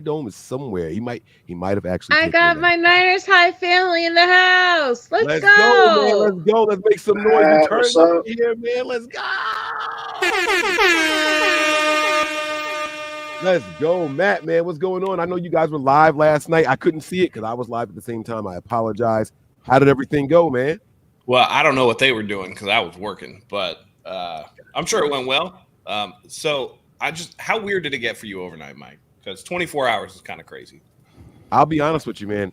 Dome is somewhere. He might have actually I taken got it. my Niners High family in the house. Let's Let's go, man. go. Let's go. Let's make some noise. We Matt, turn what's up up? in here, man. Let's go. Let's go, Matt, man. What's going on? I know you guys were live last night. I couldn't see it because I was live at the same time. I apologize. How did everything go, man? Well, I don't know what they were doing because I was working, but I'm sure it went well. How weird did it get for you overnight, Mike? Because 24 hours is kind of crazy. I'll be honest with you, man.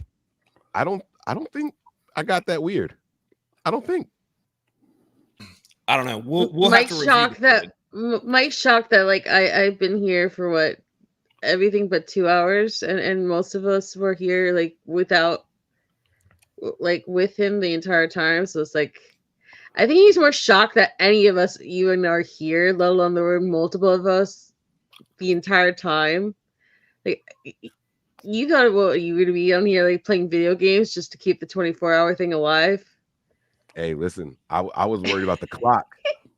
I don't think I got that weird. I don't think. I don't know. We'll have Mike's to shocked that Mike's shocked that like I've been here for what everything but 2 hours, and most of us were here like without like with him the entire time. So it's like I think he's more shocked that any of us even are here, let alone there were multiple of us the entire time. Like you thought, well, you would be on here like playing video games just to keep the 24-hour thing alive. Hey, listen, I was worried about the clock.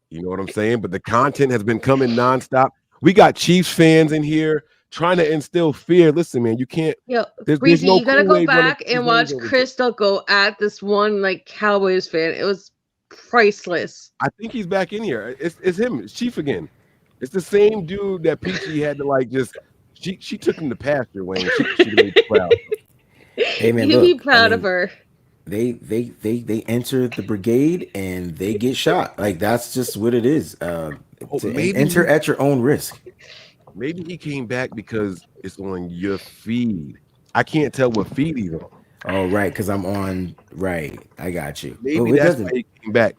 You know what I'm saying? But the content has been coming nonstop. We got Chiefs fans in here trying to instill fear. Listen, man, you can't. Yo, There's Breezy, no you gotta go Kool-Aid running back through and these veins watch over here. Crystal go at this one like Cowboys fan. It was priceless. I think he's back in here. It's him. It's Chief again. It's the same dude that Peachy had to like just. She took him to pasture, Wayne. She made him proud. Hey man, You be look. proud of her. They enter the brigade and they get shot. Like that's just what it is. Enter at your own risk. Maybe he came back because it's on your feed. I can't tell what feed he's on. Oh right, because I'm on. Right, I got you. Maybe it that's doesn't. why he came back.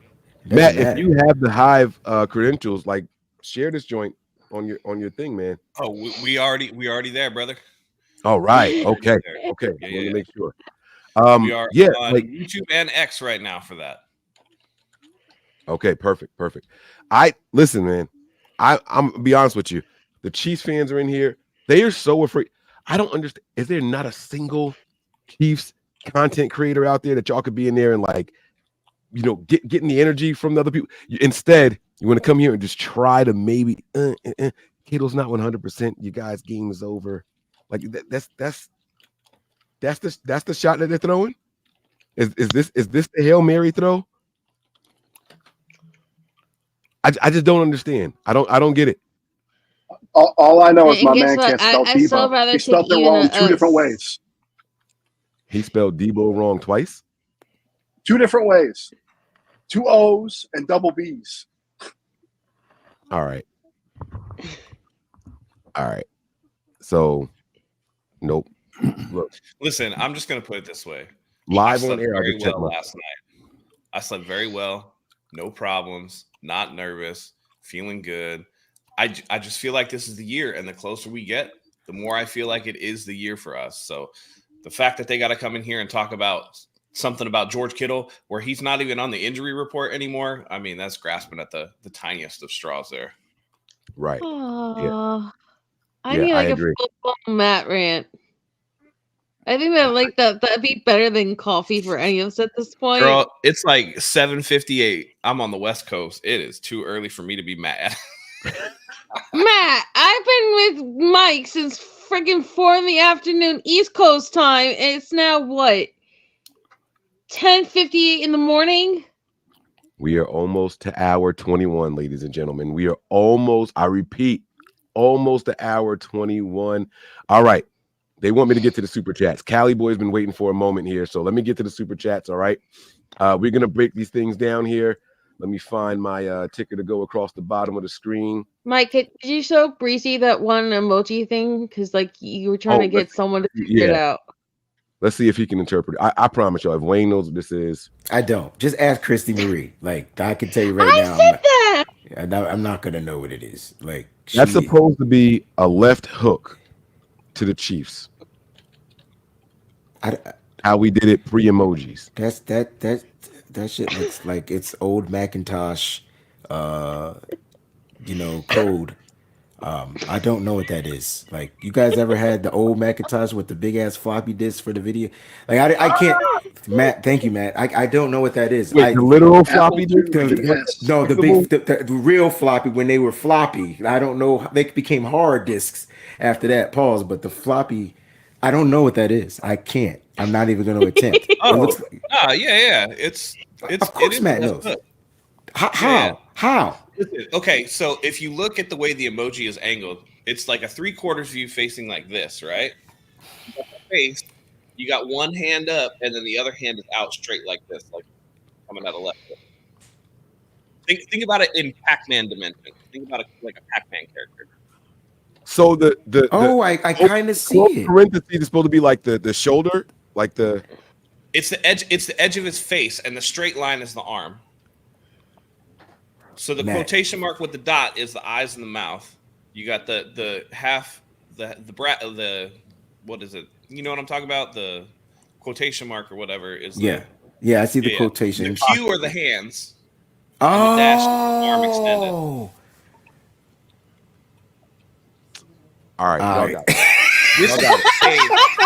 Doesn't Matt, matter. if you have the Hive credentials, like share this joint on your thing, man. Oh, we already there, brother. All right. Okay. There. Okay. Yeah, Let me yeah. make sure. We are Yeah. on Like. YouTube and X right now for that. Okay. Perfect. Perfect. Listen, man. I'm gonna be honest with you. The Chiefs fans are in here. They are so afraid. I don't understand. Is there not a single Chiefs content creator out there that y'all could be in there and like, getting the energy from the other people? Instead, you want to come here and just try to maybe, Kato's not 100%. You guys, game is over. Like that's the shot that they're throwing. Is this the Hail Mary throw? I just don't understand. I don't get it. All I know is And my guess man what? can't spell I still Debo. rather He take spelled it even wrong two different ways. He spelled Debo wrong twice. Two different ways. Two O's and double B's. All right. So, nope. Look, Listen, I'm just gonna put it this way. live I on slept air. I very just checked well my. last night. I slept very well, no problems, not nervous, feeling good. I just feel like this is the year, and the closer we get, the more I feel like it is the year for us. So the fact that they got to come in here and talk about something about George Kittle, where he's not even on the injury report anymore, I mean, that's grasping at the tiniest of straws there. Right. Oh, I Yeah, need I like a agree. football Matt rant. I think that like that'd be better than coffee for any of us at this point. Girl, it's like 7:58. I'm on the West Coast. It is too early for me to be mad. Matt, I've been with Mike since freaking 4 in the afternoon East Coast time, and it's now what 10:58 in the morning. We are almost to hour 21, ladies and gentlemen. We are almost. I repeat, almost to hour 21. All right. They want me to get to the super chats. Cali Boy's been waiting for a moment here, so let me get to the super chats. All right. We're gonna break these things down here. Let me find my ticker to go across the bottom of the screen. Mike, did you show Breezy that one emoji thing? Because like you were trying to get someone to figure it out. Let's see if he can interpret it. I promise y'all, if Wayne knows what this is. I don't. Just ask Christy Marie. Like I can tell you right now. Said that. I'm not gonna know what it is. Like That's supposed to be a left hook to the Chiefs. How we did it pre-emojis. That shit looks like it's old Macintosh, code. I don't know what that is. Like, you guys ever had the old Macintosh with the big ass floppy disk for the video? Like, I can't. Matt, thank you, Matt. I don't know what that is. Wait, the literal floppy disk? No, the real floppy when they were floppy. I don't know. They became hard disks, after that. Pause. But the floppy, I don't know what that is. I can't. I'm not even going to attempt. It Oh, looks yeah. It course is Matt left knows. hook. How? How? Listen, okay, so if you look at the way the emoji is angled, it's like a 3/4 view facing like this, right? You got the face, you got one hand up, and then the other hand is out straight like this, like coming out of left. Think about it in Pac-Man dimension. Think about it like a Pac-Man character. So the Oh, I kind of see close it. parentheses is supposed to be like the shoulder, like the. It's the edge of his face, and the straight line is the arm. So the Matt. quotation mark with the dot is the eyes and the mouth. You got the half the what is it? You know what I'm talking about? The quotation mark or whatever is Yeah. Yeah, I see the The quotations. Q are the hands. And the dash is the arm extended. Oh. All right, All y'all right. got it. This Y'all is, got it.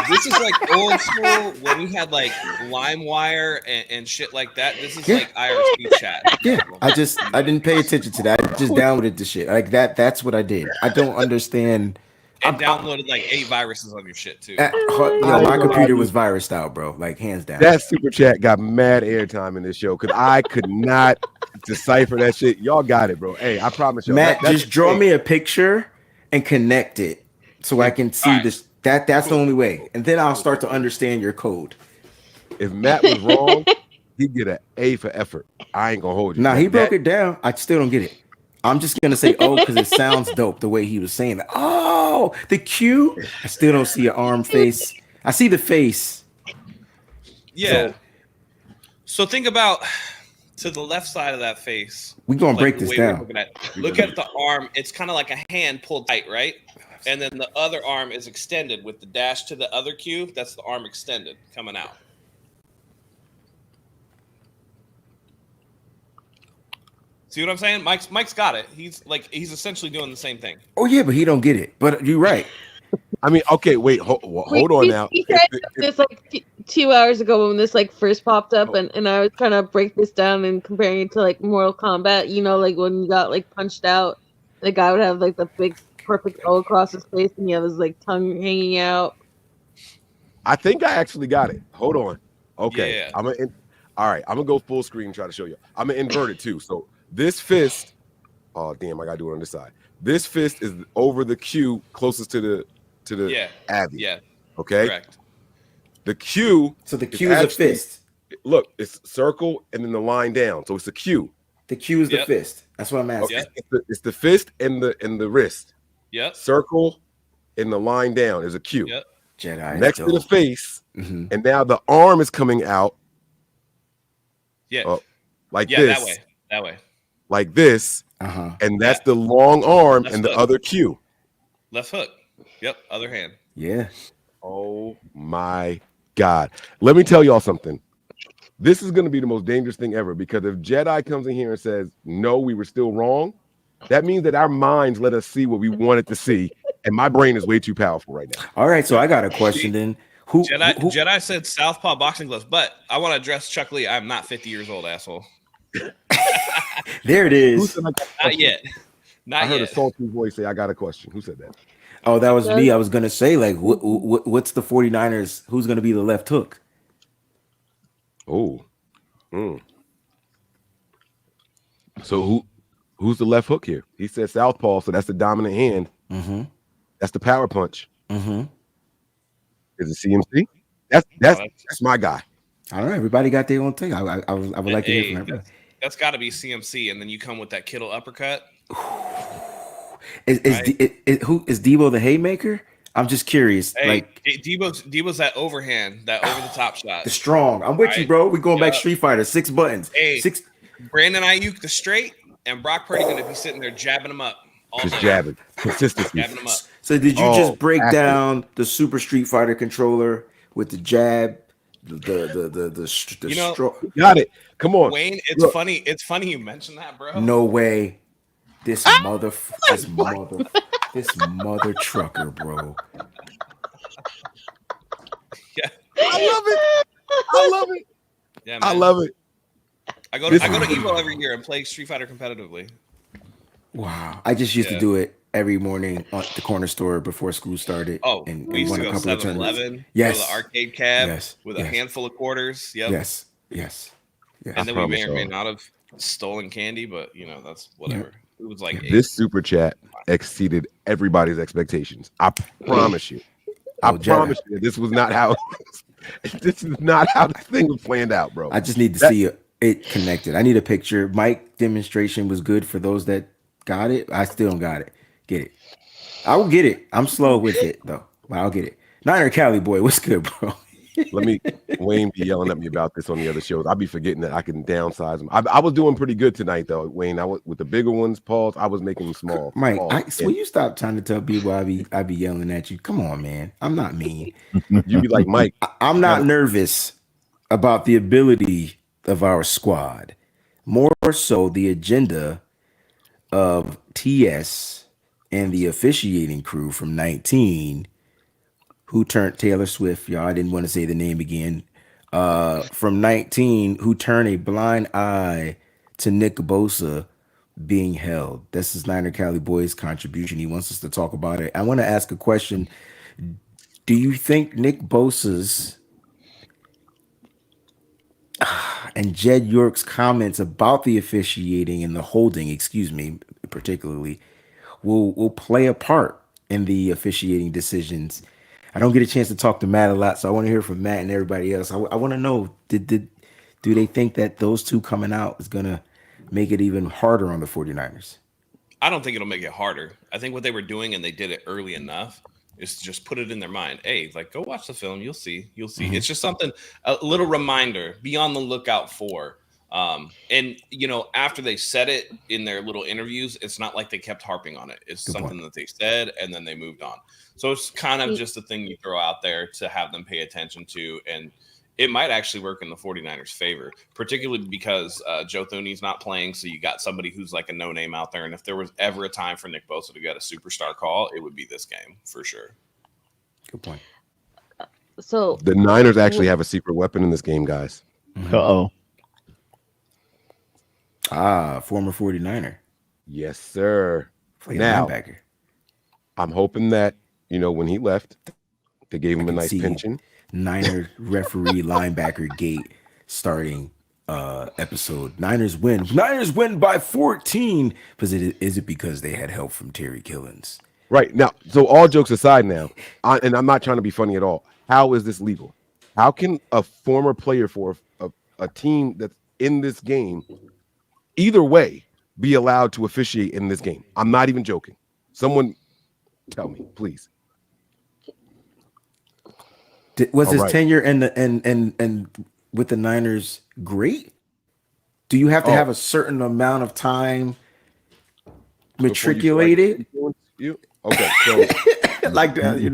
hey, this is like old school when we had like LimeWire and shit like that. This is Yeah. like IRC chat. Yeah, I didn't pay attention to that. I just downloaded the shit like that. That's what I did. I don't understand. And downloaded like 8 viruses on your shit too. My computer was virused out, bro. Like hands down. That super chat got mad airtime in this show because I could not decipher that shit. Y'all got it, bro. Hey, I promise y'all. Matt, that's just draw me a picture and connect it so I can see All right. this. That's the only way, and then I'll start to understand your code. If Matt was wrong, he'd get an A for effort. I ain't gonna hold you. Nah, he broke it down. I still don't get it. I'm just gonna say oh because it sounds dope the way he was saying that. Oh, the Q. I still don't see an arm face. I see the face. Yeah. So think about to the left side of that face. We gonna like break the this way we're down. looking at- Look at the arm. It's kind of like a hand pulled tight, right? And then the other arm is extended with the dash to the other Q. That's the arm extended coming out. See what I'm saying? Mike's got it. He's essentially doing the same thing. Oh yeah, but he don't get it. But you're right. I mean, okay, wait, hold on now. He tried this like 2 hours ago when this like first popped up, and I was trying to break this down and comparing it to like Mortal Kombat. You know, like when you got like punched out, the guy would have like the big perfect O across his face, and he had his like tongue hanging out. I think I actually got it. Hold on. Okay. Yeah. All right, I'm gonna go full screen and try to show you. I'm gonna invert it too. So this fist, oh damn, I gotta do it on this side. This fist is over the Q closest to the Abby. Yeah. Okay. Correct. The Q. So the Q is a actually- fist. Look, it's circle and then the line down. So it's a Q. The Q is the Yep. fist. That's what I'm asking. Yep. It's the fist and the wrist. Yep. Circle and the line down is a Q. Yep. Jedi. Next to the face, Mhm. and now the arm is coming out Yeah. like Yeah. this, That way. like this, Uh-huh. and that's the long arm Left and the hook. other Q. Left hook. Yep. Other hand. Yeah. Oh my God. Let me tell y'all something. This is going to be the most dangerous thing ever because if Jedi comes in here and says, no, we were still wrong, that means that our minds let us see what we wanted to see. And my brain is way too powerful right now. All right. So I got a question then. Who? Jedi said Southpaw boxing gloves, but I want to address Chuck Lee. I'm not 50 years old, asshole. There it Who is. said I got a Not question? yet. Not I heard yet. a salty voice say, I got a question. Who said that? Oh, that was me. I was gonna say like, what's the 49ers? Who's gonna be the left hook? Oh. So who's the left hook here? He said southpaw, so that's the dominant hand. Mm-hmm. That's the power punch. Mm-hmm. Is it CMC? That's my guy. All right. Everybody got their own thing. I would like to hear from everybody. That's got to be CMC, and then you come with that Kittle uppercut. Is who is Debo the haymaker? I'm just curious. Hey, like Debo's that overhand, that over the top shot. the strong. I'm with you, bro. We going back Street Fighter. 6 buttons. Hey, 6. Brandon Ayuk the straight, and Brock Purdy gonna be sitting there jabbing him up all Just night. jabbing. Consistency. Jabbing him up. So did you Oh, just break accurate. down the Super Street Fighter controller with the jab, the You know, straw? Got it. Come on. Wayne, it's Look. funny. It's funny you mentioned that, bro. No way. This mother trucker, bro. Yeah, I love it. yeah, man. I love it. I go This to is- Evo every year and play Street Fighter competitively. Wow. I just used to do it every morning at the corner store before school started, Oh, and, we used won to a go couple of tournaments. 7-Eleven, go to the Yes, arcade cab yes, with a yes, handful of quarters. Yep. yes, yes, I And yes. then we may promise or may y'all. not have stolen candy, but that's Yeah. whatever. It was like 8. This super chat exceeded everybody's expectations. I promise you. I Oh, Jetta. promise you, this was not how. This is not how the thing was planned out, bro. I just need to That see it connected. I need a picture. Mike demonstration was good for those that got it. I still don't got it. Get it. I will get it. I'm slow with it though, but I'll get it. Niner Cali boy, what's good, bro? let me. Wayne be yelling at me about this on the other shows. I'll be forgetting that I can downsize them. I was doing pretty good tonight, though, Wayne. I was with the bigger ones, Pauls. I was making them small. Mike, Pauls. will you stop trying to tell people I be yelling at you? Come on, man. I'm not mean. You be like Mike. I'm trying not to- nervous about the ability of our squad. More so the agenda of TS and the officiating crew from 19 who turned Taylor Swift, y'all. I didn't want to say the name again. From 19 who turned a blind eye to Nick Bosa being held. This is Niner Cali Boy's contribution. He wants us to talk about it. I want to ask a question. Do you think Nick Bosa's and Jed York's comments about the officiating and the holding, excuse me, particularly, will play a part in the officiating decisions? I don't get a chance to talk to Matt a lot, so I want to hear from Matt and everybody else. I want to know, do they think that those two coming out is going to make it even harder on the 49ers? I don't think it'll make it harder. I think what they were doing, and they did it early enough, is to just put it in their mind. Hey, like, go watch the film. You'll see. You'll see. Mhm. It's just something, a little reminder. Be on the lookout for. And after they said it in their little interviews, it's not like they kept harping on it. It's Good something point. that they said, and then they moved on. So it's kind of just a thing you throw out there to have them pay attention to, and it might actually work in the 49ers' favor, particularly because Joe Thuney's not playing, so you got somebody who's like a no-name out there. And if there was ever a time for Nick Bosa to get a superstar call, it would be this game for sure. Good point. So The Niners actually have a secret weapon in this game, guys. Uh-oh. Former 49er. Yes, sir. Playing Now, linebacker. I'm hoping that when he left, they gave him a can nice see pension. Niner referee linebacker gate starting episode. Niners win. Niners win by 14. Is it because they had help from Terry Killens? Right now, so all jokes aside, now, and I'm not trying to be funny at all. How is this legal? How can a former player for a team that's in this game, either way, be allowed to officiate in this game? I'm not even joking. Someone tell me, please. Was All his right. tenure and with the Niners great? Do you have to Oh. have a certain amount of time Before you feel like matriculated? influence you? Okay, so Like that, he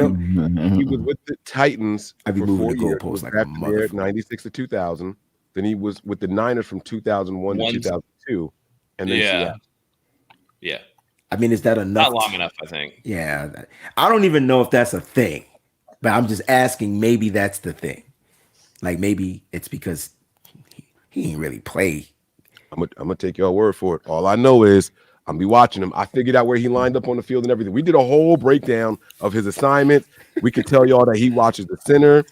was with the Titans I'd be for moving 4 the years. goalposts Was like a drafted there motherfucker. 96 to 2000. Then he was with the Niners from 2001 to 2002, and then Seattle. Yeah. I mean, is that enough? Not long enough, I think. Yeah. I don't even know if that's a thing, but I'm just asking, maybe that's the thing. Like maybe it's because he didn't really play. I'm gonna take your word for it. All I know is I'm be watching him. I figured out where he lined up on the field and everything. We did a whole breakdown of his assignments. We could tell y'all that he watches the center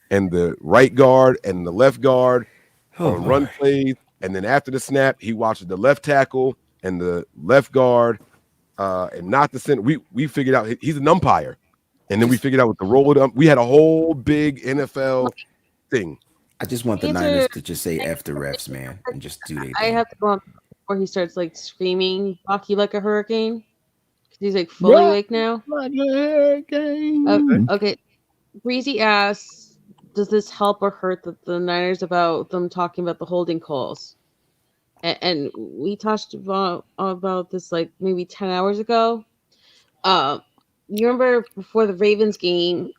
and the right guard and the left guard on run plays, and then after the snap, he watches the left tackle and the left guard, and not the center. We figured out he's an umpire, and then we figured out with the roll it up. We had a whole big NFL thing. I just want the Answer- Niners to just say F the refs, man, and just do their I thing. have to go on before he starts like screaming hockey like a hurricane. 'Cause he's like fully Yeah. awake now. Like a hurricane. Okay. Breezy asks, does this help or hurt the Niners about them talking about the holding calls? And we touched about this like maybe 10 hours ago. You remember before the Ravens game,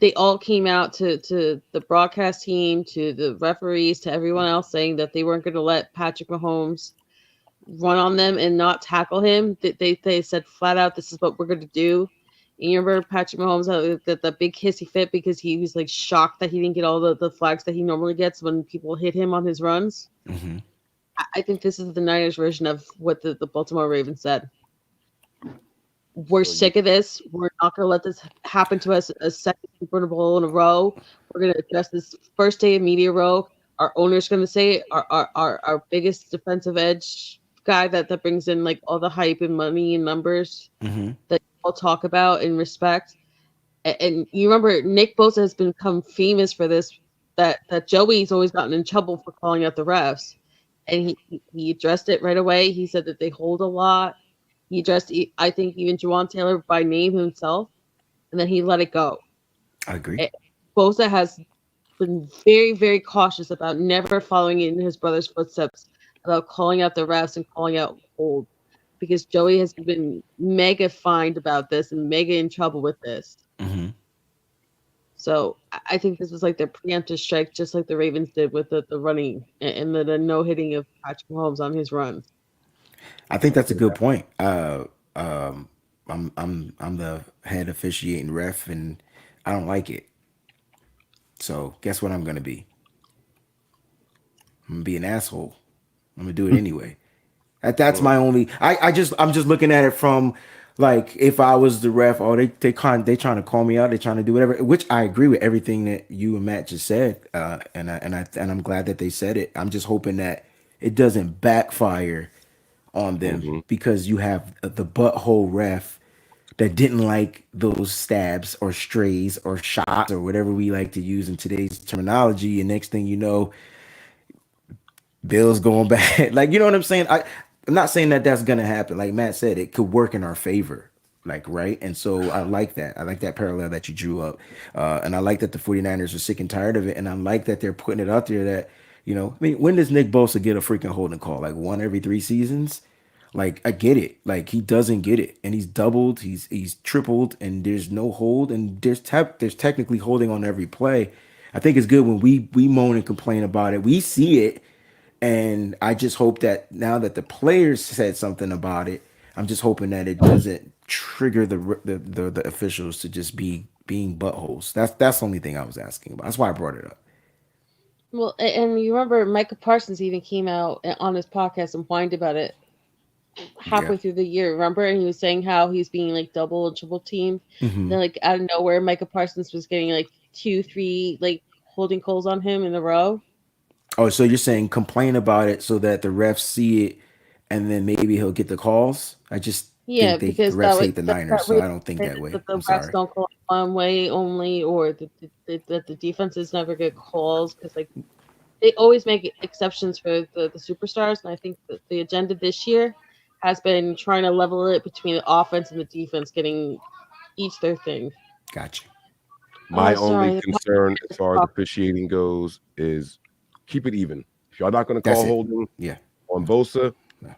they all came out to the broadcast team, to the referees, to everyone else saying that they weren't going to let Patrick Mahomes run on them and not tackle him. They said flat out, this is what we're going to do. And you remember Patrick Mahomes had the big hissy fit because he was like shocked that he didn't get all the flags that he normally gets when people hit him on his runs. Mhm. I think this is the Niners version of what the Baltimore Ravens said. We're So sick of this. We're not going to let this happen to us a second Super Bowl in a row. We're going to address this first day of media row. Our owner's going to say our biggest defensive edge guy that brings in like all the hype and money and numbers Mm-hmm. that all talk about and respect. And you remember Nick Bosa has become famous for this. That Joey's always gotten in trouble for calling out the refs, and he addressed it right away. He said that they hold a lot. He addressed, I think, even Juwan Taylor by name himself, and then he let it go. I agree. Bosa has been very, very cautious about never following in his brother's footsteps, about calling out the refs and calling out hold, because Joey has been mega fined about this and mega in trouble with this. Mm-hmm. So I think this was like their preemptive strike, just like the Ravens did with the running and the no hitting of Patrick Mahomes on his runs. I think that's a good point. I'm the head officiating ref, and I don't like it. So guess what I'm gonna be? I'm gonna be an asshole. I'm gonna do it anyway. That's my only. I'm just looking at it from like if I was the ref. Oh, they trying to call me out. They trying to do whatever. Which I agree with everything that you and Matt just said. And I'm glad that they said it. I'm just hoping that it doesn't backfire on them Mhm. because you have the butthole ref that didn't like those stabs or strays or shots or whatever we like to use in today's terminology. And next thing you know, Bill's going bad. Like, you know what I'm saying? I'm not saying that that's going to happen. Like Matt said, it could work in our favor. Like, right? And so I like that. I like that parallel that you drew up. And I like that the 49ers are sick and tired of it. And I like that they're putting it out there that, I mean, when does Nick Bosa get a freaking holding call? Like one every 3 seasons? Like, I get it. Like, he doesn't get it. And he's doubled, he's tripled, and there's no hold. And there's technically holding on every play. I think it's good when we moan and complain about it. We see it. And I just hope that now that the players said something about it, I'm just hoping that it doesn't trigger the officials to just be being buttholes. That's the only thing I was asking about. That's why I brought it up. Well, and you remember Micah Parsons even came out on his podcast and whined about it halfway Yeah. through the year. Remember, and he was saying how he's being like double and triple teamed. Mm-hmm. Then, like out of nowhere, Micah Parsons was getting like 2, 3 like holding calls on him in a row. Oh, so you're saying complain about it so that the refs see it, and then maybe he'll get the calls? I just Yeah, think the because that refs way hate the that Niners, so way I don't think that way. that the I'm refs sorry. don't call one way only, or that the defenses never get calls because like they always make exceptions for the superstars, and I think that the agenda this year has been trying to level it between the offense and the defense, getting each their thing. Gotcha. My only Sorry, the concern as podcast far as officiating goes is keep it even. If y'all not going to That's call it. holding Yeah. on Bosa, Yeah.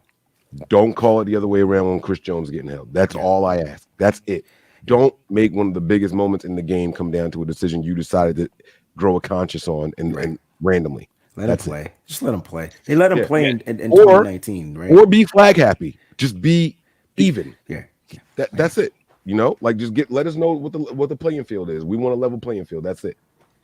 don't call it the other way around when Chris Jones is getting held. That's Yeah. all I ask. That's it. Yeah. Don't make one of the biggest moments in the game come down to a decision you decided to grow a conscience on and randomly. Let That's them play. it. Just let them play. They let them Yeah. play Yeah. in Or 2019, right? or be flag happy. Just be even. Yeah. Yeah. That's it. Like just let us know what the playing field is. We want a level playing field. That's it.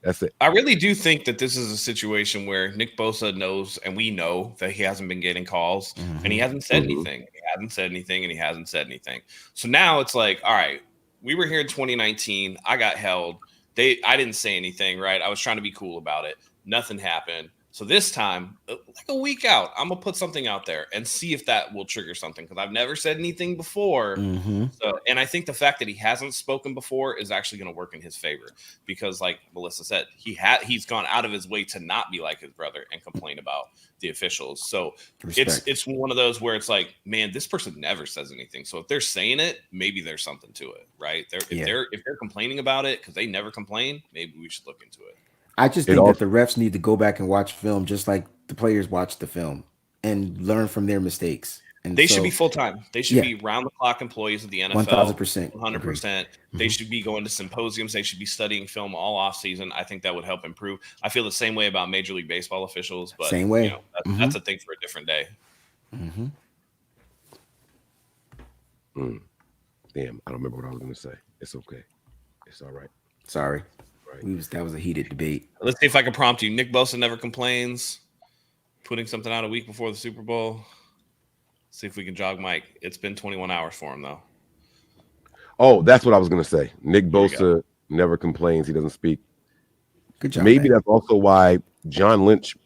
That's it. I really do think that this is a situation where Nick Bosa knows, and we know that he hasn't been getting calls, and he hasn't said anything. He hasn't said anything, and he hasn't said anything. So now it's like, all right, we were here in 2019. I got held. I didn't say anything, right? I was trying to be cool about it. Nothing happened. So this time, like a week out, I'm gonna put something out there and see if that will trigger something because I've never said anything before. Mm-hmm. So, and I think the fact that he hasn't spoken before is actually going to work in his favor because, like Melissa said, he's gone out of his way to not be like his brother and complain about the officials. So Respect. it's one of those where it's like, man, this person never says anything. So if they're saying it, maybe there's something to it, right? If they're complaining about it because they never complain, maybe we should look into it. I just think that the refs need to go back and watch film just like the players watch the film and learn from their mistakes. And they should be full time. They should be round the clock employees of the NFL. 1,000%. 100%. They should be going to symposiums. They should be studying film all off season. I think that would help improve. I feel the same way about Major League Baseball officials, but same way. That's a thing for a different day. Mm-hmm. Damn, I don't remember what I was going to say. It's okay. It's all right. Sorry. That was a heated debate. Let's see if I can prompt you. Nick Bosa never complains. Putting something out a week before the Super Bowl. See if we can jog Mike. It's been 21 hours for him, though. Oh, that's what I was gonna say. Nick Here we go. Bosa never complains. He doesn't speak. Good job. Maybe man. that's also why John Lynch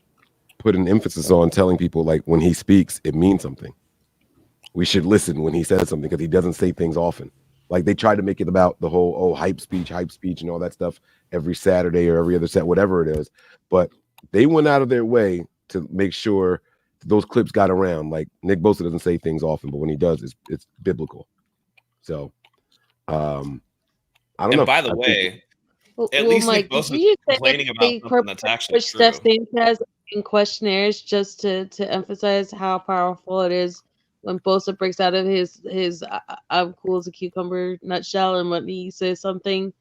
put an emphasis on telling people like when he speaks, it means something. We should listen when he says something because he doesn't say things often. Like they tried to make it about the whole hype speech, and all that stuff every Saturday or every other set, whatever it is. But they went out of their way to make sure those clips got around. Like Nick Bosa doesn't say things often, but when he does, it's biblical. So I don't And know. by the I think way, Well, at well, least Nick Mike, did Bosa's you just say that complaining about they something that's purposely actually put Steph true. Sanchez in questionnaires just to emphasize how powerful it is when Bosa breaks out of his I'm cool as a cucumber nutshell, and when he says something,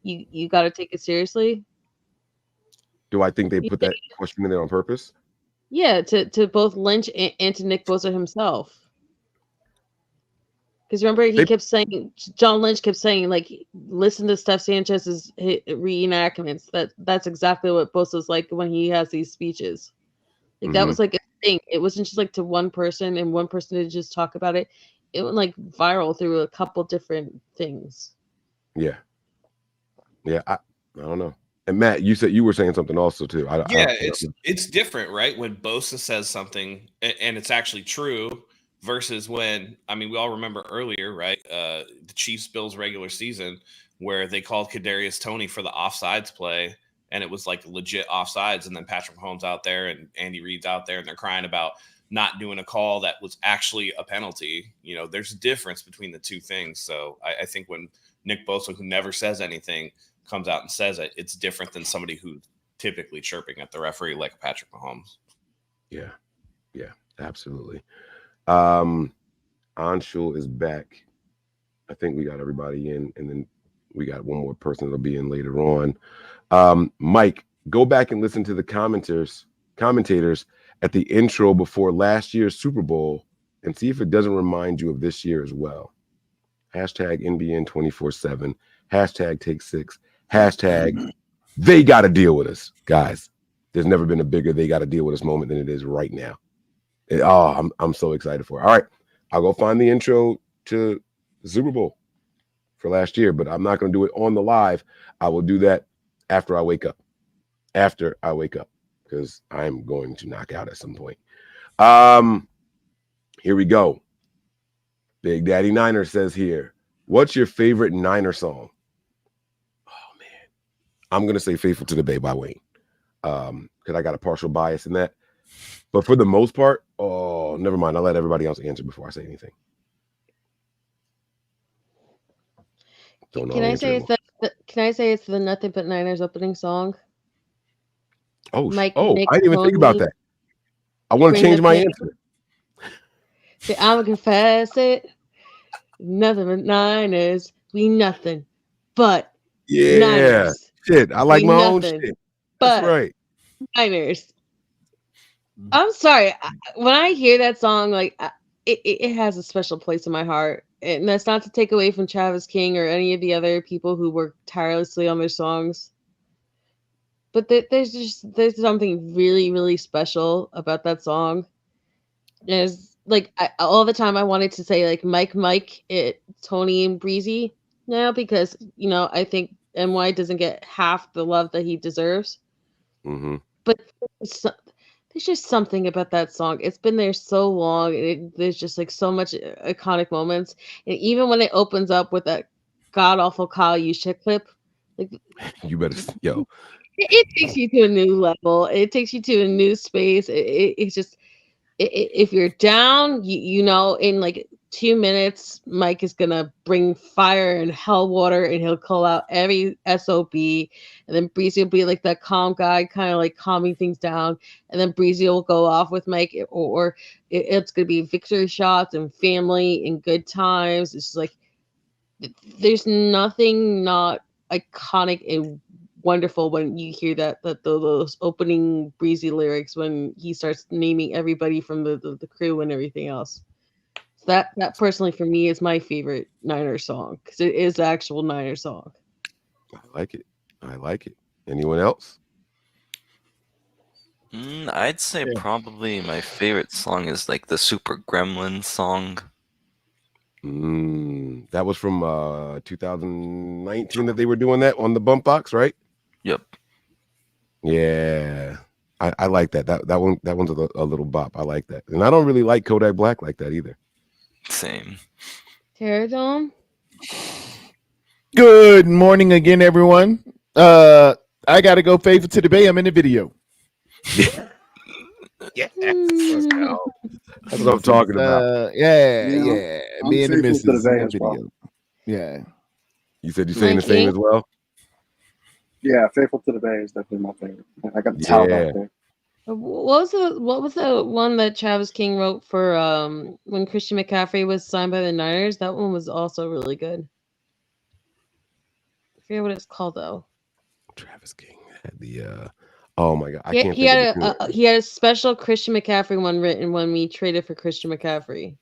you got to take it seriously. do I think they You put think, that question in there on purpose? yeah, to both Lynch and to Nick Bosa himself. Because remember, he They kept saying, John Lynch kept saying, like, listen to Steph Sanchez's reenactments. That's exactly what Bosa's like when he has these speeches. Like that Mhm. was like a thing. It wasn't just like to one person and one person to just talk about it. It went like viral through a couple different things. Yeah. Yeah. I don't know. And Matt, you said you were saying something also too. I Yeah, it's different, right? When Bosa says something and it's actually true versus when, I mean, we all remember earlier, right? The Chiefs Bills regular season where they called Kadarius Toney for the offsides play and it was like legit offsides, and then Patrick Mahomes out there and Andy Reid's out there and they're crying about not doing a call that was actually a penalty. You know, there's a difference between the two things. So I think when Nick Bosa, who never says anything, comes out and says it, it's different than somebody who typically chirping at the referee like Patrick Mahomes. Yeah. Yeah. Absolutely. Anshul is back. I think we got everybody in, and then we got one more person that'll be in later on. Mike, go back and listen to the commentators at the intro before last year's Super Bowl and see if it doesn't remind you of this year as well. Hashtag NBN 24/7. Hashtag take six. Hashtag they got to deal with us, guys. There's never been a bigger they got to deal with us moment than it is right now. I'm so excited for it. All right, I'll go find the intro to the Super Bowl for last year, but I'm not going to do it on the live. I will do that after I wake up. After I wake up, because I'm going to knock out at some point. Here we go. Big Daddy Niner says here, what's your favorite Niner song? Oh man, I'm gonna say "Faithful to the Bay" by Wayne, because I got a partial bias in that. But for the most part, oh, never mind. I'll let everybody else answer before I say anything. Don't know Can how to I answer say it. can I say it's the Nothing But Niners opening song? Mike, Nick, I didn't even think about Tony, that. I want to bring the change my pain. answer. Say, I'ma confess it. Nothing but Niners. We nothing but Yeah, Niners. shit. I like We my own nothing shit. That's but right. Niners. I'm sorry. When I hear that song, like it has a special place in my heart, and that's not to take away from Travis King or any of the other people who work tirelessly on their songs. But there's something really really special about that song. There's like all the time I wanted to say like Mike, Tony and Breezy now because I think NY doesn't get half the love that he deserves. Mm-hmm. But there's just something about that song. It's been there so long. There's just like so much iconic moments, and even when it opens up with that god awful Kyle Juszczyk clip, like You better, yo. it takes you to a new level. It takes you to a new space. It's just if you're down, in like 2 minutes, Mike is gonna bring fire and hell water, and he'll call out every SOB, and then Breezy will be like that calm guy, kind of like calming things down, and then Breezy will go off with Mike, or it's gonna be victory shots and family and good times. It's just like there's nothing not iconic and wonderful when you hear those opening Breezy lyrics when he starts naming everybody from the crew and everything else. So that personally for me is my favorite Niner song because it is the actual Niner song. I like it. I like it. Anyone else? I'd say Yeah. probably my favorite song is like the Super Gremlins song. That was from 2019 that they were doing that on the bump box, right? Yep. Yeah. I like that. That one's a little bop. I like that. And I don't really like Kodak Black like that either. Same. Pterodome? Good morning again, everyone. I gotta go faithful to the Bay. I'm in the video. Yeah. Let's go. That's what I'm talking about. Yeah. I'm Me and the faithful to missus the Bay in as video. well. Yeah. You said you're saying the same Mikey? as well? Yeah, Faithful to the Bay is definitely my favorite. I got the towel Yeah. back there. What was the one that Travis King wrote for when Christian McCaffrey was signed by the Niners? That one was also really good. I forget what it's called though. Travis King had the oh my god, I He, can't he think had of the he had a special Christian McCaffrey one written when we traded for Christian McCaffrey.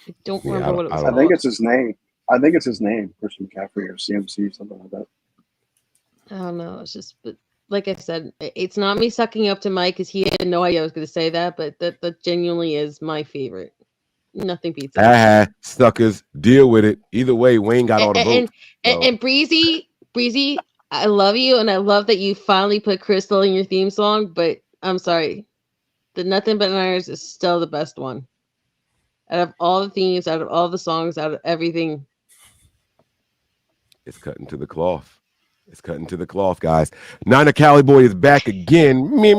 I don't Yeah, remember what it was I called. think it's his name. I think it's his name, Christian McCaffrey or CMC, something like that. I don't know. It's just, but like I said, it's not me sucking up to Mike because he had no idea I was going to say that, but that genuinely is my favorite. Nothing beats it. Suckers, deal with it. Either way, Wayne got all the votes. And Breezy, I love you, and I love that you finally put Crystal in your theme song. But I'm sorry, the Nothing But Niners is still the best one. Out of all the themes, out of all the songs, out of everything. It's cutting to the cloth. It's cutting to the cloth, guys. Niner Cali Boy is back again. Me.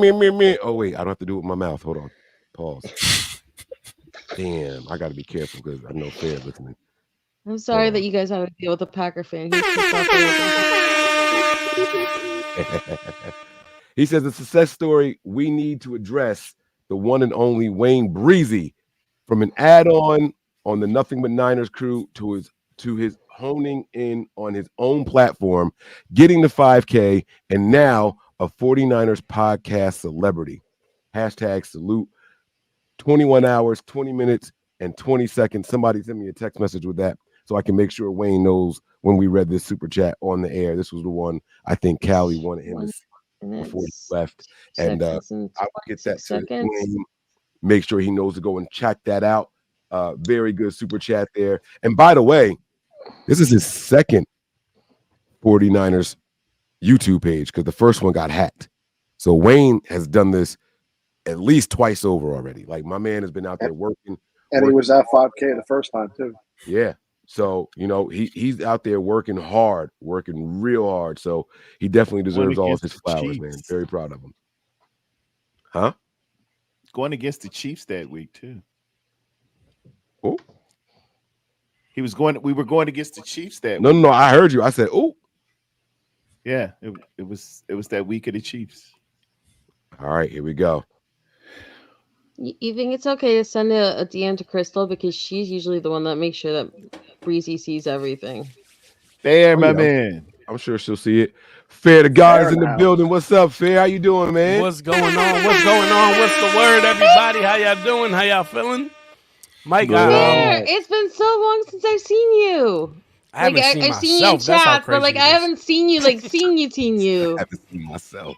Oh, wait, I don't have to do it with my mouth. Hold on. Pause. Damn, I got to be careful because I know Fair listening. I'm sorry that you guys have to deal with a Packer fan. He's pissed off everything. He says the success story we need to address the one and only Wayne Breezy, from an add-on on the Nothing But Niners crew to his honing in on his own platform, getting the 5K, and now a 49ers podcast celebrity. Hashtag salute. 21 hours, 20 minutes, and 20 seconds. Somebody send me a text message with that so I can make sure Wayne knows when we read this super chat on the air. This was the one I think Callie wanted him to see before he left. And I will get that to Wayne. Make sure he knows to go and check that out. Very good super chat there. And by the way, this is his second 49ers YouTube page because the first one got hacked. So Wayne has done this at least twice over already. Like, my man has been out there working. And he was at 5K the first time too. Yeah. So, he's out there working hard, working real hard. So he definitely deserves all of his flowers, man. Very proud of him. Huh? Going against the Chiefs that week too. Oh. We were going against the Chiefs that No, week. no, I heard you. I said, oh. Yeah, it was that week of the Chiefs. All right, here we go. You think it's okay to send a DM to Crystal because she's usually the one that makes sure that Breezy sees everything. There, my man. I'm sure she'll see it. Fair, the guys in the now. building. What's up, Fair? How you doing, man? What's going on? What's going on? What's the word, everybody? How y'all doing? How y'all feeling? Mike, Fair, it's been so long since I've seen you. I haven't seen I've myself. seen you in That's how chat, crazy but it I is. haven't seen you seen you. I haven't seen myself.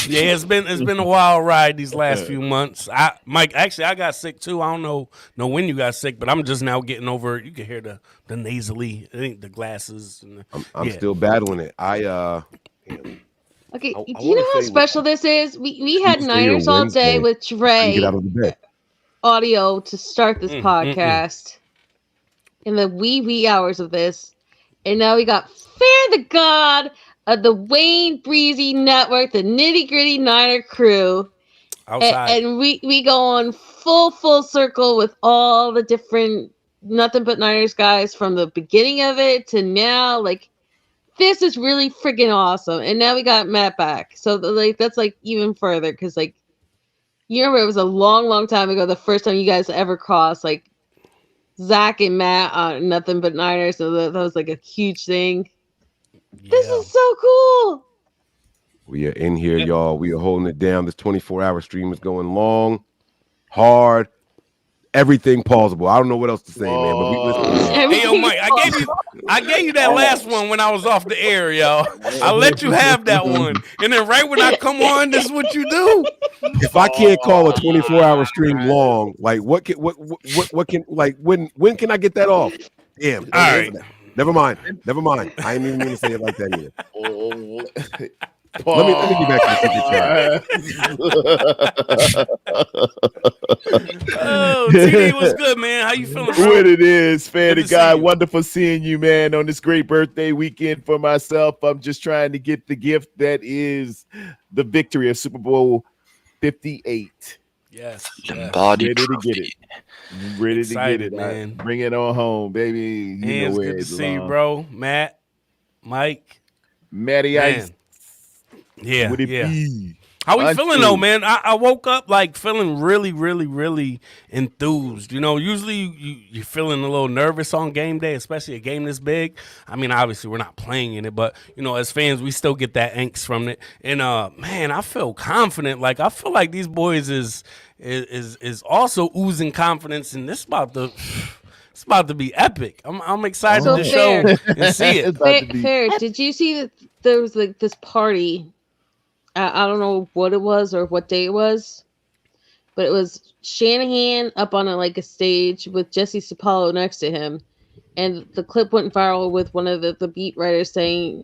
Yeah, it's been a wild ride these last few months. Mike, actually, I got sick too. I don't know when you got sick, but I'm just now getting over it. You can hear the nasally, I think the glasses. And I'm still battling it. Okay, I do you know how special this is? We had Niners all day with Trey get out of the bed. audio to start this podcast in the wee hours of this, and now we got Fair the God of the Wayne Breezy Network, the nitty gritty Niner crew, and we go on full circle with all the different Nothing But Niners guys from the beginning of it to now. Like, this is really freaking awesome. And now we got Matt back, so that's even further because you remember it was a long time ago the first time you guys ever crossed, like Zach and Matt on Nothing But Niners, so that was like a huge thing. Yeah. This is so cool. We are in here, y'all. We are holding it down. This 24-hour stream is going long, hard. everything plausible. I don't know what else to say, man. But we listen. Hey, yo, Mike, I gave you that last one when I was off the air, yo. I let you have that one, and then right when I come on, this is what you do. If I can't call a 24-hour stream long, like what can like when can I get that off? Damn. All right. Never mind. I ain't even going to say it like that either. Let me get back to the secret chat. Oh, TD, what's good, man? How you feeling, bro? What it is, fan Good of to God. see you. Wonderful seeing you, man, on this great birthday weekend for myself. I'm just trying to get the gift that is the victory of Super Bowl 58. Yes. Body Ready to trophy. get it. Ready Excited, to get it, man. Bring it on home, baby. You Hands, know where good to it's see you, long. bro. Matt, Mike. Matty Man. Ice. Yeah, Would it yeah. be? How we Untrue. feeling though, man? I woke up like feeling really, really, really enthused. You know, usually you're feeling a little nervous on game day, especially a game this big. I mean, obviously we're not playing in it, but you know, as fans, we still get that angst from it. And man, I feel confident. Like I feel like these boys is also oozing confidence, and this about to. It's about to be epic. I'm excited So to fair. show and see it. It's about to be- Fair. Did you see that there was like this party? I don't know what it was or what day it was, but it was Shanahan up on a stage with Jesse Sapolo next to him, and the clip went viral with one of the beat writers saying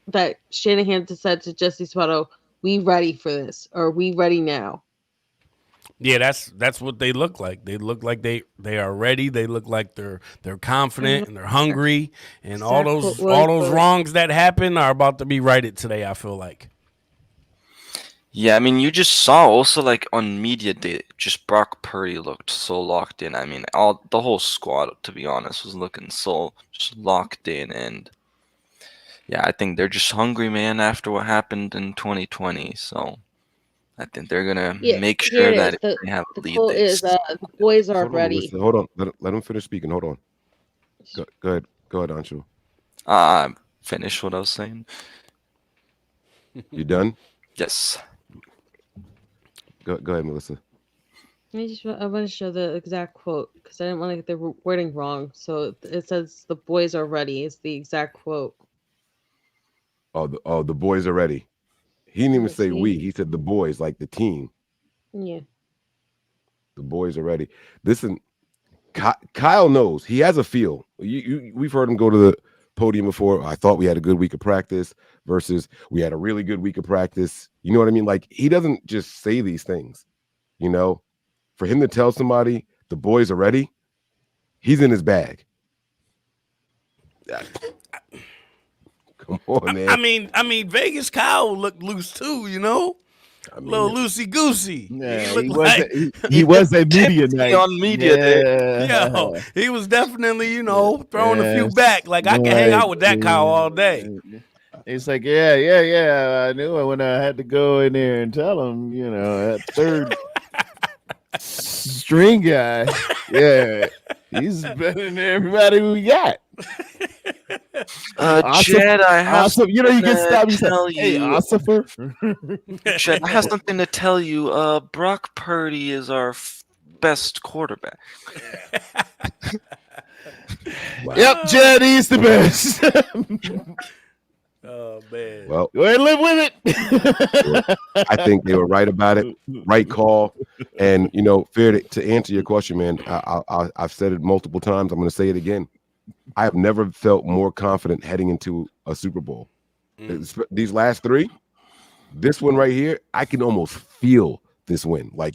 that Shanahan said to Jesse Sapolo, "We ready for this, or we ready now?" Yeah, that's what they look like. They look like they are ready. They look like they're confident and they're hungry, and all those wrongs that happen are about to be righted today. I feel like. Yeah, I mean, you just saw also like on media day, just Brock Purdy looked so locked in. I mean, the whole squad, to be honest, was looking so just locked in, and yeah, I think they're just hungry, man. After what happened in 2020, so I think they're gonna make here sure it that is. if they have a The lead, quote they is, "The boys are Hold on, ready." Melissa. Hold on. Let him finish speaking. Hold on. Go ahead, Anshu. finish what I was saying. You done? Yes. Go ahead, Melissa. I want to show the exact quote because I didn't want to get the wording wrong. So it says, "The boys are ready." Is the exact quote. The boys are ready. He didn't even Let's say see. we. He said the boys, like the team. Yeah. The boys are ready. Listen, Kyle knows. He has a feel. We've heard him go to the podium before. I thought we had a good week of practice versus we had a really good week of practice. You know what I mean? Like, he doesn't just say these things, you know? For him to tell somebody the boys are ready, he's in his bag. Come on, man. I mean, Vegas Kyle looked loose too, you know? I mean, Little loosey goosey. Yeah, He he was at media Empty night. on media day. Yo, he was definitely, throwing a few back. Like I can hang out with that Kyle all day. It's like, yeah. I knew it when I had to go in there and tell him, that third string guy, yeah, he's better than everybody we got. Chad, I have Awesome. You can stop. You say, tell "Hey, you. Ossifer." Chad, I have something to tell you. Brock Purdy is our best quarterback. wow. Yep, Chad, he's the best. Oh man. Well, Go ahead and live with it. I think they were right about it. Right call. And, fair to answer your question, man, I've said it multiple times. I'm going to say it again. I have never felt more confident heading into a Super Bowl. These last three, this one right here, I can almost feel this win. Like,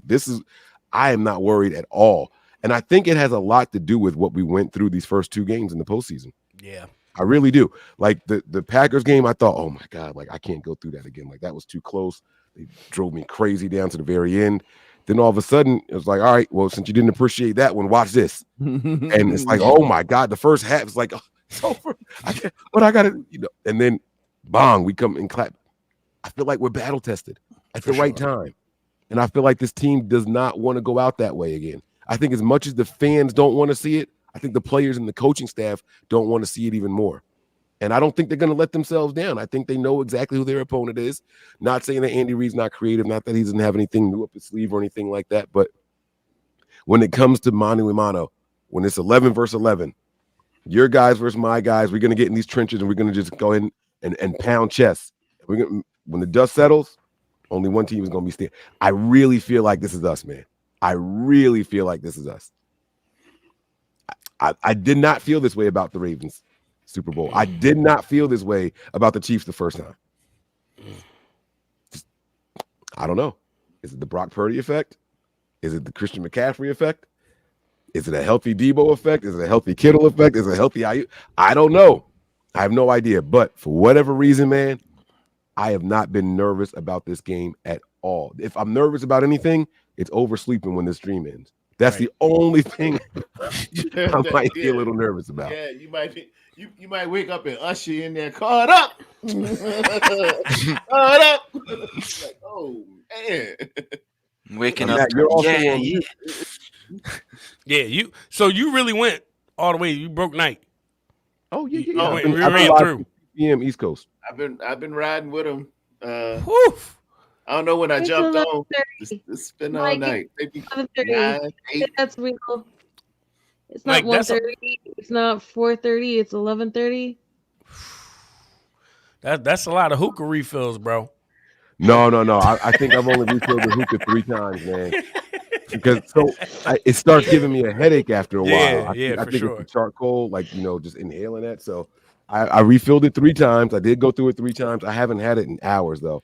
I am not worried at all. And I think it has a lot to do with what we went through these first two games in the postseason. Yeah. I really do. Like the Packers game, I thought, oh my God, like I can't go through that again. Like that was too close. They drove me crazy down to the very end. Then all of a sudden, it was like, all right, well, since you didn't appreciate that one, watch this. And it's like, oh my God, the first half is like, oh, it's over. I got to, and then bang, we come and clap. I feel like we're battle tested at the right time. And I feel like this team does not want to go out that way again. I think as much as the fans don't want to see it, I think the players and the coaching staff don't want to see it even more. And I don't think they're going to let themselves down. I think they know exactly who their opponent is. Not saying that Andy Reid's not creative, not that he doesn't have anything new up his sleeve or anything like that. But when it comes to mano a mano, when it's 11 versus 11, your guys versus my guys, we're gonna get in these trenches and we're gonna just go ahead and pound chests. When the dust settles, only one team is gonna be standing. I really feel like this is us, man. I really feel like this is us. I did not feel this way about the Ravens Super Bowl. I did not feel this way about the Chiefs the first time. I don't know. Is it the Brock Purdy effect? Is it the Christian McCaffrey effect? Is it a healthy Debo effect? Is it a healthy Kittle effect? Is it a healthy IU? I don't know. I have no idea. But for whatever reason, man, I have not been nervous about this game at all. If I'm nervous about anything, it's oversleeping when this stream ends. That's the only thing I might be a little nervous about. Yeah, you might be. You might wake up and usher in there, caught up. Caught up. Like, oh man. Waking Matt, up. you're also Yeah, on- yeah. Yeah, so you really went all the way. You broke night. Oh yeah. Oh, I've been we live ran through. 2 p.m. East Coast. I've been riding with him. Whew. I don't know when I It's jumped on. 11:30. It's been all Mike, night. Maybe 11:30. 9, 8. That's real. It's Like, not that's a- 1:30. It's not 4:30. It's 11:30. That's a lot of hookah refills, bro. No. I think I've only refilled the hookah 3 times, man. Because it starts giving me a headache after a Yeah, while. yeah, I for think sure. it's the charcoal, like just inhaling that. So I refilled it 3 times. I did go through it 3 times. I haven't had it in hours though.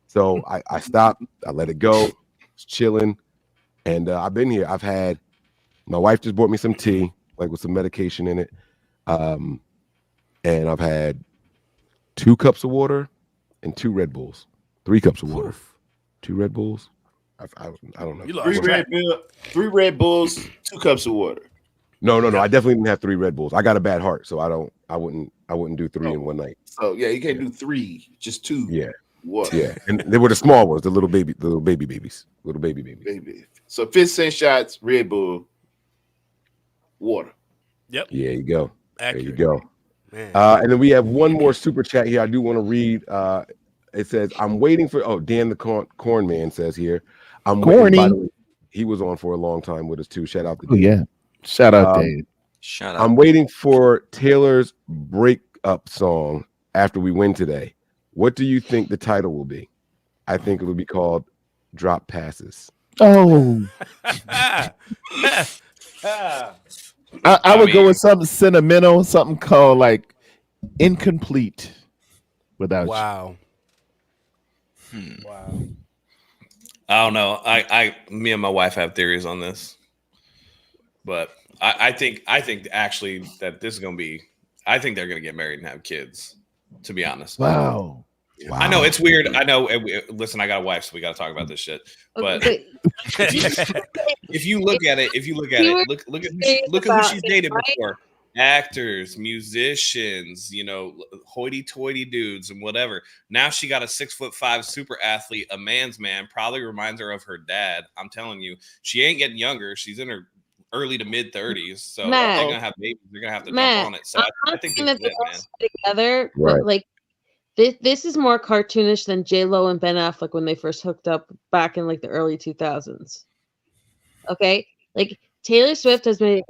So I stopped. I let it go. It's chilling, and I've been here. I've had my wife just bought me some tea, like with some medication in it, and I've had 2 cups of water and 2 Red Bulls. 3 cups of water, 2 Red Bulls. I don't know. You lost 3 track. Red Bulls, 2 cups of water. No. I definitely didn't have 3 Red Bulls. I got a bad heart, so I wouldn't do 3 in one night. So yeah, you can't do 3, just 2. Yeah. Water. Yeah. And they were the small ones, the little baby babies. Baby. So 50 cent shots, Red Bull, water. Yep. Yeah, you go. Accurate. There you go. Man. And then we have one more super chat here. I do want to read. It says, "I'm waiting for." Oh, Dan the Corn Man says here, "I'm waiting." Corny. By the way, he was on for a long time with us too. Shout out to Oh Dan. yeah. Shout out Dave. Shut up. I'm waiting for Taylor's breakup song after we win today. What do you think the title will be? I think it will be called "Drop Passes." Oh. I would go with something sentimental, something called like Incomplete without Wow. Hmm. Wow. I don't know. Me and my wife have theories on this, but I think actually that this is gonna be. I think they're gonna get married and have kids. To be honest, you. Wow. I know it's weird. I know. Listen, I got a wife, so we got to talk about this shit. But Okay, if you look at it, look at who she's dated before. Actors, musicians, hoity-toity dudes and whatever. Now she got a 6'5" super athlete, a man's man, probably reminds her of her dad. I'm telling you, she ain't getting younger. She's in her early to mid 30s. So if Matt. they're gonna have babies. They're gonna have to Matt, jump on it. So I think saying this that is they it, all man. stay together, Right. but like this is more cartoonish than J-Lo and Ben Affleck when they first hooked up back in like the early 2000s. Okay, like Taylor Swift has made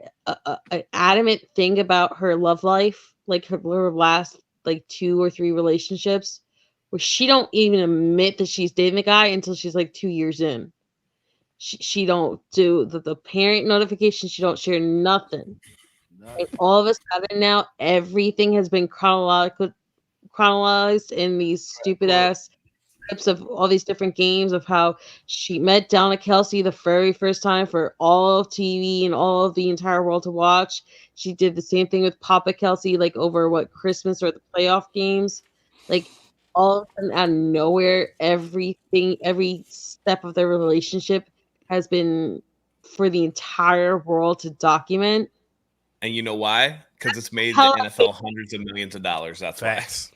an adamant thing about her love life, like her last like 2 or 3 relationships, where she don't even admit that she's dating the guy until she's like 2 years in. She don't do the parent notification. She don't share nothing. And all of a sudden now, everything has been chronologized in these stupid ass clips of all these different games of how she met Donna Kelsey the very first time for all of TV and all of the entire world to watch. She did the same thing with Papa Kelsey, like over Christmas or the playoff games. Like all of a sudden, out of nowhere, every step of their relationship has been for the entire world to document. And you know why? Because it's made the How- NFL hundreds of millions of dollars. That's why. Facts.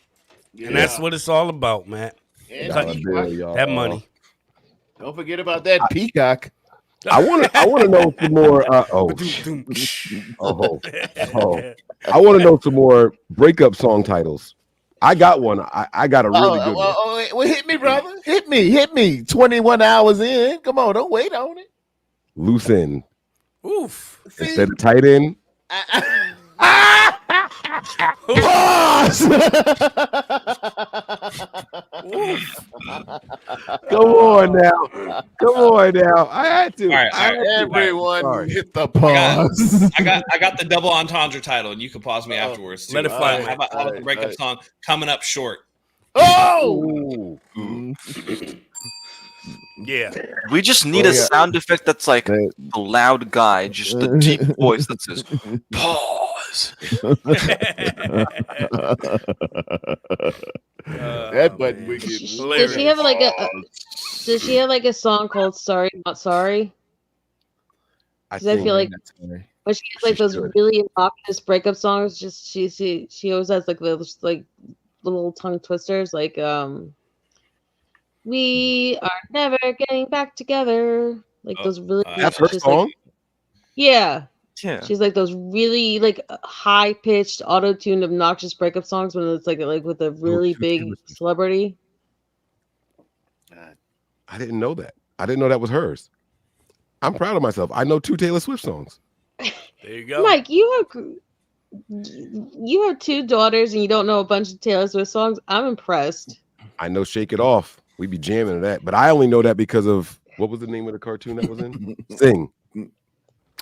And that's what it's all about, man. And Dollar Peacock. bill, y'all. That money. Don't forget about that Peacock. I want to know some more. I want to know some more breakup song titles. I got one. I got a really good one. Well, hit me, brother. Hit me. 21 hours in. Come on, don't wait on it. Loose End. Oof. Instead of tight end. Pause. Come on now. Come on now. I had to. All right, I had to. Everyone Sorry. hit the pause. I got the double entendre title, and you can pause me afterwards. Too. Let it fly, How man. about the breakup song coming up short? Oh! Ooh. Yeah. We just need a sound effect that's like That- the loud guy, just the deep voice that says pause. That button man. would get Does she have like does she have like a song called "Sorry Not Sorry"? Because I feel like when she has like She those should. really obnoxious breakup songs, just she always has like those like little tongue twisters, like "We are never getting back together," like those really That's her just song. like yeah. Yeah. She's like those really like high pitched, auto tuned, obnoxious breakup songs when it's like with a really big celebrity. I didn't know that. I didn't know that was hers. I'm proud of myself. I know 2 Taylor Swift songs. There you go. Mike, you have 2 daughters and you don't know a bunch of Taylor Swift songs. I'm impressed. I know Shake It Off. We be jamming to that. But I only know that because of what was the name of the cartoon that was in? Sing.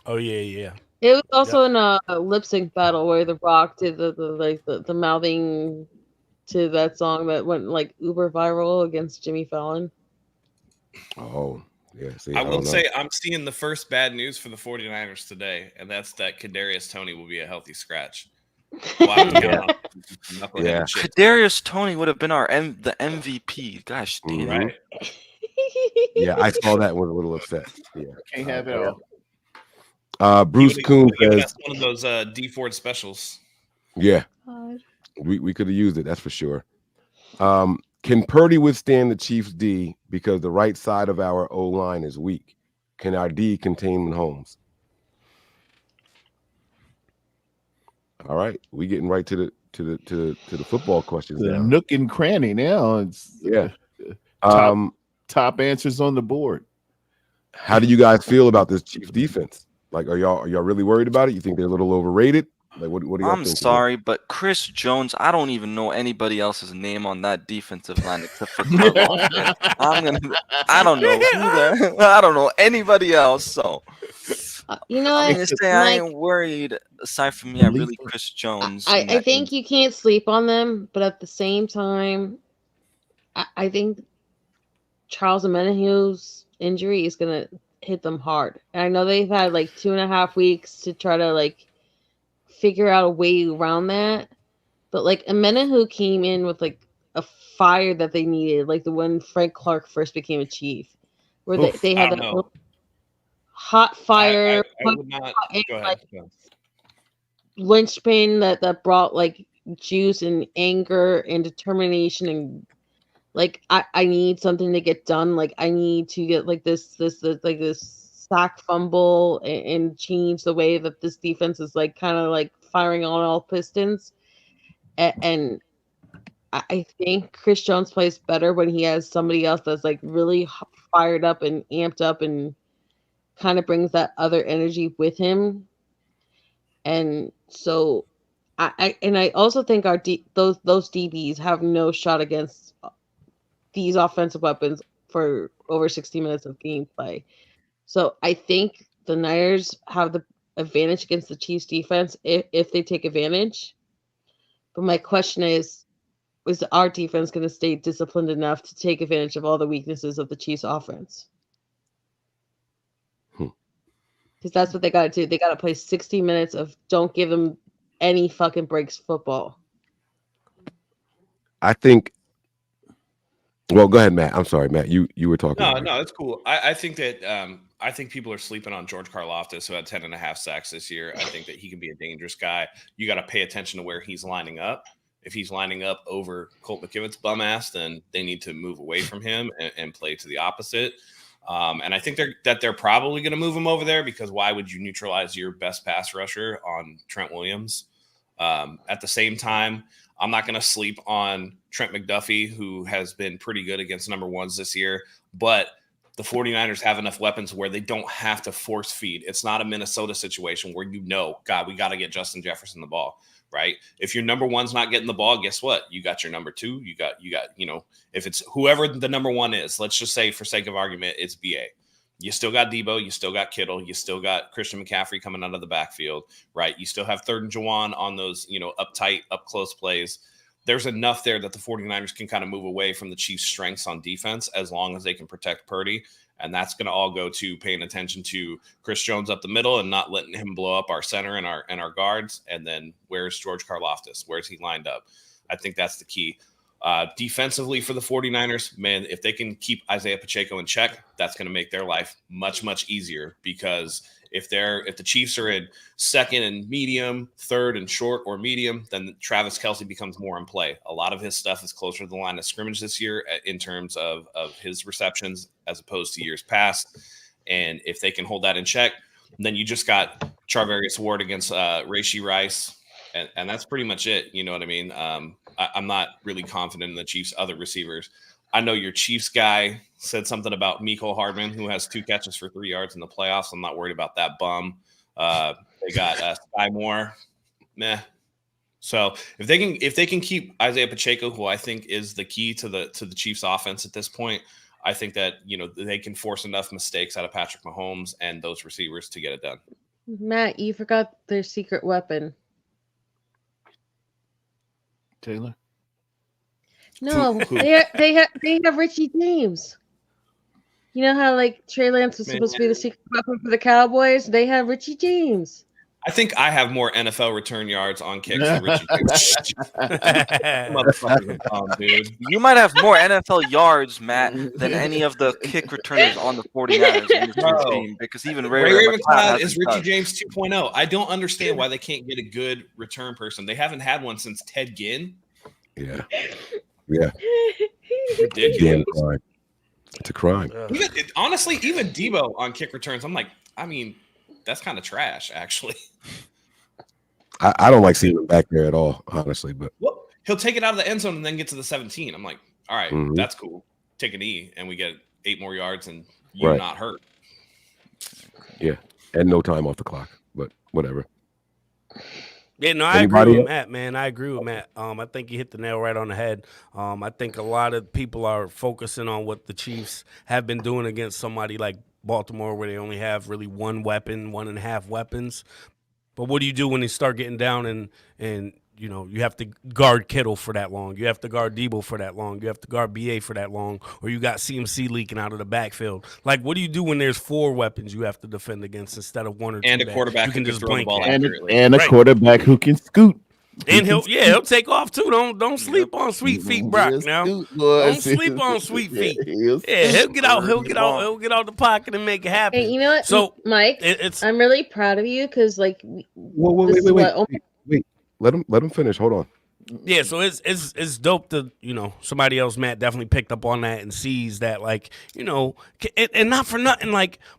Oh yeah. It was also in a lip sync battle where The Rock did the mouthing to that song that went like uber viral against Jimmy Fallon. Oh, yeah. See, I will don't know. say I'm seeing the first bad news for the 49ers today, and that's that Kadarius Toney will be a healthy scratch. Wow, Yeah. Kadarius Toney would have been the MVP. Gosh damn. Mhm. Right. Yeah, I saw that and was a little upset. Yeah. Can't have it all. Bruce Coon says, That's one of those D Ford specials. yeah, we could have used it. That's for sure. Can Purdy withstand the Chiefs D because the right side of our O line is weak? Can our D contain Mahomes? All right, we getting right to the football questions The now. nook and cranny now. It's Yeah. top answers on the board. How do you guys feel about this Chiefs defense? Like, are y'all really worried about it? You think they're a little overrated? Like, what do y'all I'm think? sorry, but Chris Jones, I don't even know anybody else's name on that defensive line except for Karloff. I don't know I don't know anybody else. So you know I'm what, gonna say I Mike? ain't worried. Aside from really Chris Jones. I think you can't sleep on them, but at the same time, I think Charles Menahue's injury is gonna hit them hard. And I know they've had like 2.5 weeks to try to like figure out a way around that, but like Menahu came in with like a fire that they needed, like the when Frank Clark first became a chief, where they had that hot fire, I would not. Go ahead. linchpin that brought like juice and anger and determination and like I need something to get done. Like I need to get like this sack fumble and change the way that this defense is like kind of like firing on all pistons. And I think Chris Jones plays better when he has somebody else that's like really fired up and amped up and kind of brings that other energy with him. And so I also think our those DBs have no shot against these offensive weapons for over 60 minutes of gameplay. So I think the Niners have the advantage against the Chiefs defense if they take advantage. But my question is our defense going to stay disciplined enough to take advantage of all the weaknesses of the Chiefs offense? Because that's what they got to do. They got to play 60 minutes of don't give them any fucking breaks football. I think. Well, go ahead, Matt. I'm sorry, Matt. You were talking. No, it's cool. I think that I think people are sleeping on George Karlaftis, who had 10.5 sacks this year. I think that he can be a dangerous guy. You got to pay attention to where he's lining up. If he's lining up over Colt McKivitt's bum ass, then they need to move away from him and play to the opposite. And I think they're probably going to move him over there because why would you neutralize your best pass rusher on Trent Williams? At the same time, I'm not going to sleep on Trent McDuffie, who has been pretty good against number ones this year. But the 49ers have enough weapons where they don't have to force feed. It's not a Minnesota situation where God, we got to get Justin Jefferson the ball, right? If your number one's not getting the ball, guess what? You got your number two. You got, if it's whoever the number one is, let's just say for sake of argument, it's BA. You still got Debo, you still got Kittle, you still got Christian McCaffrey coming out of the backfield, right? You still have third and Juwan on those, uptight, up close plays. There's enough there that the 49ers can kind of move away from the Chiefs' strengths on defense as long as they can protect Purdy. And that's going to all go to paying attention to Chris Jones up the middle and not letting him blow up our center and our guards. And then where's George Karlaftis? Where's he lined up? I think that's the key. Defensively for the 49ers, man, if they can keep Isaiah Pacheco in check, that's going to make their life much, much easier, because if the Chiefs are in second and medium, third and short or medium, then Travis Kelce becomes more in play. A lot of his stuff is closer to the line of scrimmage this year in terms of his receptions as opposed to years past. And if they can hold that in check, then you just got Charvarius Ward against Rashee Rice. And that's pretty much it. You know what I mean? I'm not really confident in the Chiefs' other receivers. I know your Chiefs guy said something about Mecole Hardman, who has 2 catches for 3 yards in the playoffs. I'm not worried about that bum. They got Sky Moore. Meh. So if they can keep Isaiah Pacheco, who I think is the key to the Chiefs' offense at this point, I think that they can force enough mistakes out of Patrick Mahomes and those receivers to get it done. Matt, you forgot their secret weapon. Taylor? No, they have Richie James. You know how Trey Lance was supposed to be the secret weapon for the Cowboys? They have Richie James. I think I have more NFL return yards on kicks than Richie James. Motherfucker's a bum, dude. You might have more NFL yards, Matt, than any of the kick returners on the 49ers in this team, because even Ray McCloud is Richie James 2.0. I don't understand why they can't get a good return person. They haven't had one since Ted Ginn. Yeah. Ridiculous. It's a crime. Honestly, even Debo on kick returns, I'm like, that's kind of trash, actually. I don't like seeing him back there at all, honestly. But he'll take it out of the end zone and then get to the 17. I'm like, all right, that's cool. Take a knee, and we get 8 more yards, and you're not hurt. Yeah, and no time off the clock, but whatever. Yeah, no, I agree with Matt, man. I agree with Matt. I think you hit the nail right on the head. I think a lot of people are focusing on what the Chiefs have been doing against somebody like Baltimore, where they only have really one weapon, 1.5 weapons. But what do you do when they start getting down and you have to guard Kittle for that long, you have to guard Debo for that long, you have to guard BA for that long, or you got CMC leaking out of the backfield? Like, what do you do when there's 4 weapons you have to defend against instead of 1 or 2? And a quarterback you can just throw the ball accurately. And a quarterback who can scoot. And he'll take off too. Don't sleep on Sweet Feet Brock now. Don't sleep on Sweet Feet. Yeah, he'll get out the pocket and make it happen. Hey, you know what? So Mike, I'm really proud of you because wait. Let him finish. Hold on. Yeah, so it's dope to somebody else, Matt, definitely picked up on that and sees that, and not for nothing,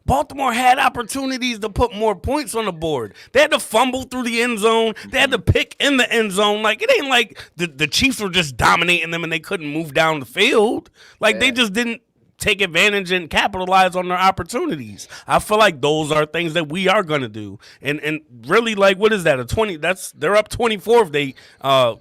Baltimore had opportunities to put more points on the board. They had to fumble through the end zone. They had to pick in the end zone. It ain't like the Chiefs were just dominating them and they couldn't move down the field. They just didn't take advantage and capitalize on their opportunities. I feel like those are things that we are going to do. And really, what is that? They're up 24 if they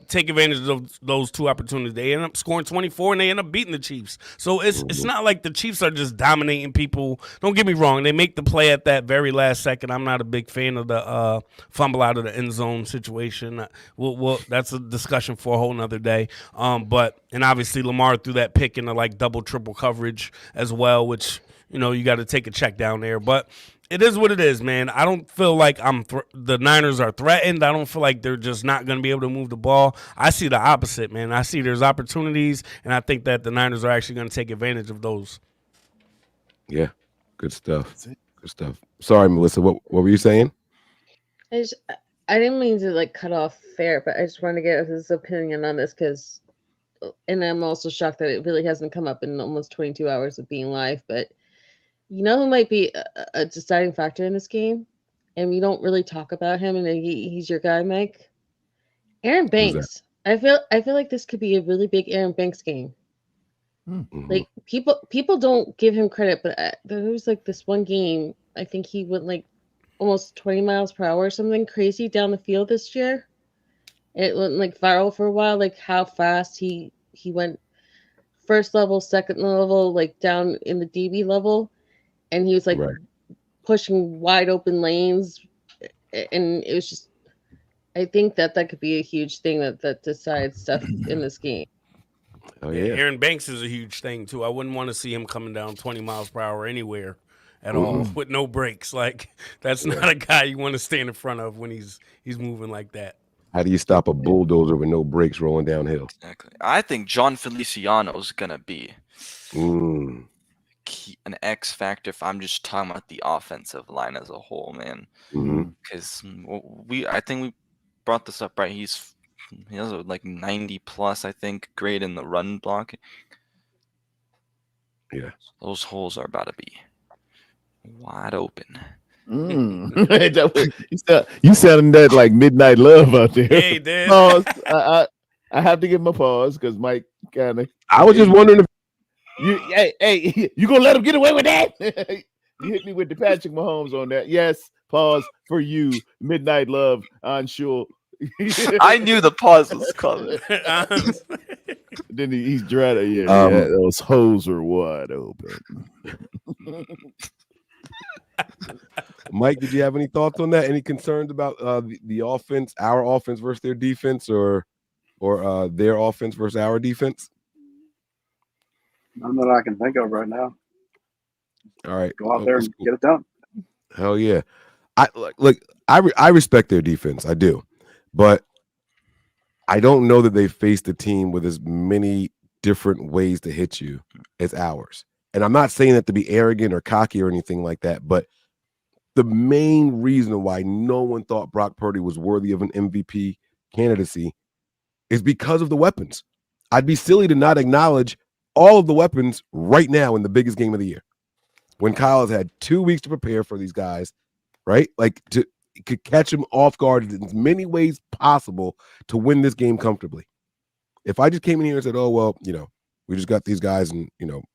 take advantage of those 2 opportunities. They end up scoring 24 and they end up beating the Chiefs. So it's not like the Chiefs are just dominating people. Don't get me wrong. They make the play at that very last second. I'm not a big fan of the fumble out of the end zone situation. That's a discussion for a whole nother day. And obviously Lamar threw that pick into double, triple coverage as well, which, you got to take a check down there. But it is what it is, man. I don't feel like the Niners are threatened. I don't feel like they're just not going to be able to move the ball. I see the opposite, man. I see there's opportunities, and I think that the Niners are actually going to take advantage of those. Yeah, good stuff. Good stuff. Sorry, Melissa. What were you saying? I didn't mean to cut off Fair, but I just wanted to get his opinion on this and I'm also shocked that it really hasn't come up in almost 22 hours of being live. But you know who might be a deciding factor in this game, and we don't really talk about him, and he's your guy, Mike? Aaron Banks. I feel like this could be a really big Aaron Banks game. Mhm. Like people don't give him credit, but there was like this one game. I think he went like almost 20 miles per hour or something crazy down the field this year. It went like viral for a while, like how fast he went first level, second level, like down in the DB level, and he was like Right. pushing wide open lanes, and it was just. I think that could be a huge thing that decides stuff in this game. Oh Yeah, yeah. Aaron Banks is a huge thing too. I wouldn't want to see him coming down 20 miles per hour anywhere at all Mm-mm. with no brakes. Like that's Yeah. not a guy you want to stand in front of when he's moving like that. How do you stop a bulldozer with no brakes rolling downhill? Exactly. I think John Feliciano is gonna be Mm. an X factor if I'm just talking about the offensive line as a whole, man. Mhm. Because I think we brought this up, right? He has a, like 90 plus, I think, grade in the run block. Yeah. Those holes are about to be wide open. You sounding that like midnight love out there. Yeah, he did. Pause. I have to give him a pause because Mike kind of. I was just wondering if Hey, you gonna let him get away with that? You hit me with the Patrick Mahomes on that. Yes, pause for you, midnight love. I'm sure. I knew the pause was coming. Then he's dry. Yeah, those holes are wide open. Mike, did you have any thoughts on that? Any concerns about the offense, our offense versus their defense, or their offense versus our defense? None that I can think of right now. All right, Go out there and get it done. Hell yeah! I respect their defense, I do, but I don't know that they faced a team with as many different ways to hit you as ours. And I'm not saying that to be arrogant or cocky or anything like that, but the main reason why no one thought Brock Purdy was worthy of an MVP candidacy is because of the weapons. I'd be silly to not acknowledge all of the weapons right now in the biggest game of the year, when Kyle has had 2 weeks to prepare for these guys, right? Like could catch them off guard in as many ways possible to win this game comfortably. If I just came in here and said, oh, well, we just got these guys and,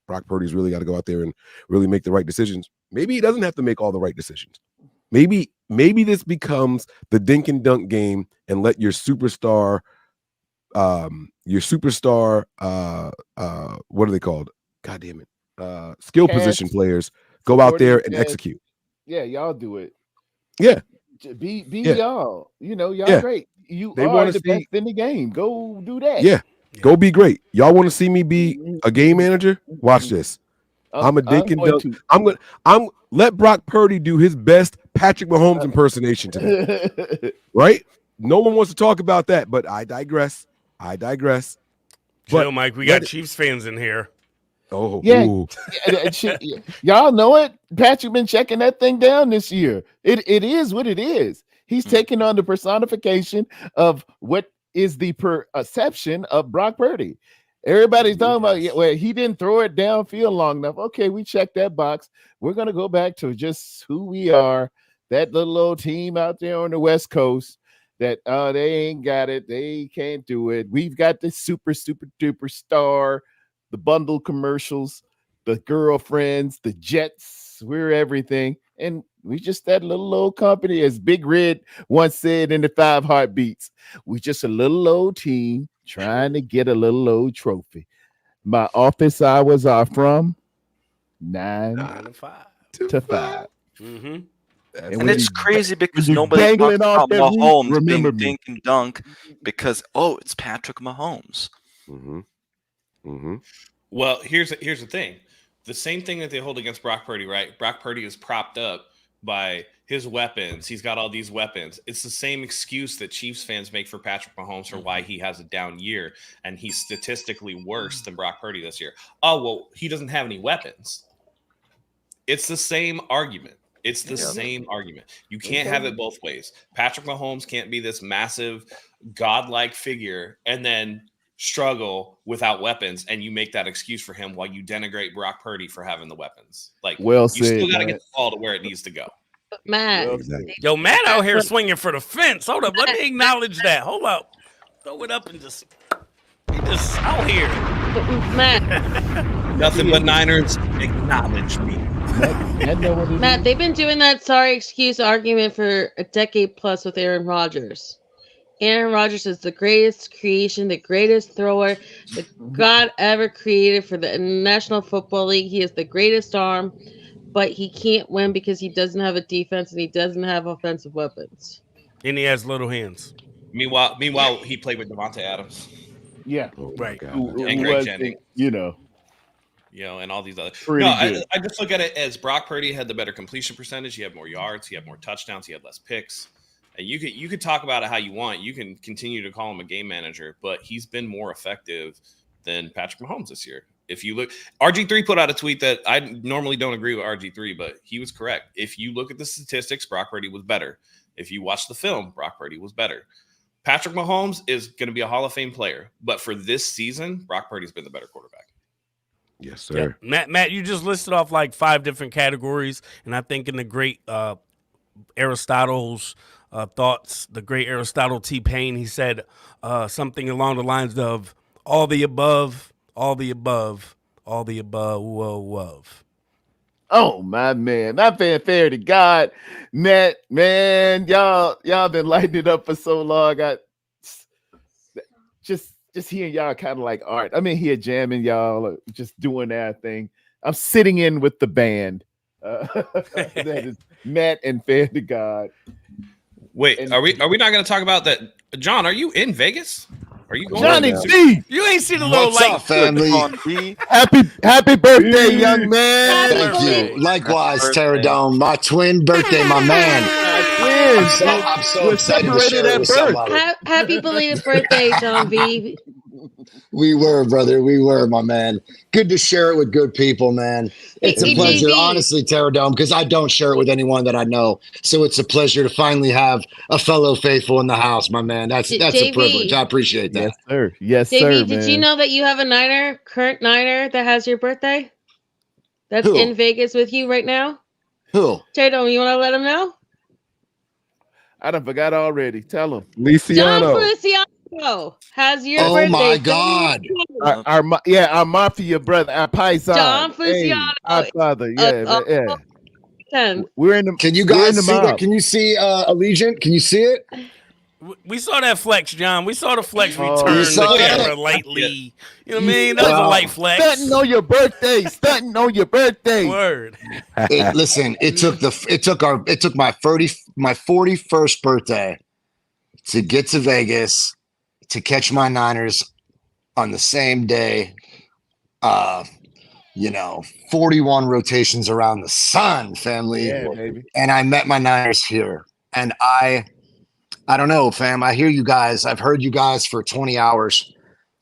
Brock Purdy's really got to go out there and really make the right decisions. Maybe he doesn't have to make all the right decisions. Maybe this becomes the dink and dunk game and let your superstar, what are they called? God damn it. Skill position players go out there and execute. Yeah, y'all do it. Yeah. Be y'all. Y'all great. They want the best in the game. Go do that. Yeah. Go be great. Y'all want to see me be a game manager? Watch this. I'm a dink and dunk. I'm let Brock Purdy do his best Patrick Mahomes impersonation today. Right? No one wants to talk about that, but I digress. Chill, Mike. We got Chiefs fans in here. Oh, yeah. Y'all know it. Patrick been checking that thing down this year. It is what it is. He's taking on the personification of what is the perception of Brock Purdy. Everybody's talking about, well, he didn't throw it downfield long enough. Okay, we checked that box. We're going to go back to just who we are, that little old team out there on the West Coast that they ain't got it. They can't do it. We've got the super duper star, the bundle commercials, the girlfriends, the jets. We're everything. And we just that little old company, as Big Red once said in the 5 Heartbeats. We just a little old team trying to get a little old trophy. My office hours are from 9 to 5. Mm-hmm. And it's crazy because nobody talks about Mahomes being dink and dunk because, it's Patrick Mahomes. Mm-hmm. Mm-hmm. Well, here's the thing. The same thing that they hold against Brock Purdy, right? Brock Purdy is propped up by his weapons. He's got all these weapons. It's the same excuse that Chiefs fans make for Patrick Mahomes for why he has a down year and he's statistically worse than Brock Purdy this year. Oh, well, he doesn't have any weapons. It's the same argument. It's the same argument. You can't have it both ways. Patrick Mahomes can't be this massive, godlike figure and then struggle without weapons, and you make that excuse for him while you denigrate Brock Purdy for having the weapons. Like, well you still got to get the ball to where it needs to go. Matt. Yo, Matt out here swinging for the fence. Hold up. Let me acknowledge that. Hold up. Throw it up and he just out here. Matt, Nothing but Niners. Acknowledge me. Matt know what it Matt, is. they've been doing that sorry excuse argument for a decade plus with Aaron Rodgers. Aaron Rodgers is the greatest creation, the greatest thrower that God ever created for the National Football League. He has the greatest arm, but he can't win because he doesn't have a defense and he doesn't have offensive weapons. And he has little hands. Meanwhile, he played with Devontae Adams, Yeah. Oh my Right. God. Who And Greg was, Jennings. you know, and all these other. Pretty good. I just look at it as Brock Purdy had the better completion percentage. He had more yards. He had more touchdowns. He had less picks. And you could talk about it how you want. You can continue to call him a game manager, but he's been more effective than Patrick Mahomes this year. If you look, RG3 put out a tweet that I normally don't agree with RG3, but he was correct. If you look at the statistics, Brock Purdy was better. If you watch the film, Brock Purdy was better. Patrick Mahomes is going to be a Hall of Fame player, but for this season, Brock Purdy's been the better quarterback. Yes, sir. Yeah. Matt, you just listed off like 5 different categories, and I think in the great Aristotle's thoughts, the great Aristotle T-Pain, he said something along the lines of all the above, all the above, all the above, whoa. Oh my man, not being fair to God, Matt, man, y'all been lighting it up for so long. I just hearing y'all kind of like art. I'm in here jamming, y'all, just doing that thing. I'm sitting in with the band. That is Matt and fair to God. Wait, And- are we not going to talk about that? John, are you in Vegas? Are you going? Johnny now. D, You ain't seen the little What's up, family? happy birthday, young man. Happy Thank you. Likewise, Terradome, my twin birthday, my man. I'm so We're excited to separated share it at with birth. somebody. Happy belated birthday, John V. We were, brother. We were, my man. Good to share it with good people, man. It's a Hey, pleasure, JV. honestly, Terradome, because I don't share it with anyone that I know. So it's a pleasure to finally have a fellow faithful in the house, my man. That's a JV. privilege. I appreciate that. Yes, sir. Yes, JV, sir, did man. you know that you have a current Niner that has your birthday? That's Who? in Vegas with you right now? Who? Tatum, you want to let him know? I done forgot already. Tell him. John Feliciano. Feliciano has your Oh birthday. my God. Our mafia brother, our paisan. John Feliciano. Our father. Yeah. Oh, 10. We're in the. Can you we're in guys the see that? mob. Can you see Allegiant? Can you see it? We saw that flex, John. We saw the flex Oh, return you the saw that? camera lightly. You know what I mean? That was a Well, light flex. Stunting on your birthday. Stunting on your birthday. Word. Listen, it took my 41st birthday to get to Vegas to catch my Niners on the same day. 41 rotations around the sun, family. Yeah, baby. And I met my Niners here. And I don't know, fam. I hear you guys. I've heard you guys for 20 hours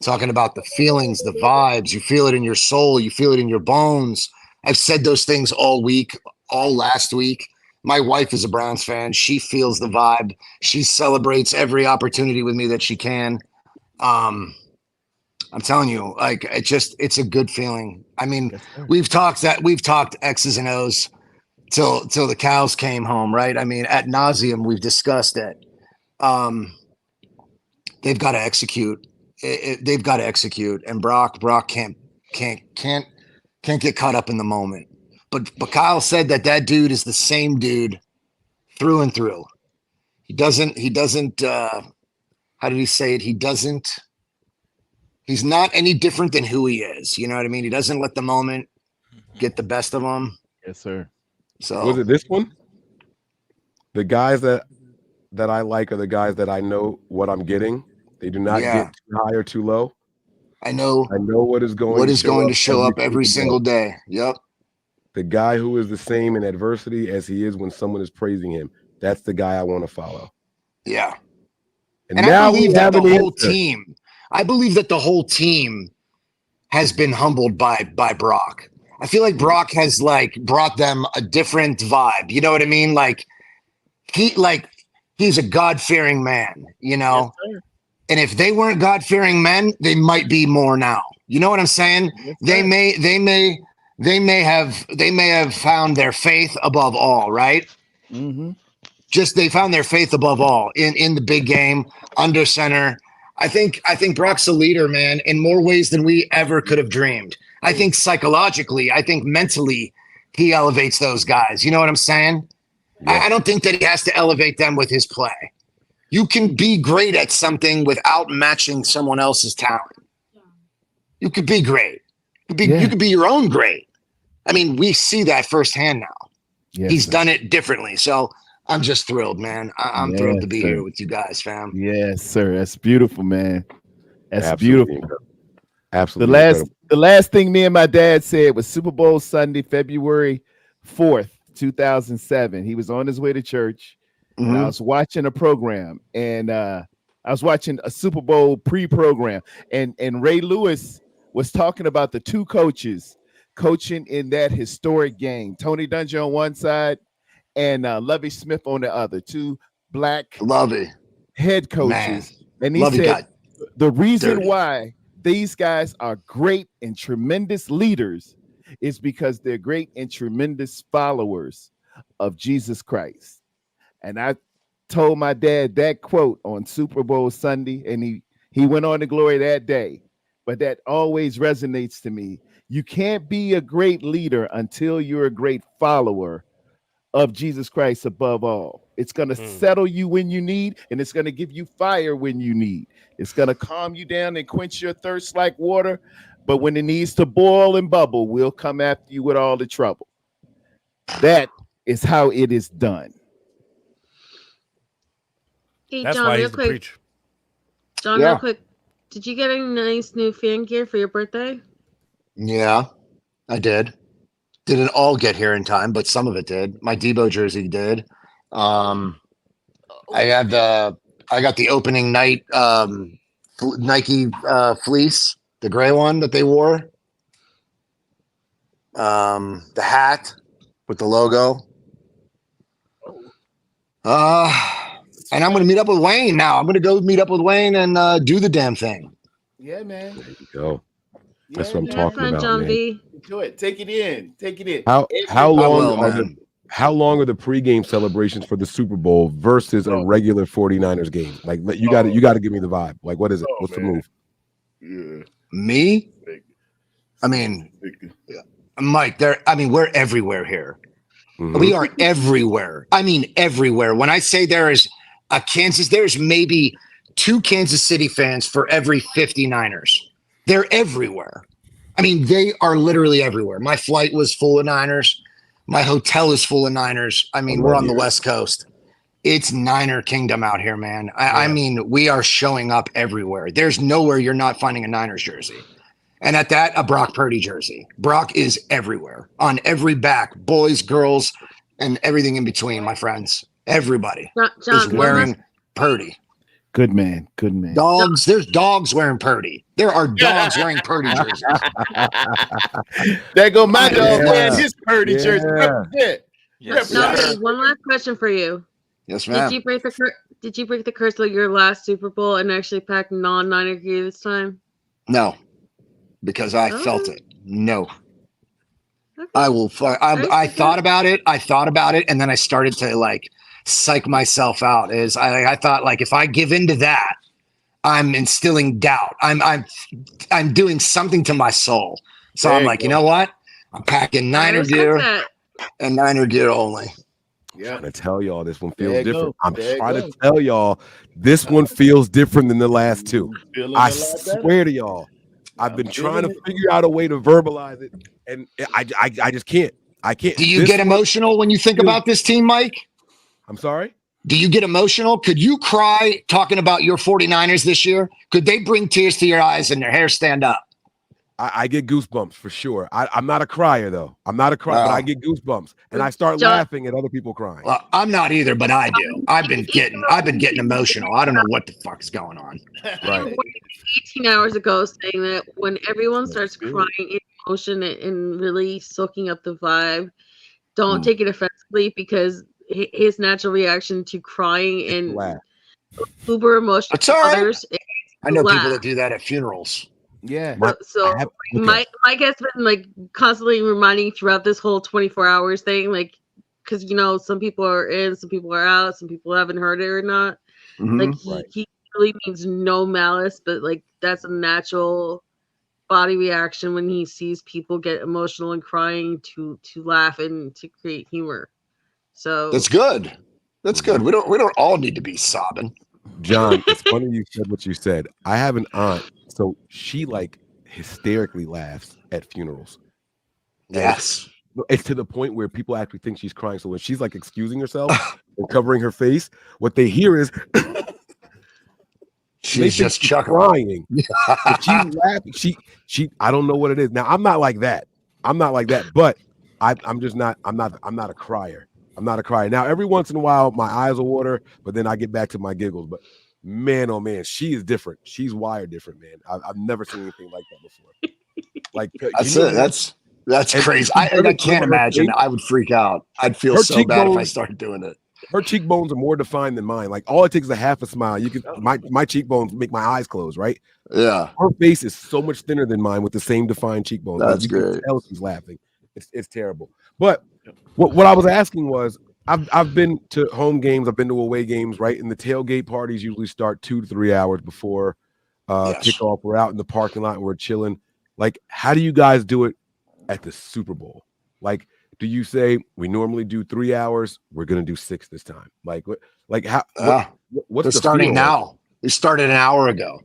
talking about the feelings, the vibes. You feel it in your soul. You feel it in your bones. I've said those things all week, all last week. My wife is a Browns fan. She feels the vibe. She celebrates every opportunity with me that she can. I'm telling you, like, it's a good feeling. I mean, Yes, sir. we've talked X's and O's till the cows came home, right? I mean, ad nauseum, we've discussed it. They've got to execute. They've got to execute, and Brock can't get caught up in the moment. But Kyle said that dude is the same dude through and through. He doesn't. How did he say it? He's not any different than who he is. You know what I mean? He doesn't let the moment get the best of him. Yes, sir. So Was it this one? The guys that I like are the guys that I know what I'm getting. They do not Yeah. get too high or too low. I know I know what is going to show up every single day. Yep. The guy who is the same in adversity as he is when someone is praising him. That's the guy I want to follow. Yeah. And And now I believe we that have the an whole answer. team. I believe that the whole team has been humbled by Brock. I feel like Brock has brought them a different vibe. You know what I mean? He's a God-fearing man, you know? Yes, sir. And if they weren't God-fearing men, they might be more now. You know what I'm saying? Yes, They sir. may have found their faith above all, right? Mhm. Just they found their faith above all in the big game, under center. I think Brock's a leader, man, in more ways than we ever could have dreamed. I think psychologically, I think mentally, he elevates those guys. You know what I'm saying? Yeah. I don't think that he has to elevate them with his play. You can be great at something without matching someone else's talent. You could be great. You could be your own great. I mean, we see that firsthand now. Yes, He's sir. done it differently. So I'm just thrilled, man. I'm thrilled to be Yes, sir. here with you guys, fam. Yes, sir. That's beautiful, man. That's Absolutely beautiful. incredible. Absolutely incredible. The last thing me and my dad said was Super Bowl Sunday, February 4th, 2007. He was on his way to church, and I was watching a program, and I was watching a Super Bowl pre-program, and Ray Lewis was talking about the two coaches coaching in that historic game. Tony Dungy on one side and Lovie Smith on the other. Two black Lovey. head coaches. Man. And he Lovey said got the reason dirty. why these guys are great and tremendous leaders is because they're great and tremendous followers of Jesus Christ. And I told my dad that quote on Super Bowl Sunday, and he went on to glory that day. But that always resonates to me. You can't be a great leader until you're a great follower of Jesus Christ above all. It's going to settle you when you need, and it's going to give you fire when you need. It's going to calm you down and quench your thirst like water. But when it needs to boil and bubble, we'll come after you with all the trouble. That is how it is done. Hey, That's John, why real he's the quick. preacher. John, Yeah. real quick. Did you get any nice new fan gear for your birthday? Yeah, I did. Didn't all get here in time, but some of it did. My Debo jersey did. I got the opening night Nike fleece, the gray one that they wore. The hat with the logo. And I'm gonna meet up with Wayne now. I'm gonna go meet up with Wayne and do the damn thing. Yeah, man. There you go. That's Yeah, what I'm man. talking about, John man. B. Do it. Take it in. Take it in. How I long will, are man. how long are the pregame celebrations for the Super Bowl versus a regular 49ers game? Like you got to give me the vibe. Like what is it? What's the move? Yeah. Me? I mean, Mike, we're everywhere here. Mhm. We are everywhere. I mean, everywhere. When I say there's maybe 2 Kansas City fans for every 50 Niners. They're everywhere. I mean, they are literally everywhere. My flight was full of Niners. My hotel is full of Niners. I mean, we're on the West Coast. It's Niner Kingdom out here, man. I mean, we are showing up everywhere. There's nowhere you're not finding a Niners jersey. And at that, a Brock Purdy jersey. Brock is everywhere, on every back, boys, girls, and everything in between, my friends. Everybody is John, wearing Purdy. Good man. Good man. Dogs, there's dogs wearing Purdy. There are dogs wearing Purdy jerseys. There go my dog Yeah. wearing his Purdy Yeah. jersey. Represent. Yes, John sir. B, one last question for you. Yes, Did ma'am. you break the curse of your last Super Bowl and actually pack non-Niner gear this time? No, because I Oh. felt it. No. Okay. I thought about it. And then I started to like psych myself out. I thought like if I give into that, I'm instilling doubt. I'm doing something to my soul. So There I'm you like, go. you know what? I'm packing I Niner respect gear that. and Niner gear only. Yeah. I'm trying to tell y'all this one There feels you different. go. I'm There you trying go. to tell y'all this one feels different than the last two. Feeling I a lot better. swear to y'all, I've been trying to figure out a way to verbalize it, and I just can't. I can't. Do you This get one emotional when you think feels- about this team, Mike? I'm sorry. Do you get emotional? Could you cry talking about your 49ers this year? Could they bring tears to your eyes and their hair stand up? I get goosebumps for sure. I'm not a crier though. I'm not a crier, but I get goosebumps, and I start John- laughing at other people crying. Well, I'm not either, but I do. I've been getting emotional. I don't know what the fuck's going on. Right. 18 hours ago saying that when everyone starts good. crying in emotion and really soaking up the vibe, don't take it offensively because his natural reaction to crying and Laugh. uber emotional It's all right. others. I know people Laugh. that do that at funerals. Yeah. So Mike has been like constantly reminding you throughout this whole 24 hours thing, like, because some people are in, some people are out, some people haven't heard it or not. Mhm. Like Right. he really means no malice, but like that's a natural body reaction when he sees people get emotional and crying to laugh and to create humor. So That's good. That's good. We don't all need to be sobbing. John, it's funny you said what you said. I have an aunt, so she like hysterically laughs at funerals. Yes. It's to the point where people actually think she's crying. So when she's like excusing herself and covering her face, what they hear is she's just chuckling. Crying. She's laughing. She I don't know what it is. Now I'm not like that. But I'm not a crier. I'm not a crier. Now every once in a while my eyes will water, but then I get back to my giggles. But man, oh man, she is different. She's wired different, man. I've never seen anything like that before. Like that's it. That's crazy. I can't imagine. I would freak out. I'd feel so bad if I started doing it. Her cheekbones are more defined than mine. Like all it takes is a half a smile. You can my cheekbones make my eyes close, right? Yeah. Her face is so much thinner than mine with the same defined cheekbones. That's you great. can tell she's laughing. It's terrible. But what I was asking was, I've been to home games, I've been to away games, right? And the tailgate parties usually start 2 to 3 hours before kickoff. We're out in the parking lot and we're chilling. Like, how do you guys do it at the Super Bowl? Like, do you say we normally do 3 hours? We're gonna do 6 this time. Like how? What's they're starting now? They started an hour ago.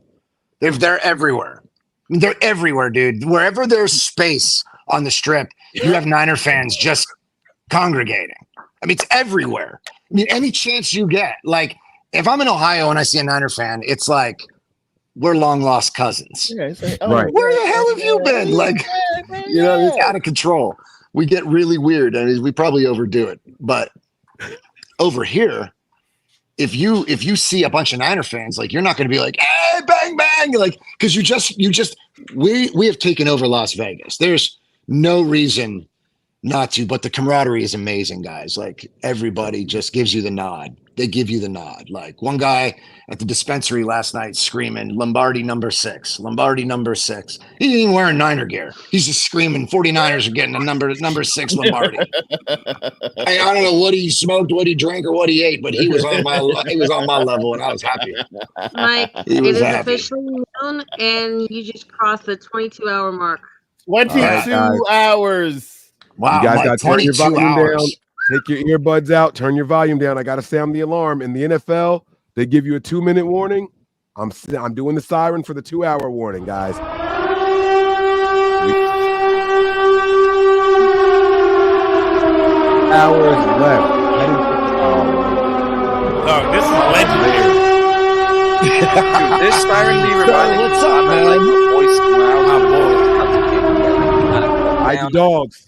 They're everywhere. They're everywhere, dude. Wherever there's space on the strip, you have Niner fans just congregating. I mean, it's everywhere. I mean, any chance you get. Like, if I'm in Ohio and I see a Niner fan, it's like we're long lost cousins. Yeah, it's like, right. Where the hell have you been? Like, you know, it's out of control. We get really weird. I mean, we probably overdo it. But over here, if you see a bunch of Niner fans, like, you're not going to be like, hey, bang, bang. Like, because we have taken over Las Vegas. There's no reason not to, but the camaraderie is amazing, guys. Like, everybody just gives you the nod. They give you the nod. Like, one guy at the dispensary last night screaming, Lombardi number 6, Lombardi number 6. He ain't even wearing Niner gear. He's just screaming 49ers are getting a number 6 Lombardi. I don't know what he smoked, what he drank, or what he ate, but he was on my level, and I was happy. Mike, it is officially noon, and you just crossed the 22-hour mark. 22 hours. Wow, you guys got to turn your volume down. hours. Take your earbuds out. Turn your volume down. I got to sound the alarm. In the NFL, they give you a 2-minute warning. I'm doing the siren for the 2-hour warning, guys. Hours left. Dog, this is legendary. Dude, this siren be reminding What's up, me man? like the voice from Hide the dogs.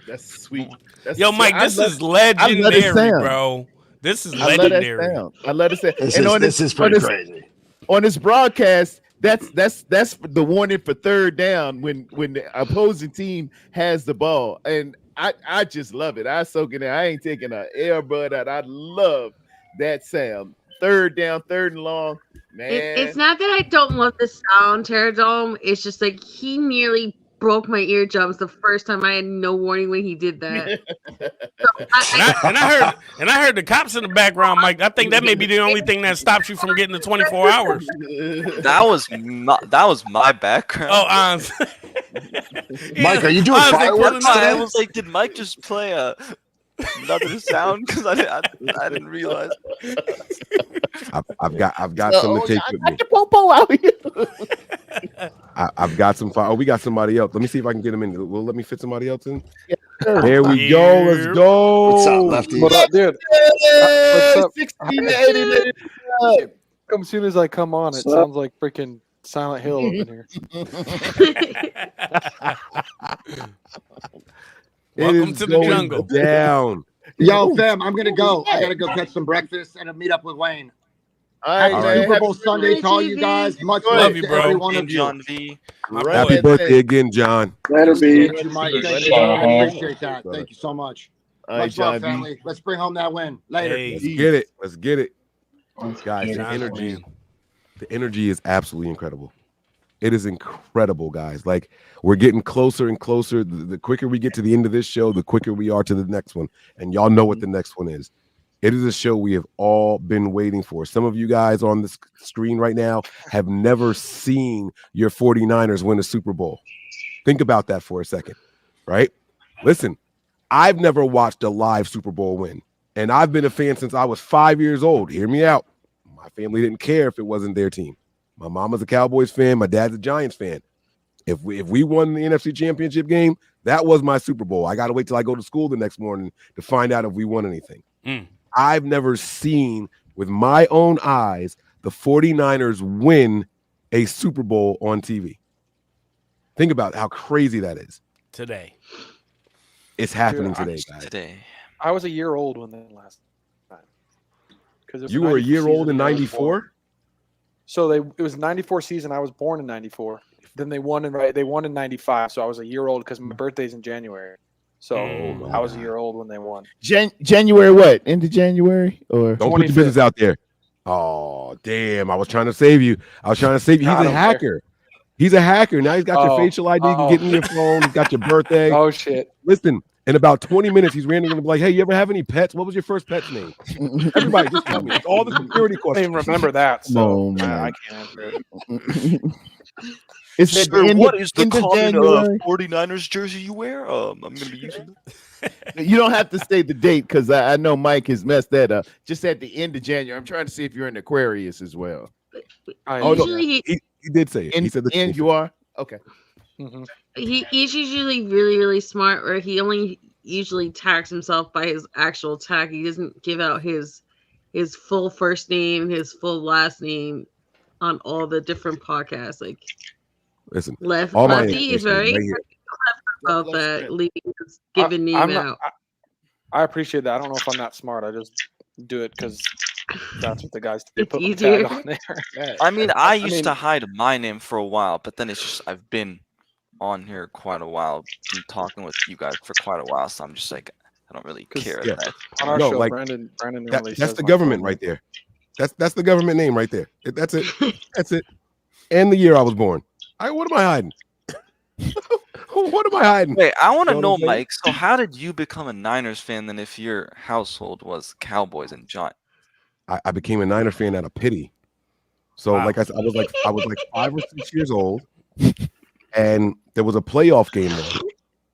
That's sweet. That's Yo, Mike, this is legendary, bro. This is legendary. I let it sound. This is pretty crazy. On this broadcast, that's the warning for third down when the opposing team has the ball, and I just love it. I soak it in. I ain't taking an earbud out. I love that sound. Third down, third and long, man. It's not that I don't love the sound, Terradome. It's just like he nearly broke my eardrums the first time. I had no warning when he did that. And I heard the cops in the background, Mike. I think that may be the only thing that stops you from getting the 24 hours. That was my background. Oh, honestly. Mike, are you doing fireworks? I was like, did Mike just play another sound? Because I didn't realize. I've got some to take with me. Popo out here. I've got some fire. Oh, we got somebody else. Let me see if I can get him in. Will let me fit somebody else in? Yeah, there we go. Let's go. What's up, Lefty? What up, dude? What's up? 16 to 80. As soon as I come on, it sounds like freaking Silent Hill up in here. Welcome to the jungle. Down. Yo, fam, I'm gonna go. I gotta go catch some breakfast and a meet up with Wayne. All right, Happy man. Super Bowl Sunday to all you guys. Much Love love you, to bro. every one of you. John V. Happy birthday again, John. Later, B. Thank you, Mike. Thank you. I appreciate that. Thank you so much. All right, Much John love, B. family. Let's bring home that win. Later. Hey. Let's get it. Guys, the energy is absolutely incredible. It is incredible, guys. Like, we're getting closer and closer. The quicker we get to the end of this show, the quicker we are to the next one. And y'all know what the next one is. It is a show we have all been waiting for. Some of you guys on the screen right now have never seen your 49ers win a Super Bowl. Think about that for a second, right? Listen, I've never watched a live Super Bowl win, and I've been a fan since I was 5 years old. Hear me out. My family didn't care if it wasn't their team. My mom was a Cowboys fan. My dad's a Giants fan. If we won the NFC Championship game, that was my Super Bowl. I got to wait till I go to school the next morning to find out if we won anything. I've never seen with my own eyes the 49ers win a Super Bowl on TV. Think about how crazy that is. Today. It's happening today, guys. Today. I was a year old when they last time. Because You were a year old in 94? So it was 94 season. I was born in 94. Then they won in 95. So I was a year old because my birthday's in January. So I was a year old when they won. January what? Into January or don't put your business out there. Oh, damn. I was trying to save you. He's a hacker. He's a hacker. Now he's got your facial ID. You can get in your phone. He's got your birthday. Oh, shit. Listen, in about 20 minutes, he's randomly going to be like, hey, you ever have any pets? What was your first pet's name? Everybody, just tell me. It's all the security I questions. didn't remember that. So No, I can't answer it. What is the common 49ers jersey you wear? I'm going to be using it. You don't have to say the date because I know Mike has messed that up. Just at the end of January. I'm trying to see if you're in Aquarius as well. Usually he did say it. He said the and you are? Okay. He's usually really, really smart, where he only usually tags himself by his actual tag. He doesn't give out his full first name, his full last name on all the different podcasts. Like, listen, Lefty is very clever about that, leaving his given name out. I appreciate that. I don't know if I'm that smart. I just do it because that's what the guys do. It's Put my easier. tag on there. I mean, I used to hide my name for a while, but then it's just I've been on here quite a while, been talking with you guys for quite a while, so I'm just like, I don't really care. Yeah. That. On our No, show, like, Brandon that's the government right there. That's the government name right there. That's it. That's it. And the year I was born. What am I hiding? What am I hiding? Wait, I want to You know know, what I'm saying? Mike. So, how did you become a Niners fan then if your household was Cowboys and Giants? I became a Niner fan out of pity. So, like I said, I was like 5 or 6 years old, and there was a playoff game there.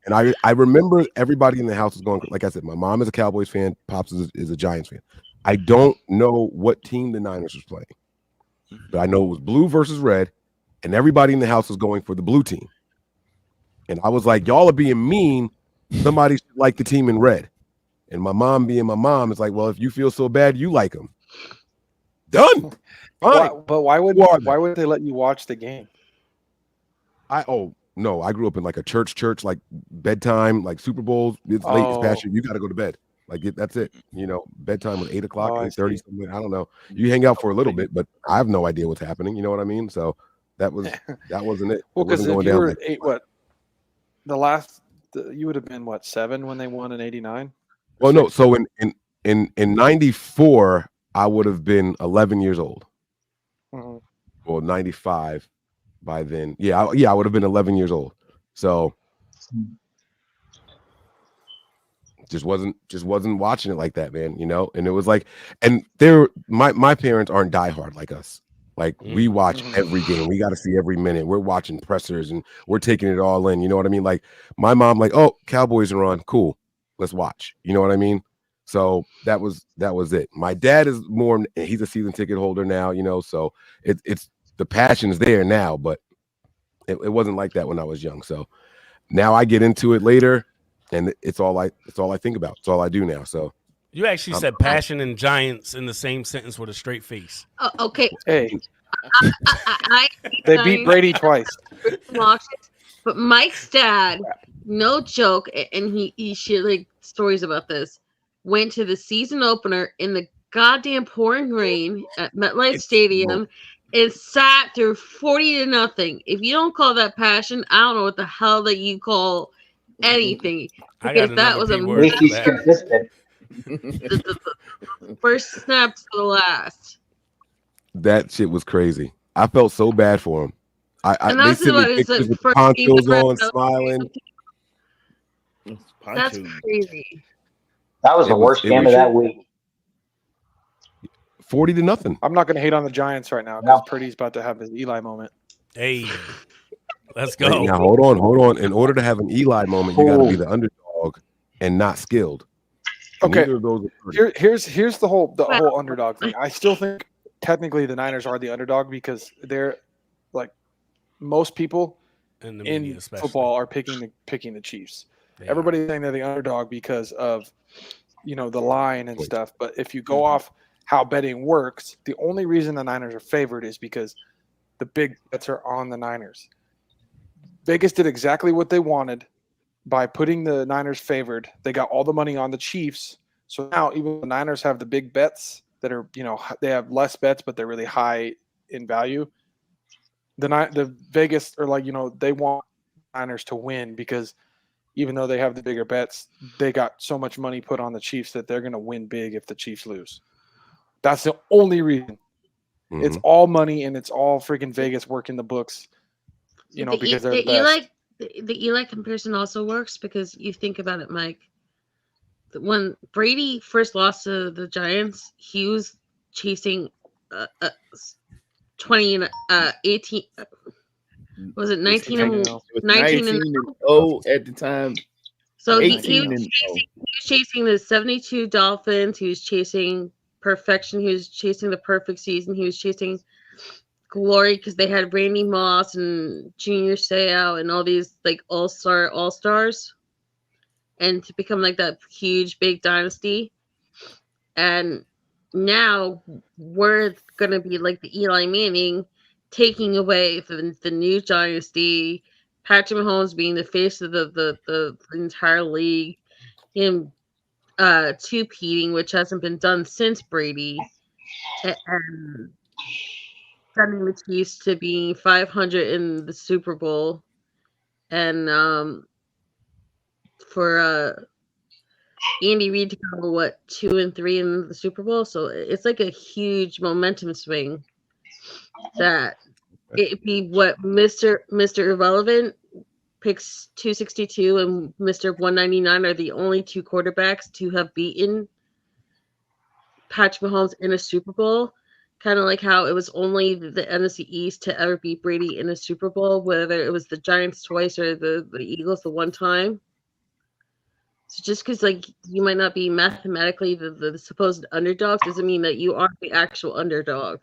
And I remember everybody in the house was going, like I said, my mom is a Cowboys fan, Pops is a Giants fan. I don't know what team the Niners was playing, but I know it was blue versus red, and everybody in the house was going for the blue team. And I was like, y'all are being mean. Somebody should like the team in red. And my mom, being my mom, is like, well, if you feel so bad, you like them. Done. Fine. But why would they let you watch the game? No, I grew up in like a church, like bedtime, like Super Bowls. It's late, it's past you got to go to bed. Like that's it. You know, bedtime was 8 o'clock, 8:30, something. I don't know. You hang out for a little bit, but I have no idea what's happening. You know what I mean? So that wasn't it. Well, because it if you were you would have been 7 when they won in '89. Well, no. So in '94, I would have been 11 years old. Mm-hmm. Well, 95 by then. Yeah, I would have been 11 years old. So just wasn't watching it like that, man. You know, and it was like, and my parents aren't diehard like us. Like we watch every game. We got to see every minute. We're watching pressers and we're taking it all in. You know what I mean? Like my mom, like, oh, Cowboys are on. Cool. Let's watch. You know what I mean? So that was it. My dad is more, he's a season ticket holder now, you know, so it's the passion is there now, but it wasn't like that when I was young. So now I get into it later and it's all I think about. It's all I do now. So you actually said passion and Giants in the same sentence with a straight face. Oh, okay. Hey, I they beat Brady twice. But Mike's dad, no joke, and he shared like stories about this. Went to the season opener in the goddamn pouring rain at MetLife Stadium and sat through 40-0. If you don't call that passion, I don't know what the hell that you call anything. Because that was he's consistent. The first snap to the last. That shit was crazy. I felt so bad for him. And they that's sent me what it's pictures like. with First ponchos game on, smiling. That's crazy. That was the worst game of that week. 40-0. I'm not going to hate on the Giants right now because Purdy's about to have his Eli moment. Hey, let's Wait, go. now hold on. In order to have an Eli moment, you got to be the underdog and not skilled. Okay. Neither of those are pretty. Here's the whole underdog thing. I still think technically the Niners are the underdog because they're like most people In the in media, especially. football are picking the Chiefs. They Everybody's saying they're the underdog because of the line and stuff. But if you go off how betting works, the only reason the Niners are favored is because the big bets are on the Niners. Vegas did exactly what they wanted by putting the Niners favored. They got all the money on the Chiefs. So now even the Niners have the big bets that are, they have less bets, but they're really high in value. The Vegas are like, they want Niners to win because even though they have the bigger bets, they got so much money put on the Chiefs that they're going to win big if the Chiefs lose. That's the only reason. Mm-hmm. It's all money and it's all freaking Vegas working the books, because they're the best. The Eli comparison also works because you think about it, Mike. When Brady first lost to the Giants, he was chasing 20 and 18. Was it 19 and 19 and 0 at the time? So he 18 was and chasing the 72 Dolphins. He was chasing perfection. He was chasing the perfect season. He was chasing glory because they had Randy Moss and Junior Seau and all these like all-stars, and to become like that huge big dynasty. And now we're gonna be like the Eli Manning, taking away the new dynasty. Patrick Mahomes being the face of the entire league, him two-peating, which hasn't been done since Brady, and sending the Chiefs to being 500 in the Super Bowl, and for Andy Reid to go 2-3 in the Super Bowl. So it's like a huge momentum swing that it be what Mr. Irrelevant picks 262 and Mr. 199 are the only two quarterbacks to have beaten Patrick Mahomes in a Super Bowl. Kind of like how it was only the NFC East to ever beat Brady in a Super Bowl, whether it was the Giants twice or the Eagles the one time. So just because like you might not be mathematically the supposed underdog doesn't mean that you are the actual underdog.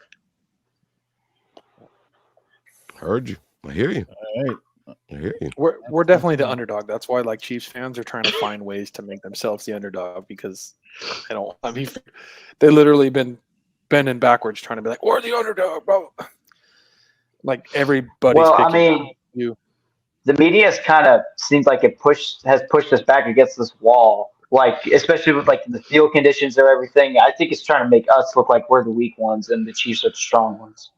Heard you. I hear you. All right. I hear you. We're definitely the underdog. That's why like Chiefs fans are trying to find ways to make themselves the underdog because they literally been bending backwards trying to be like, we're the underdog, bro. Like everybody's picking you. The media kind of seems like it has pushed us back against this wall. Like especially with like the field conditions or everything. I think it's trying to make us look like we're the weak ones and the Chiefs are the strong ones.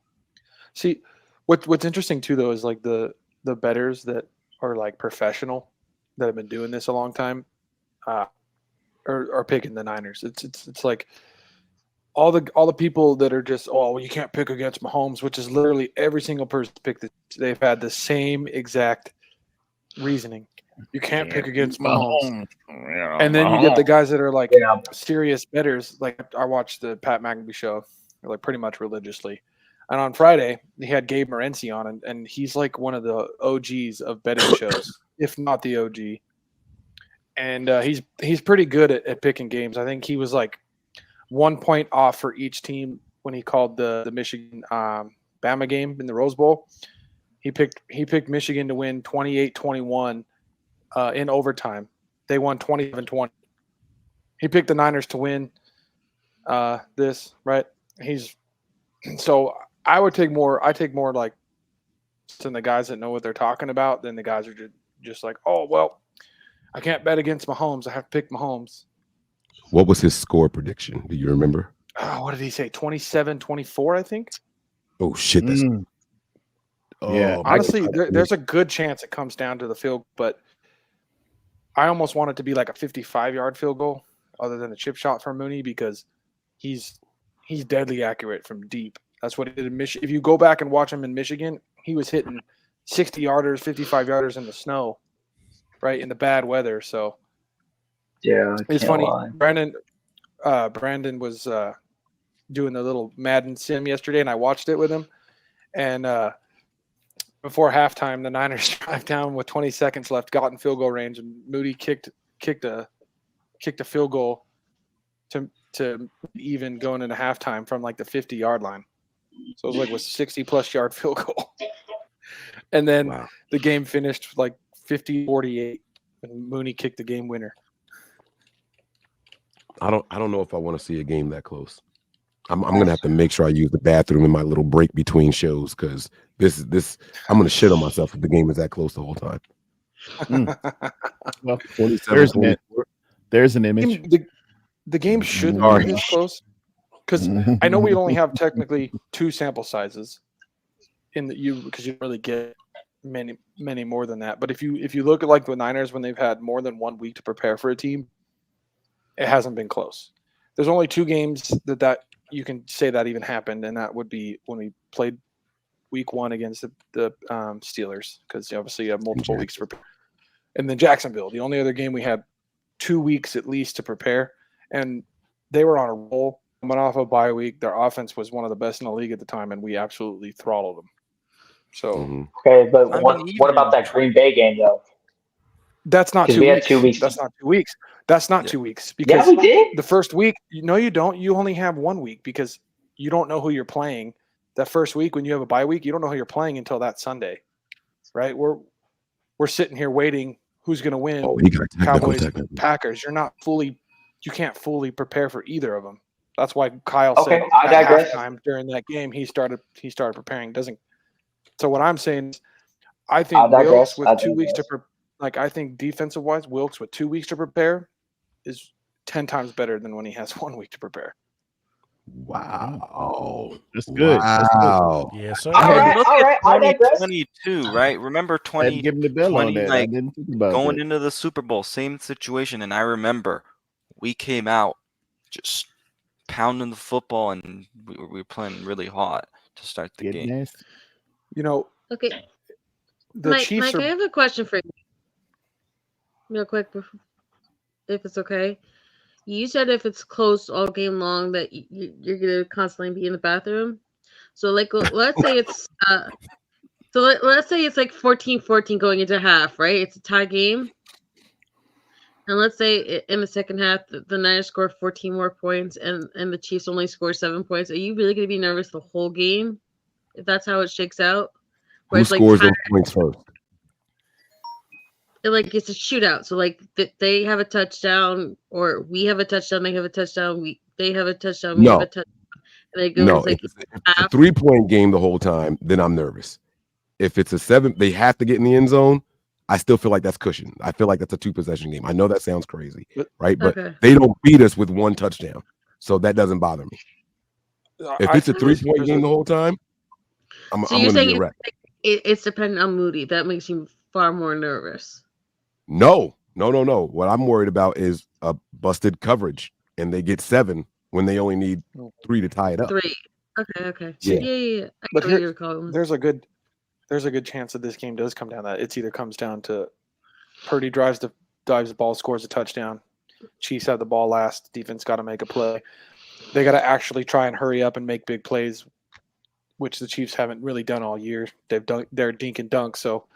See, what's interesting too though is like the bettors that are like professional that have been doing this a long time are picking the Niners. It's like all the people that are just you can't pick against Mahomes, which is literally every single person picked they've had the same exact reasoning. You can't pick against Mahomes. And then you get the guys that are like serious bettors. Like I watched the Pat McAfee show like pretty much religiously. And on Friday, he had Gabe Morency on, and he's like one of the OGs of betting shows, if not the OG. And he's pretty good at picking games. I think he was like 1 point off for each team when he called the Michigan Bama game in the Rose Bowl. He picked Michigan to win 28-21 in overtime. They won 27-20. He picked the Niners to win this, right? So I take more like than the guys that know what they're talking about than the guys who are just like, oh, well, I can't bet against Mahomes. I have to pick Mahomes. What was his score prediction? Do you remember? What did he say? 27-24, I think. Oh, shit. That's Yeah. Honestly, there's a good chance it comes down to the field, but I almost want it to be like a 55-yard field goal other than a chip shot from Mooney because he's deadly accurate from deep. That's what he did in Michigan. If you go back and watch him in Michigan, he was hitting 60-yarders, 55-yarders in the snow, right, in the bad weather. So, yeah, it's funny. Brandon was doing the little Madden sim yesterday, and I watched it with him. And before halftime, the Niners drive down with 20 seconds left, got in field goal range, and Moody kicked a field goal to even going into halftime from like the 50-yard line. So it was like a 60-plus yard field goal. And then the game finished like 50-48, and Mooney kicked the game winner. I don't know if I want to see a game that close. I'm gonna have to make sure I use the bathroom in my little break between shows, because this I'm gonna shit on myself if the game is that close the whole time. Well, 27, there's an image. The game shouldn't be this close, because I know we only have technically 2 sample sizes because you don't really get many more than that. But if you look at like the Niners when they've had more than 1 week to prepare for a team, it hasn't been close. There's only 2 games that you can say that even happened, and that would be when we played week 1 against the Steelers, because obviously you have multiple weeks to prepare. And then Jacksonville, the only other game we had 2 weeks at least to prepare, and they were on a roll, coming off a bye week. Their offense was one of the best in the league at the time, and we absolutely throttled them. So okay, but what about that Green Bay game though? That's not 2 weeks. 2 weeks. That's not 2 weeks. That's not 2 weeks, because we did. The first week, no, you don't. You only have 1 week, because you don't know who you're playing. That first week when you have a bye week, you don't know who you're playing until that Sunday, right? We're sitting here waiting. Who's going to win? Oh, he got Cowboys, Packers. You can't fully prepare for either of them. That's why Kyle said at halftime during that game he started preparing. So what I'm saying is, I think Wilkes with 2 weeks to prepare. Like, I think defensive wise, Wilkes with 2 weeks to prepare is 10 times better than when he has 1 week to prepare. Wow, that's good. Wow, yes, sir. All right, 2022, right? Remember 20? Give him the bell on that. Like, I didn't think about going that. into the Super Bowl, same situation, and I remember we came out just pounding the football, and we were playing really hot to start the game. Nasty. You know, Okay, the Chiefs Mike, I have a question for you, real quick, if it's okay. You said if it's close all game long that you're gonna constantly be in the bathroom. So like, let's say it's let's say it's like 14-14 going into half, right? It's a tie game. And let's say in the second half, the Niners score 14 more points, and the Chiefs only score 7 points. Are you really going to be nervous the whole game if that's how it shakes out? Who scores those points first? Like, it's a shootout. So like they have a touchdown, or we have a touchdown, they have a touchdown, they have a touchdown, we have a touchdown. And they go, No, like, if it's a 3-point game the whole time, then I'm nervous. If it's a 7, they have to get in the end zone. I still feel like that's cushion. I feel like that's a 2-possession game. I know that sounds crazy, right? But they don't beat us with 1 touchdown, so that doesn't bother me. If it's a 3-point game the whole time, I'm going to be a wreck. It's dependent on Moody. That makes you far more nervous. No. What I'm worried about is a busted coverage, and they get 7 when they only need 3 to tie it up. 3. Okay. Yeah. Yeah. But there's a good chance that this game does come down that it's either comes down to Purdy dives the ball, scores a touchdown. Chiefs have the ball last. Defense got to make a play. They got to actually try and hurry up and make big plays, which the Chiefs haven't really done all year. They're dink and dunk. So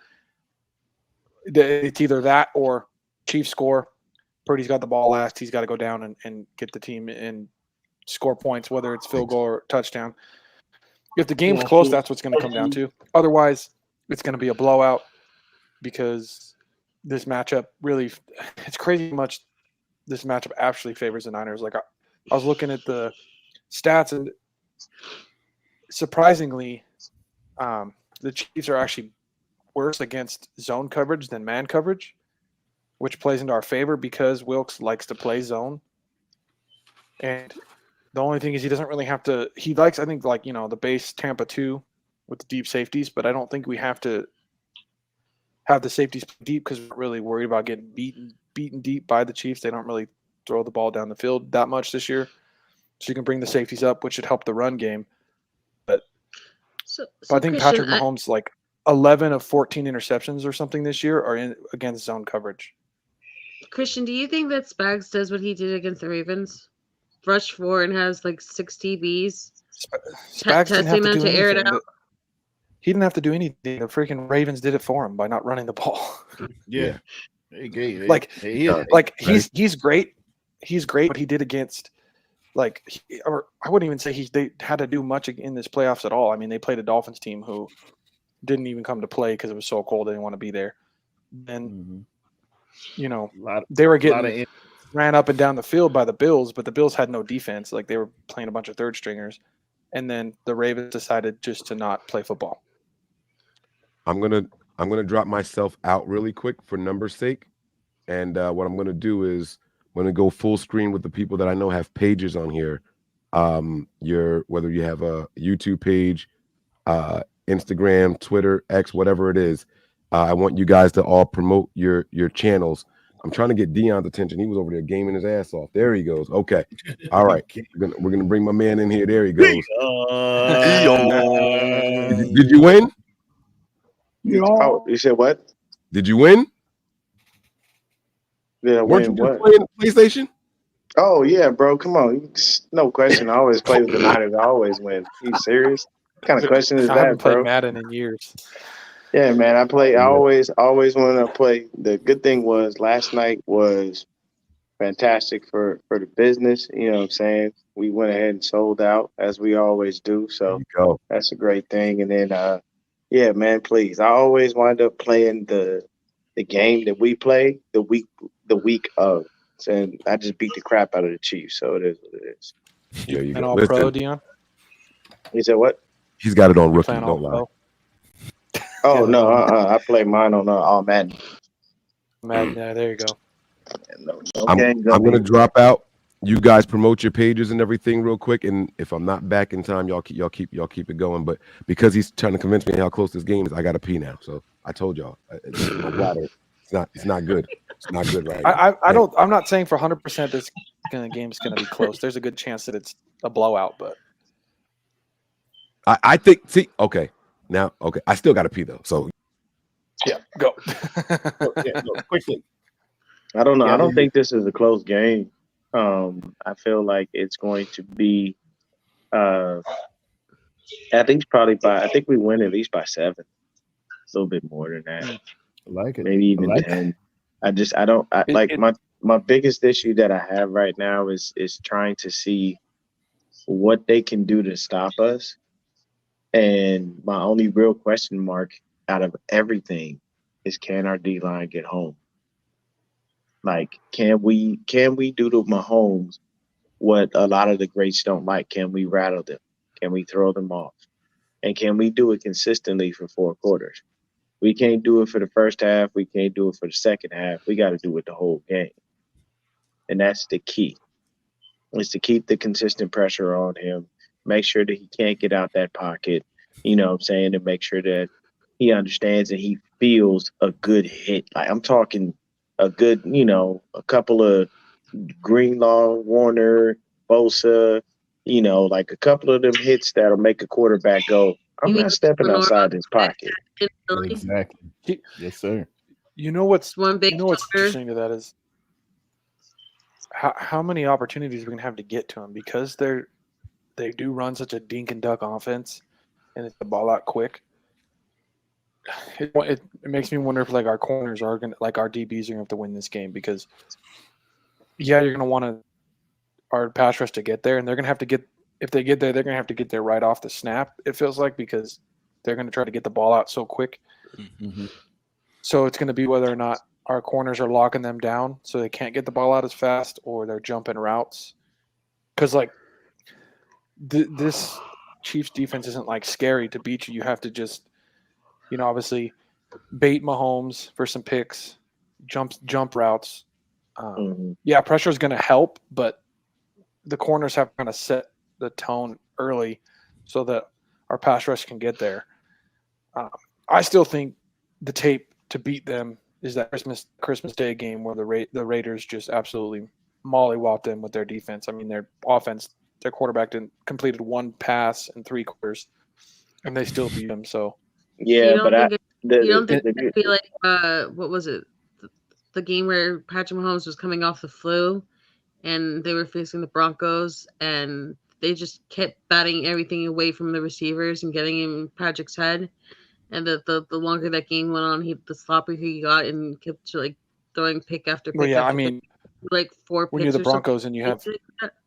it's either that or Chiefs score. Purdy's got the ball last. He's got to go down and get the team and score points, whether it's field goal or touchdown. If the game's close, that's what's going to come down to. Otherwise, it's going to be a blowout, because this matchup really – it's crazy how much this matchup actually favors the Niners. Like, I was looking at the stats, and surprisingly, the Chiefs are actually worse against zone coverage than man coverage, which plays into our favor because Wilkes likes to play zone. And the only thing is he doesn't really have to – he likes, I think, like, the base Tampa 2 with the deep safeties, but I don't think we have to have the safeties deep because we're really worried about getting beaten deep by the Chiefs. They don't really throw the ball down the field that much this year. So you can bring the safeties up, which should help the run game. But I think Patrick Mahomes, like 11 of 14 interceptions or something this year are against zone coverage. Christian, do you think that Spags does what he did against the Ravens? rushed for and has like 6 TBs. Spags didn't have Testing to them do to air it anything. out. He didn't have to do anything. The freaking Ravens did it for him by not running the ball. Yeah. Like he's great. He's great, but he did against or I wouldn't even say they had to do much in this playoffs at all. I mean, they played a Dolphins team who didn't even come to play because it was so cold they didn't want to be there. Then they were getting ran up and down the field by the Bills, but the Bills had no defense. Like they were playing a bunch of third stringers, and then the Ravens decided just to not play football. I'm gonna drop myself out really quick for numbers' sake, and what I'm gonna do is I'm gonna go full screen with the people that I know have pages on here. Whether you have a YouTube page, Instagram, Twitter, X, whatever it is. I want you guys to all promote your channels. I'm trying to get Dion's attention. He was over there gaming his ass off. There he goes. Okay. All right. We're gonna bring my man in here. There he goes. Did you win? Oh, you said what? Did you win? Yeah, Weren't win you just what? playing PlayStation? Oh yeah, bro. Come on, no question. I always play with the Niners. I always win. You serious? What kind of question is I haven't that, played bro? Madden in years. Yeah, man. I always want to play. The good thing was last night was fantastic for the business. You know what I'm saying? We went ahead and sold out as we always do. So Go. that's a great thing. And then yeah, man, please. I always wind up playing the game that we play the week of. And I just beat the crap out of the Chiefs. So it is what it is. There you And go. all Listen, pro, Dion. You said what? he's got it on rookie. Playing all Don't lie. pro. Oh Yeah, no, I play mine on all Madden. Madden. Yeah, there you go. No I'm games going to on drop out. You guys promote your pages and everything real quick, and if I'm not back in time, y'all keep it going. But because he's trying to convince me how close this game is, I got to pee now. So I told y'all, my bladder, it's not good. It's not good right now. I'm not saying for 100% this game's going to be close. There's a good chance that it's a blowout, but I think. See, okay, now, okay, I still got to pee though. So yeah, go. Quickly. I don't know. Yeah, I don't think this is a close game. I feel like it's going to be. I think we win at least by 7. A little bit more than that. I like it. Maybe even 10. My biggest issue that I have right now is trying to see what they can do to stop us. And my only real question mark out of everything is, can our D-line get home? Like, can we do to Mahomes what a lot of the greats don't like? Can we rattle them? Can we throw them off? And can we do it consistently for 4 quarters? We can't do it for the first half. We can't do it for the second half. We got to do it the whole game. And that's the key, is to keep the consistent pressure on him, make sure that he can't get out that pocket, you know what I'm saying, and make sure that he understands and he feels a good hit. Like, I'm talking a good, a couple of Greenlaw, Warner, Bosa, like a couple of them hits that'll make a quarterback go, I'm You mean not stepping Lenora outside this pocket. in Philly? Exactly. Yes, sir. You know what's One big what's shoulder. interesting to that is how many opportunities we're gonna have to get to them, because they do run such a dink and duck offense, and it's the ball out quick. It makes me wonder if our corners are gonna, our DBs are gonna have to win this game, because you're gonna want our pass rush to get there, and they're gonna have to get, if they get there, they're gonna have to get there right off the snap. It feels like, because they're gonna try to get the ball out so quick. Mm-hmm. So it's gonna be whether or not our corners are locking them down so they can't get the ball out as fast, or they're jumping routes. Because this Chiefs defense isn't scary to beat you. You have to just, obviously bait Mahomes for some picks, jump routes. Yeah, pressure is going to help, but the corners have to kind of set the tone early so that our pass rush can get there. I still think the tape to beat them is that Christmas Day game where the Raiders just absolutely mollywopped them with their defense. I mean, their offense, their quarterback completed 1 pass in 3 quarters, and they still beat them. So yeah, you don't think it'd be like what was it? The game where Patrick Mahomes was coming off the flu, and they were facing the Broncos, and they just kept batting everything away from the receivers and getting in Patrick's head. And the longer that game went on, the sloppier he got, and kept like throwing pick after Well, pick yeah, I after pick, mean, like 4 when you're picks the or something. Broncos and you have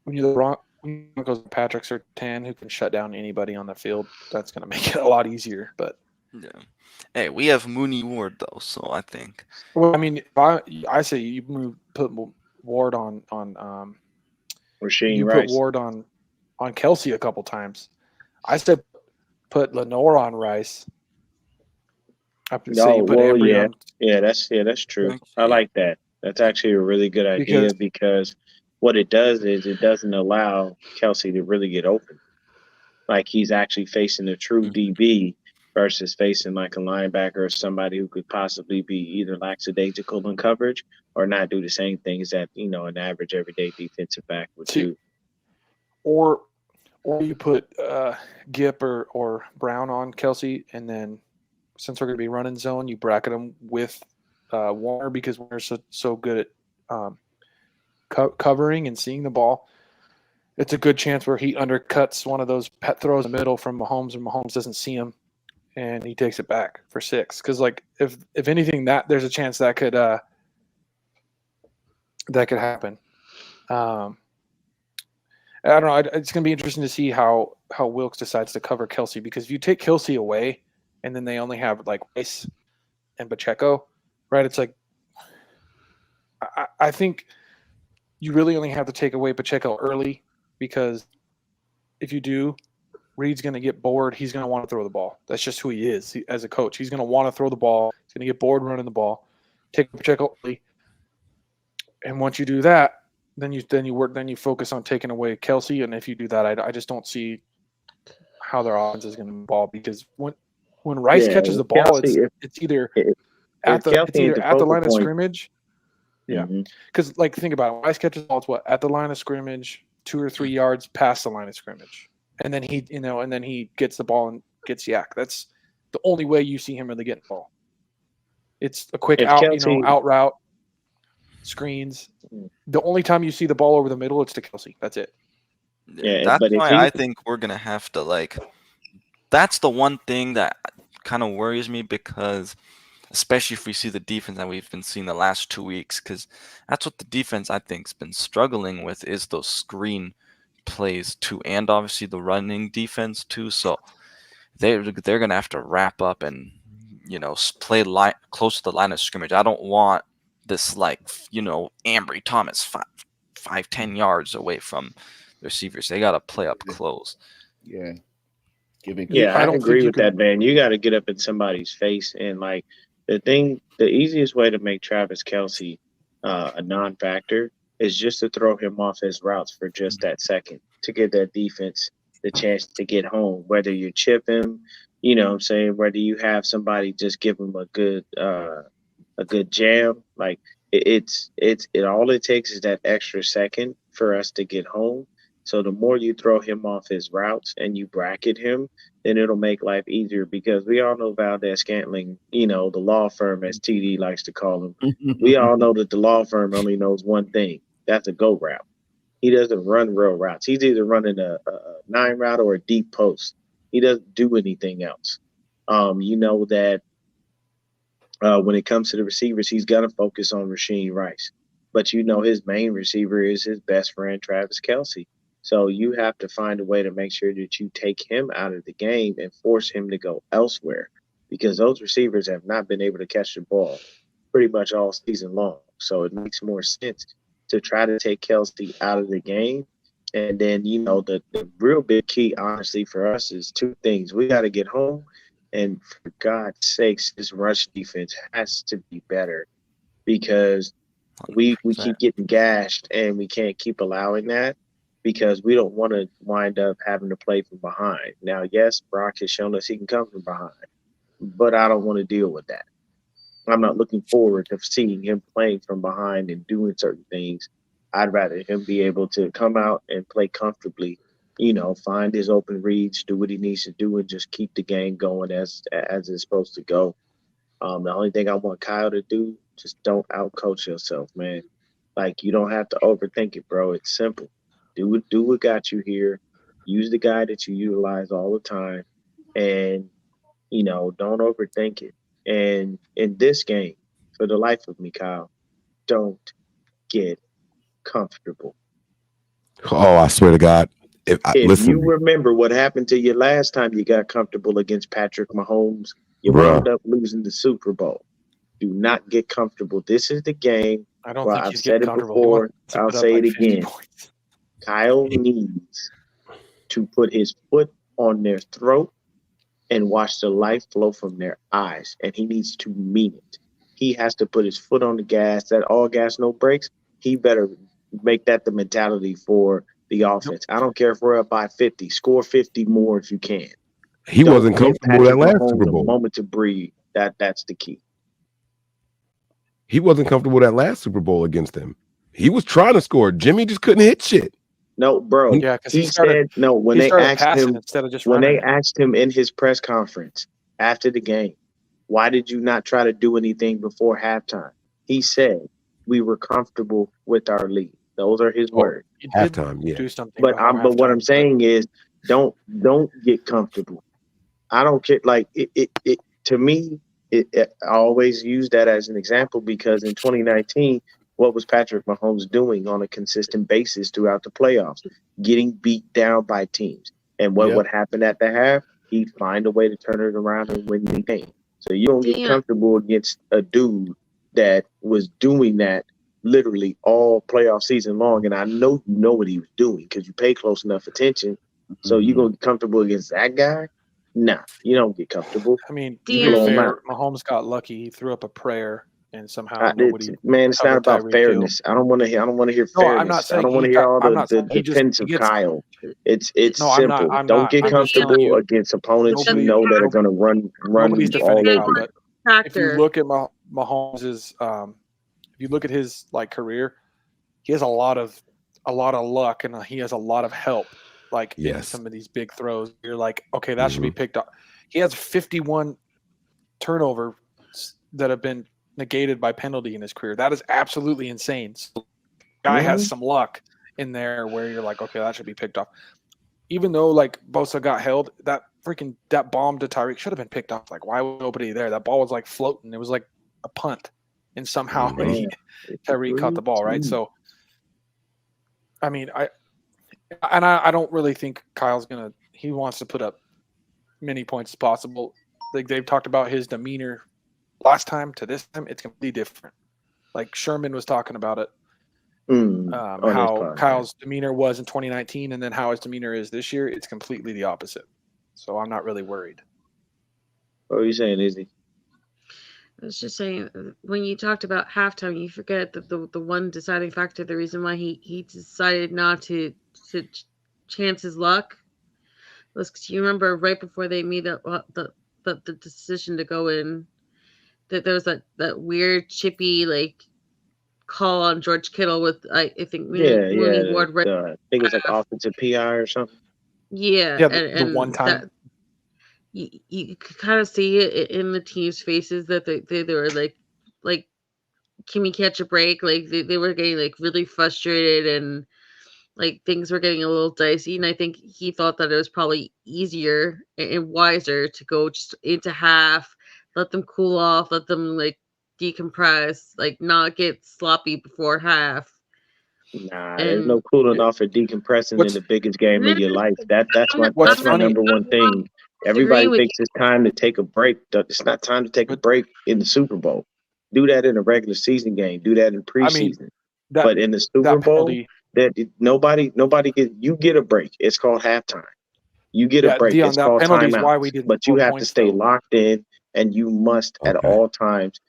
when you're the Broncos and Patrick Surtain who can shut down anybody on the field, that's going to make it a lot easier. But Yeah. Hey, we have Mooney Ward though, so I think. well, I mean, if I say you put Ward on Rasheem you put Rice. Ward on Kelsey a couple times. I said put Lenore on Rice. I say No, you put well, Embry yeah, on that's true. I Okay. like that. That's actually a really good idea because what it does is it doesn't allow Kelsey to really get open. Like he's actually facing a true DB versus facing like a linebacker or somebody who could possibly be either lackadaisical in coverage or not do the same things that an average everyday defensive back would do. or you put Gip or Brown on Kelsey, and then since we're going to be running zone, you bracket them with Warner because Warner's so good at covering and seeing the ball. It's a good chance where he undercuts one of those pet throws in the middle from Mahomes, and Mahomes doesn't see him, and he takes it back for 6. Because like if anything, that there's a chance that could happen. I don't know. It's going to be interesting to see how Wilkes decides to cover Kelsey, because if you take Kelsey away and then they only have like Rice and Pacheco, right? It's like I think you really only have to take away Pacheco early, because if you do, Reed's going to get bored. He's going to want to throw the ball. That's just who he is as a coach. He's going to want to throw the ball. He's going to get bored running the ball. Take Pacheco early, and once you do that, then you focus on taking away Kelsey. And if you do that, I just don't see how their offense is going to ball, because when Rice catches the ball, Kelsey, it's either if at the Kelsey is the focal line of point, scrimmage. Yeah, because like think about it. Rice catches the ball, it's what, at the line of scrimmage, 2 or 3 yards past the line of scrimmage, and then he gets the ball and gets yak. That's the only way you see him really getting the ball. It's a quick if out, Kelsey, out route, screens. The only time you see the ball over the middle, it's to Kelsey. That's it. Yeah, That's but if why he, I think we're gonna have to that's the one thing that kind of worries me, because especially if we see the defense that we've been seeing the last 2 weeks, because that's what the defense I think's been struggling with, is those screen plays too, and obviously the running defense too. So they're gonna have to wrap up and play close to the line of scrimmage. I don't want this Ambry Thomas 5-10 yards away from the receivers. They gotta play up close. Yeah. I agree with that, man. You got to get up in somebody's face, and like the easiest way to make Travis Kelsey a non-factor is just to throw him off his routes for just that second to give that defense the chance to get home. Whether you chip him, what I'm saying, whether you have somebody just give him a good jam, like it all it takes is that extra second for us to get home. So the more you throw him off his routes and you bracket him, then it'll make life easier, because we all know Valdez Scantling, the law firm, as TD likes to call him. We all know that the law firm only knows one thing. That's a go route. He doesn't run real routes. He's either running a 9 route or a deep post. He doesn't do anything else. You know that when it comes to the receivers, he's going to focus on Rasheem Rice. But his main receiver is his best friend, Travis Kelsey. So you have to find a way to make sure that you take him out of the game and force him to go elsewhere, because those receivers have not been able to catch the ball pretty much all season long. So it makes more sense to try to take Kelsey out of the game. And then, the real big key, honestly, for us is 2 things. We got to get home. And for God's sakes, this rush defense has to be better, because we keep getting gashed, and we can't keep allowing that, because we don't want to wind up having to play from behind. Now, yes, Brock has shown us he can come from behind, but I don't want to deal with that. I'm not looking forward to seeing him playing from behind and doing certain things. I'd rather him be able to come out and play comfortably, find his open reads, do what he needs to do, and just keep the game going as it's supposed to go. The only thing I want Kyle to do, just don't outcoach yourself, man. Like you don't have to overthink it, bro. It's simple. Do what got you here. Use the guy that you utilize all the time, and don't overthink it. And in this game, for the life of me, Kyle, don't get comfortable. Oh, I swear to God. If Listen, you remember what happened to you last time you got comfortable against Patrick Mahomes, you bruh. wound up losing the Super Bowl. Do not get comfortable. This is the game. I don't Well, think I've he's said getting it comfortable. He before. wants to I'll put up say it like 50 again. points. Kyle needs to put his foot on their throat and watch the life flow from their eyes. And he needs to mean it. He has to put his foot on the gas, that all gas, no brakes. He better make that the mentality for the offense. I don't care if we're up by 50. Score 50 more if you can. He Don't wasn't give comfortable that Patrick last Mahomes Super a Bowl. moment to breathe. That's the key. He wasn't comfortable that last Super Bowl against them. He was trying to score. Jimmy just couldn't hit shit. No, bro. Yeah, because he said no when they started asked passing him instead of just when running. they asked him in his press conference after the game, why did you not try to do anything before halftime? He said we were comfortable with our lead. Those are his words. He did Halftime, yeah. do something But before what halftime, I'm saying is don't get comfortable. I don't care. Like it to me, I always use that as an example because in 2019, what was Patrick Mahomes doing on a consistent basis throughout the playoffs? Getting beat down by teams. And what happened at the half? He'd find a way to turn it around and win the game. So you don't get comfortable against a dude that was doing that literally all playoff season long. And I know you know what he was doing because you pay close enough attention. So you gonna get comfortable against that guy? Nah, you don't get comfortable. I mean, to You be blow him fair, out. Mahomes got lucky. He threw up a prayer, and somehow nobody. It's not covered about Tyreek Hill. fairness. I don't want to hear. No, fairness. I'm not I saying don't want to he hear got. all I'm the not saying he defense of gets. Kyle. It's No, I'm not. simple. I'm Don't not. get I'm just telling comfortable you. against opponents you Nobody. know that are going to run Nobody's defending all Kyle, over. but if you look at Mahomes's, if you look at his like career, he has a lot of luck and he has a lot of help. Like in some of these big throws, you're like, okay, that should be picked up. He has 51 turnovers that have been negated by penalty in his career. That is absolutely insane. So, guy has some luck in there where you're like, okay, that should be picked off. Even though like Bosa got held, that bomb to Tyreek should have been picked off. Like, why was nobody there? That ball was like floating. It was like a punt, and somehow Tyreek caught the ball, right? So, I mean, I don't really think Kyle's he wants to put up many points as possible. Like they've talked about his demeanor last time to this time, it's completely different. Like Sherman was talking about it, how Kyle's demeanor was in 2019 and then how his demeanor is this year. It's completely the opposite. So I'm not really worried. What are you saying, Izzy? I was just saying, when you talked about halftime, you forget that the one deciding factor, the reason why he decided not to chance his luck was because you remember right before they made the decision to go in, that there was that weird chippy like call on George Kittle with I think Mooney Ward right. I think it was like offensive PI or something. Yeah, the one time. You could kind of see it in the team's faces that they were like, can we catch a break? Like they were getting like really frustrated and like things were getting a little dicey. And I think he thought that it was probably easier and wiser to go just into half, let them cool off, let them like decompress, like not get sloppy before half. Nah, there's no cooling off or decompressing in the biggest game of your life. That's my number one thing. Everybody thinks it's time to take a break. It's not time to take a break in the Super Bowl. Do that in a regular season game. Do that in preseason. But in the Super Bowl, nobody get a break. It's called halftime. You get a break. Dion, it's called timeout. But you have to stay locked in, and you must at all times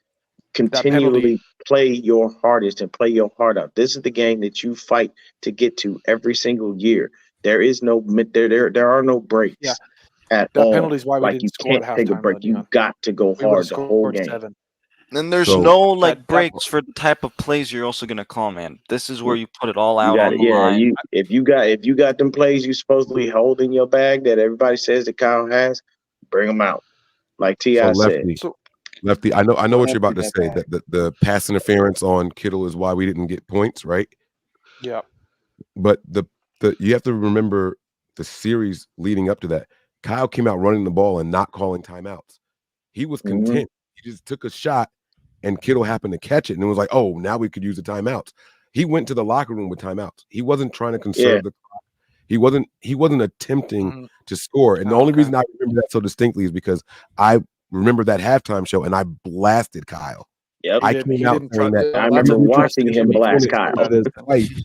continually play your hardest and play your heart out. This is the game that you fight to get to every single year. There is no there are no breaks at all. Penalty's why we didn't score at halftime. Take a break. You got to go hard the whole game. 7. And there's no like breaks for the type of plays you're also gonna call, man. This is where you put it all out on the line. If you got them plays you supposedly hold in your bag that everybody says that Kyle has, bring them out. Like T.I. said. Lefty, I know what Don't you're about to do say. that. That the pass interference on Kittle is why we didn't get points, right? Yeah. But the you have to remember the series leading up to that. Kyle came out running the ball and not calling timeouts. He was Mhm. content. He just took a shot, and Kittle happened to catch it, and it was like, oh, now we could use the timeouts. He went to the locker room with timeouts. He wasn't trying to conserve the clock. He wasn't attempting Mhm. to score. And the Oh, only okay. reason I remember that so distinctly is because I remember that halftime show and I blasted Kyle. Yep. I He came out didn't saying try. that I That's remember a watching trust him issue. blast He Kyle. didn't do that. twice,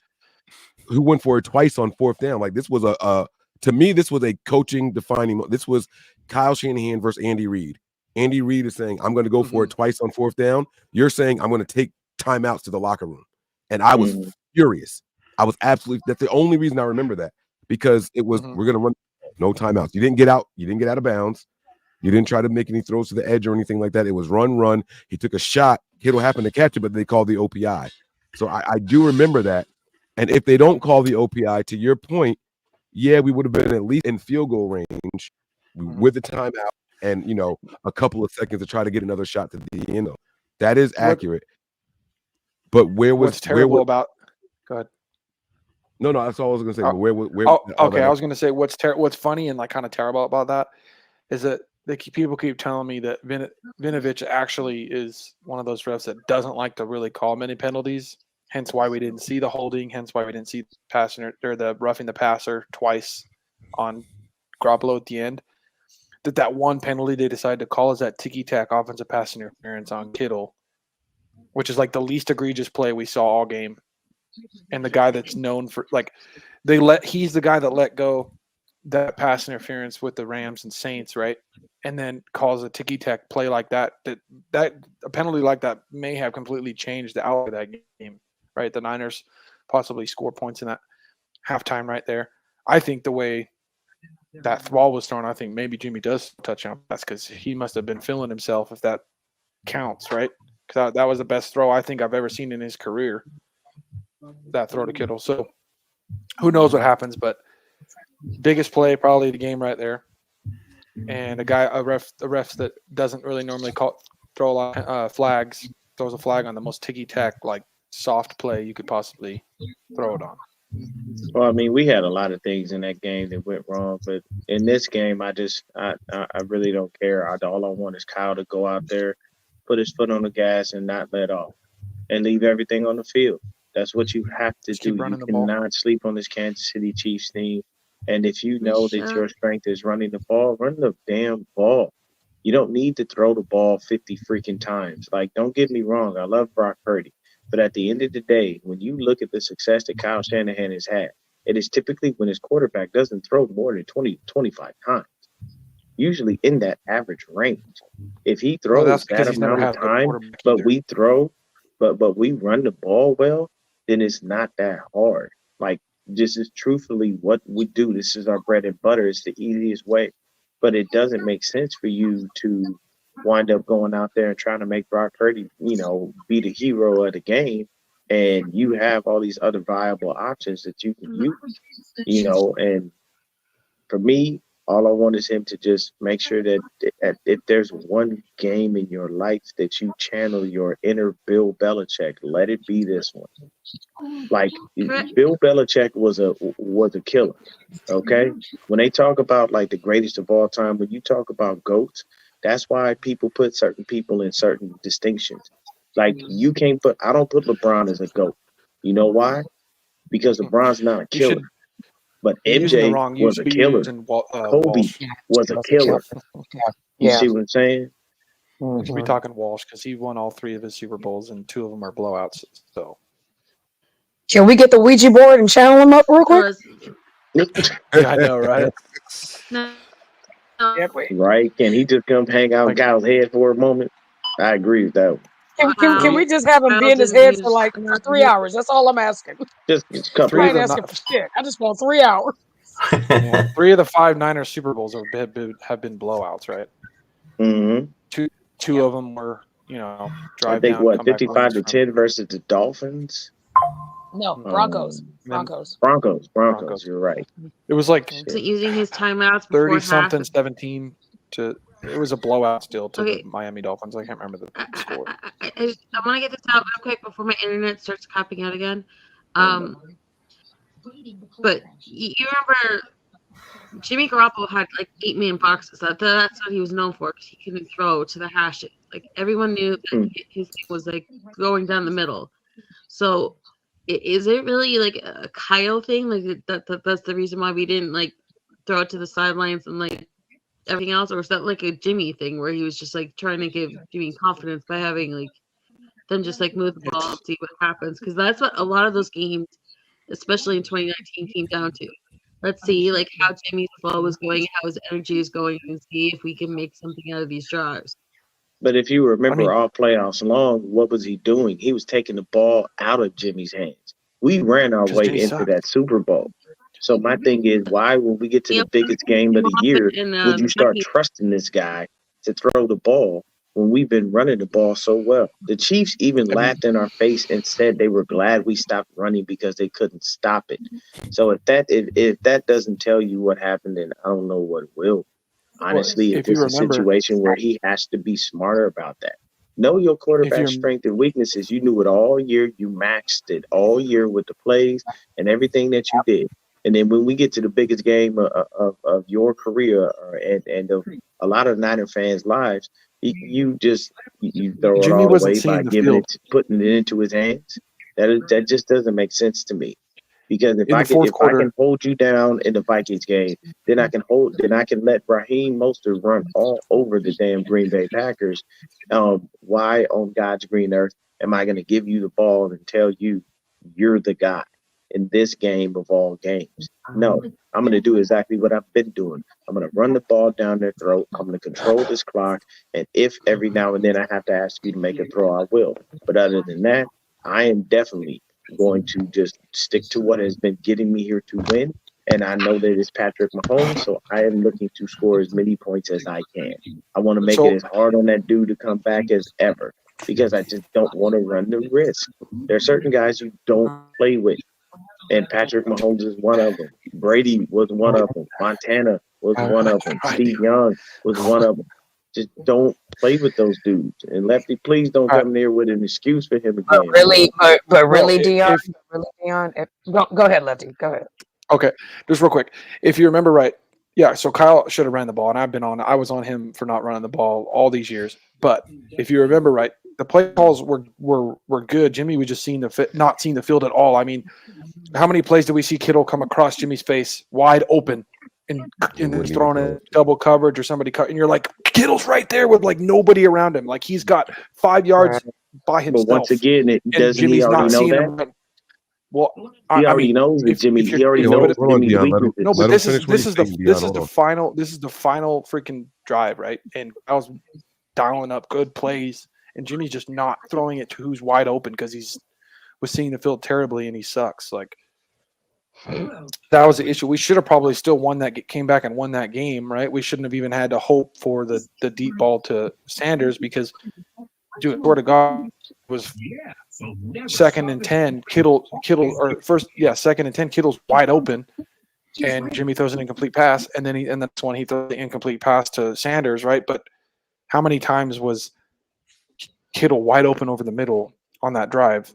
who went for it twice on fourth down. Like this was to me, this was a coaching defining. This was Kyle Shanahan versus Andy Reid. Andy Reid is saying, I'm going to go for it twice on fourth down. You're saying I'm going to take timeouts to the locker room. And I was furious. I was absolutely, that's the only reason I remember that, because it was, we're going to run no timeouts. You didn't get out of bounds. You didn't try to make any throws to the edge or anything like that. It was run. He took a shot. Kittle happened to catch it, but they called the OPI. So I do remember that. And if they don't call the OPI, to your point, yeah, we would have been at least in field goal range with the timeout and, a couple of seconds to try to get another shot to the end zone. That is accurate. But what's terrible about? Go ahead. No, that's all I was going to say. But where okay, I was going to say what's funny and like kind of terrible about that is that people keep telling me that Vinovich actually is one of those refs that doesn't like to really call many penalties. Hence why we didn't see the holding. Hence why we didn't see the roughing the passer twice on Garoppolo at the end. That one penalty they decided to call is that ticky-tack offensive pass interference on Kittle, which is like the least egregious play we saw all game. And the guy that's known for he's the guy that let go that pass interference with the Rams and Saints, right? And then calls a ticky-tack play like that a penalty like that may have completely changed the outcome of that game, right? The Niners possibly score points in that halftime right there. I think the way that ball was thrown, I think maybe Jimmy does touchdown pass because he must have been feeling himself if that counts, right? Because that was the best throw I think I've ever seen in his career, that throw to Kittle. So who knows what happens, but biggest play probably the game right there. And a ref that doesn't really normally throw a lot of flags, throws a flag on the most ticky-tack, like soft play you could possibly throw it on. Well, I mean, we had a lot of things in that game that went wrong, but in this game, I really don't care. All I want is Kyle to go out there, put his foot on the gas, and not let off, and leave everything on the field. That's what you have to do. You cannot sleep on this Kansas City Chiefs team. And if you know that your strength is running the ball, run the damn ball. You don't need to throw the ball 50 freaking times. Like, don't get me wrong. I love Brock Purdy. But at the end of the day, when you look at the success that Kyle Shanahan has had, it is typically when his quarterback doesn't throw more than 20, 25 times, usually in that average range. If he throws that amount of time, but we run the ball well, then it's not that hard. Like, this is truthfully what we do. This is our bread and butter. It's the easiest way. But it doesn't make sense for you to wind up going out there and trying to make Brock Purdy, be the hero of the game. And you have all these other viable options that you can use, and for me, all I want is him to just make sure that if there's one game in your life that you channel your inner Bill Belichick, let it be this one. Like, Bill Belichick was a killer. Okay, when they talk about like the greatest of all time, when you talk about GOATs, that's why people put certain people in certain distinctions. Like, I don't put LeBron as a GOAT. You know why? Because LeBron's not a killer. But MJ was a killer. Kobe was a killer. You see what I'm saying? We should be talking Walsh because he won all 3 of his Super Bowls and 2 of them are blowouts. So, can we get the Ouija board and channel him up real quick? Yeah, I know, right? Right? Can he just come hang out in Kyle's head for a moment? I agree with that one. Can we just have him be in his head for 3 hours? That's all I'm asking. Just a couple. I ain't asking for shit. I just want 3 hours. Yeah, 3 of the 5 Niners Super Bowls have been blowouts, right? Mm-hmm. Two of them were, drive I think down. 55-10 versus the Dolphins. No, Broncos. Broncos. You're right. It was like using his timeouts 30-something, 17 to It was a blowout still to Okay. the Miami Dolphins. I can't remember the score. I want to get this out real quick before my internet starts copying out again. But you remember Jimmy Garoppolo had like 8-man boxes. That's what he was known for because he couldn't throw to the hashes. Like everyone knew that his thing was like going down the middle. So is it really like a Kyle thing? Like that's the reason why we didn't like throw it to the sidelines and like everything else, or is that like a Jimmy thing where he was just like trying to give Jimmy confidence by having like them just like move the ball and see what happens? Because that's what a lot of those games, especially in 2019, came down to. Let's see like how Jimmy's flow was going, how his energy is going, and see if we can make something out of these drives. But if you remember all playoffs long, what was he doing? He was taking the ball out of Jimmy's hands. We ran our way Jimmy into sucked. that Super Bowl. So my thing is, why, when we get to the biggest game of the year, would you start trusting this guy to throw the ball when we've been running the ball so well? The Chiefs even laughed in our face and said they were glad we stopped running because they couldn't stop it. So if that doesn't tell you what happened, then I don't know what will. Honestly, Well, if it's a situation where he has to be smarter about that. Know your quarterback strength and weaknesses. You knew it all year. You maxed it all year with the plays and everything that you did. And then when we get to the biggest game of your career and of a lot of Niner fans' lives, you throw it all away by putting it into his hands. That just doesn't make sense to me. Because if I can hold you down in the Vikings game, then I can let Raheem Mostert run all over the damn Green Bay Packers. Why on God's green earth am I going to give you the ball and tell you you're the guy in this game of all games? No, I'm going to do exactly what I've been doing. I'm going to run the ball down their throat. I'm going to control this clock. And if every now and then I have to ask you to make a throw, I will. But other than that, I am definitely going to just stick to what has been getting me here to win. And I know that it's Patrick Mahomes, so I am looking to score as many points as I can. I want to make it as hard on that dude to come back as ever because I just don't want to run the risk. There are certain guys you don't play with, and Patrick Mahomes is one of them. Brady was one of them. Montana was one of them. Steve Young was one of them. Just don't play with those dudes. And Lefty, please don't come there with an excuse for him again. But really, Dion, go ahead, Lefty. Go ahead. Okay, just real quick. If you remember right, yeah, so Kyle should have ran the ball, and I was on him for not running the ball all these years. But if you remember right, the play calls were good. Jimmy was just not seeing the field at all. I mean, how many plays did we see Kittle come across Jimmy's face wide open and then throwing in double coverage or somebody cut, and you're like, Kittle's right there with like nobody around him, like he's got 5 yards by himself. But once again, Jimmy's not seeing him. Well, he already knows that Jimmy. He already knows Jimmy's weaknesses. No, but this is the final freaking drive, right? And I was dialing up good plays, and Jimmy's just not throwing it to who's wide open because was seeing the field terribly, and he sucks. Like that was the issue. We should have probably still came back and won that game, right? We shouldn't have even had to hope for the deep ball to Sanders because, dude, swear to God, it was 2nd and 10. Kittle, or first, yeah, 2nd and 10. Kittle's wide open, and Jimmy throws an incomplete pass, and then that's when he throws the incomplete pass to Sanders, right? But how many times was Kittle wide open over the middle on that drive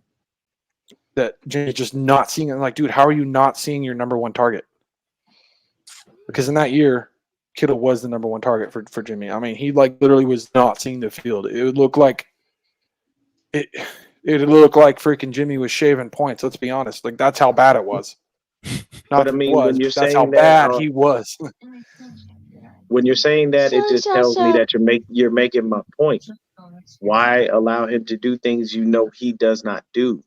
that Jimmy's just not seeing it? Like, dude, how are you not seeing your number one target? Because in that year, Kittle was the number one target for Jimmy. I mean, he like literally was not seeing the field. It would look like it looked like freaking Jimmy was shaving points. Let's be honest. Like that's how bad it was. But I mean, when you're that's saying how that, bad he was. When you're saying that, it just tells me that you're making my point. Why allow him to do things you know he does not do?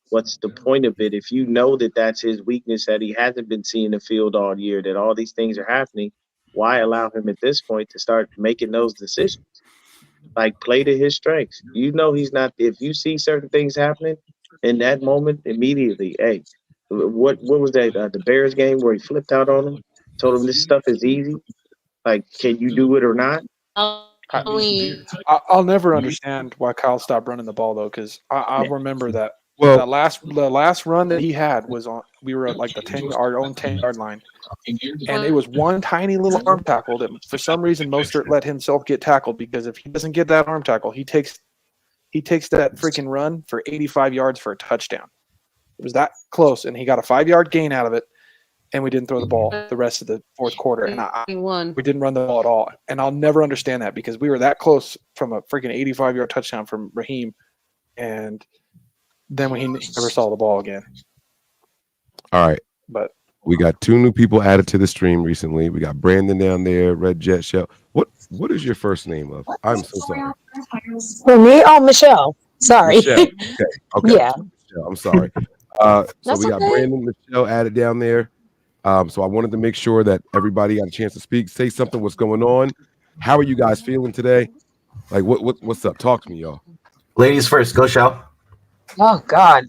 What's the point of it? If you know that that's his weakness, that he hasn't been seeing the field all year, that all these things are happening, why allow him at this point to start making those decisions? Like, play to his strengths. You know he's not. If you see certain things happening in that moment, immediately, hey, what was that? The Bears game where he flipped out on him, told him this stuff is easy. Like, can you do it or not? I'll never understand why Kyle stopped running the ball though, because I remember that Well, the last run that he had was on. We were at like our own 10-yard line, and it was one tiny little arm tackle that for some reason Mostert let himself get tackled, because if he doesn't get that arm tackle, he takes that freaking run for 85 yards for a touchdown. It was that close, and he got a 5-yard gain out of it, and we didn't throw the ball the rest of the fourth quarter, and we didn't run the ball at all. And I'll never understand that, because we were that close from a freaking 85-yard touchdown from Raheem, and then he never saw the ball again. All right. But we got 2 new people added to the stream recently. We got Brandon down there, Red Jet Shell. What is your first name of? I'm so sorry. For me, Michelle. Sorry. Michelle. Okay. Yeah. Michelle, I'm sorry. So That's we got okay. Brandon, Michelle added down there. So I wanted to make sure that everybody got a chance to speak, say something. What's going on? How are you guys feeling today? Like what's up? Talk to me, y'all. Ladies first, go Shell. Oh God.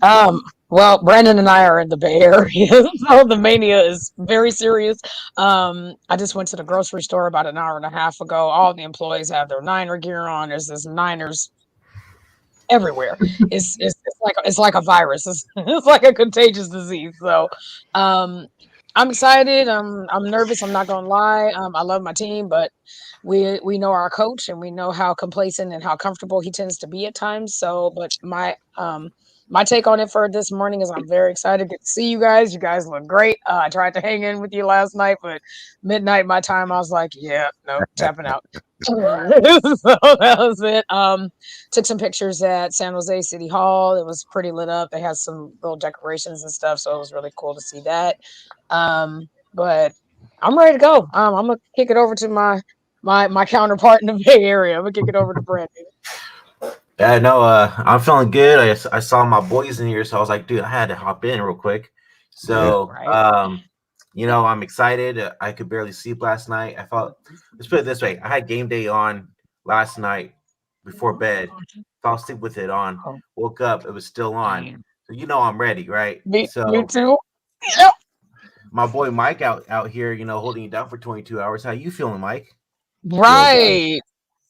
Well, Brandon and I are in the Bay Area, so the mania is very serious. I just went to the grocery store about an hour and a half ago. All the employees have their Niner gear on. There's this Niners everywhere. It's like a virus. It's like a contagious disease. So, I'm excited. I'm nervous. I'm not gonna lie. I love my team, but we know our coach, and we know how complacent and how comfortable he tends to be at times. So, but my take on it for this morning is I'm very excited to see you guys. You guys look great. I tried to hang in with you last night, but midnight my time, I was like, yeah, no, tapping out. So that was it. Took some pictures at San Jose City Hall. It was pretty lit up. They had some little decorations and stuff, so it was really cool to see that. But I'm ready to go. I'm gonna kick it over to my counterpart in the Bay Area. I'm gonna kick it over to Brandon. Yeah, no, I'm feeling good. I saw my boys in here, so I was like, dude, I had to hop in real quick. So, I'm excited. I could barely sleep last night. Let's put it this way: I had game day on last night before bed. Fell asleep with it on. Woke up, it was still on. So I'm ready, right? Me So too. Yep. my boy Mike out here, holding you down for 22 hours. How you feeling, Mike? Right.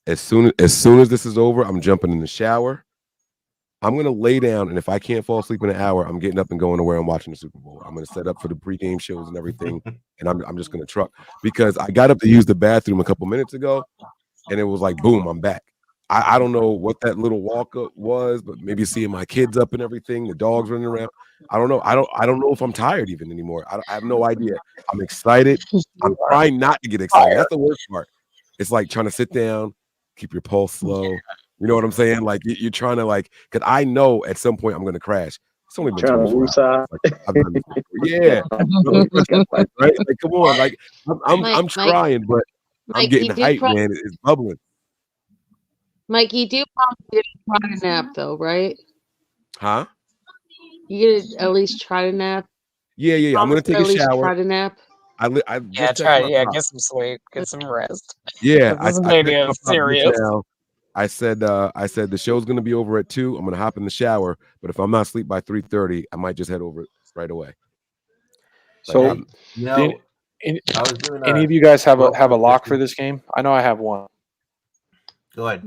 As soon as this is over, I'm jumping in the shower. I'm gonna lay down, and if I can't fall asleep in an hour, I'm getting up and going to where I'm watching the Super Bowl. I'm gonna set up for the pregame shows and everything, and I'm just gonna truck, because I got up to use the bathroom a couple minutes ago, and it was like boom, I'm back. I don't know what that little walk up was, but maybe seeing my kids up and everything, the dogs running around. I don't know. I don't know if I'm tired even anymore. I have no idea. I'm excited. I'm trying not to get excited. That's the worst part. It's like trying to sit down, keep your pulse slow. You know what I'm saying? Like you're trying to because I know at some point I'm going to crash. It's only been 24 hours. I've done this before. Yeah, right? Like come on, like I'm trying, but I'm getting hyped, man. It's bubbling. Mike, you do probably try to nap though, right? Huh? You get at least try to nap. Yeah. I'm gonna take a shower. Try to nap. I just Get some sleep, get some rest. Yeah, This mania is serious. now. I said the show's gonna be over at 2. I'm gonna hop in the shower, but if I'm not asleep by 3:30, I might just head over right away. So, any of you guys have a lock for this game? I know I have one. Go ahead.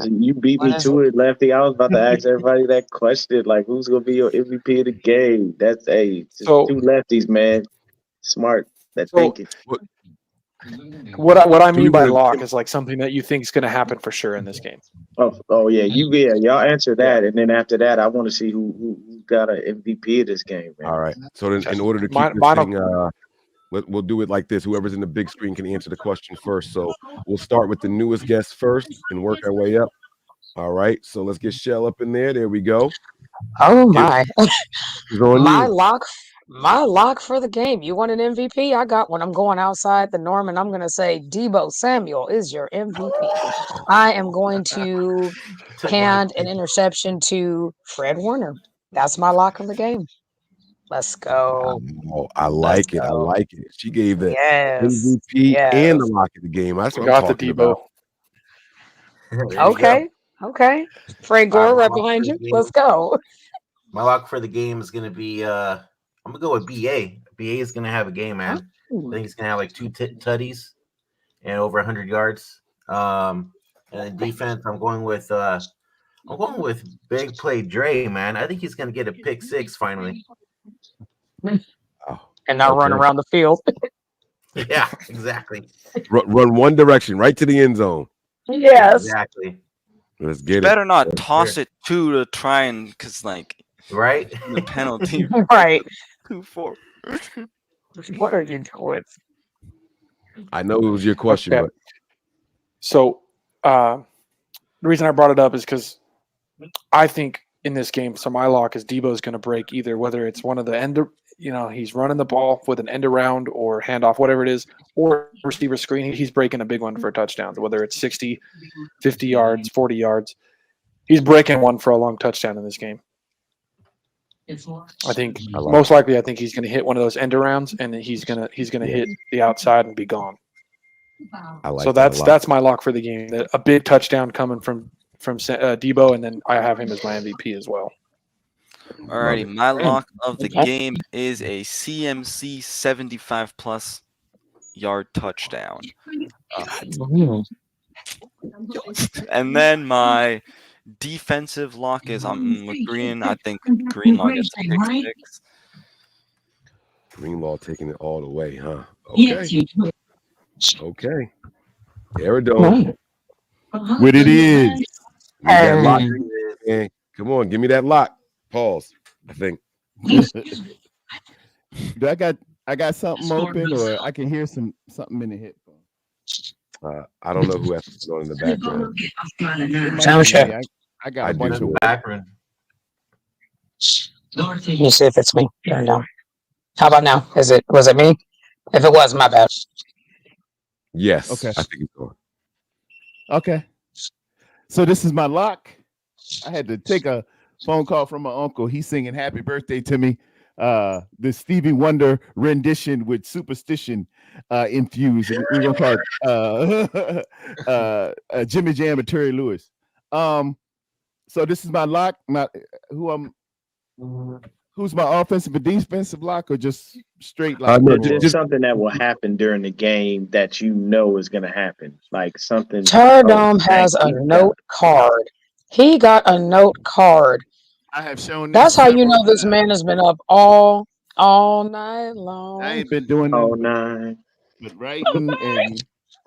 You beat me to it, Lefty. I was about to ask everybody that question, like, who's gonna be your MVP of the game? That's just 2 lefties, man. Smart. Thinking. What I mean by lock is like something that you think is going to happen for sure in this game. Oh yeah, y'all answer that, and then after that, I want to see who got an MVP of this game, man. All right. So then, in order to keep this thing, we'll do it like this. Whoever's in the big screen can answer the question first. So we'll start with the newest guest first and work our way up. All right. So let's get Shell up in there. There we go. Oh my! My lock for the game. You want an MVP? I got one. I'm going outside the norm, and I'm going to say Deebo Samuel is your MVP. I am going to hand an interception to Fred Warner. That's my lock of the game. Let's go. Oh, I like it. I like it. She gave the MVP and the lock of the game. That's what I'm talking about. Okay. Fred Gore right behind you. Let's go. My lock for the game is going to be I'm gonna go with BA. BA is gonna have a game, man. I think he's gonna have like 2 tutties and over 100 yards. And then defense, I'm going with I'm going with big play Dre, man. I think he's gonna get a pick six finally. Oh, And not run around the field. Yeah, exactly. Run one direction, right to the end zone. Yes. Exactly. Let's get it. Better not toss it two to try and because like right the penalty. Right. 2-4. What are you doing? I know it was your question, Okay. but So the reason I brought it up is because I think in this game, so my lock is Debo's going to break either, whether it's one of the end, he's running the ball with an end around or handoff, whatever it is, or receiver screen. He's breaking a big one for a touchdown, whether it's 60, 50 yards, 40 yards. He's breaking one for a long touchdown in this game. I think most likely, I think he's going to hit one of those end arounds, and he's gonna hit the outside and be gone. I like So that a lot. that's my lock for the game. A big touchdown coming from Debo, and then I have him as my MVP as well. Alrighty, my lock of the game is a CMC 75+ yard touchdown. And then my defensive lock is I'm with Green. I think Greenlaw gets a pick six. Greenlaw taking it all the way, huh? Okay. Okay. Aerodome. What it is. Need that lock. Man. Come on, give me that lock. Pause. I think. Do I got something open, or I can hear something in the headphone? I don't know who has to go in the background. Sound check. I got a bunch of background. Let me see if it's me. Turn it down. How about now? Was it me? If it was, my bad. Yes. Okay. I think it's going. Okay. So this is my lock. I had to take a phone call from my uncle. He's singing happy birthday to me. The Stevie Wonder rendition with superstition infused. And we're gonna call it Jimmy Jam and Terry Lewis. So this is my lock. Who's my offensive and defensive lock, or just straight lock? Just something that will happen during the game that you know is going to happen, like something. Turdome has a note card. He got a note card. I have shown. That's how you know this man has been up all night long. I ain't been doing all nothing night, but writing and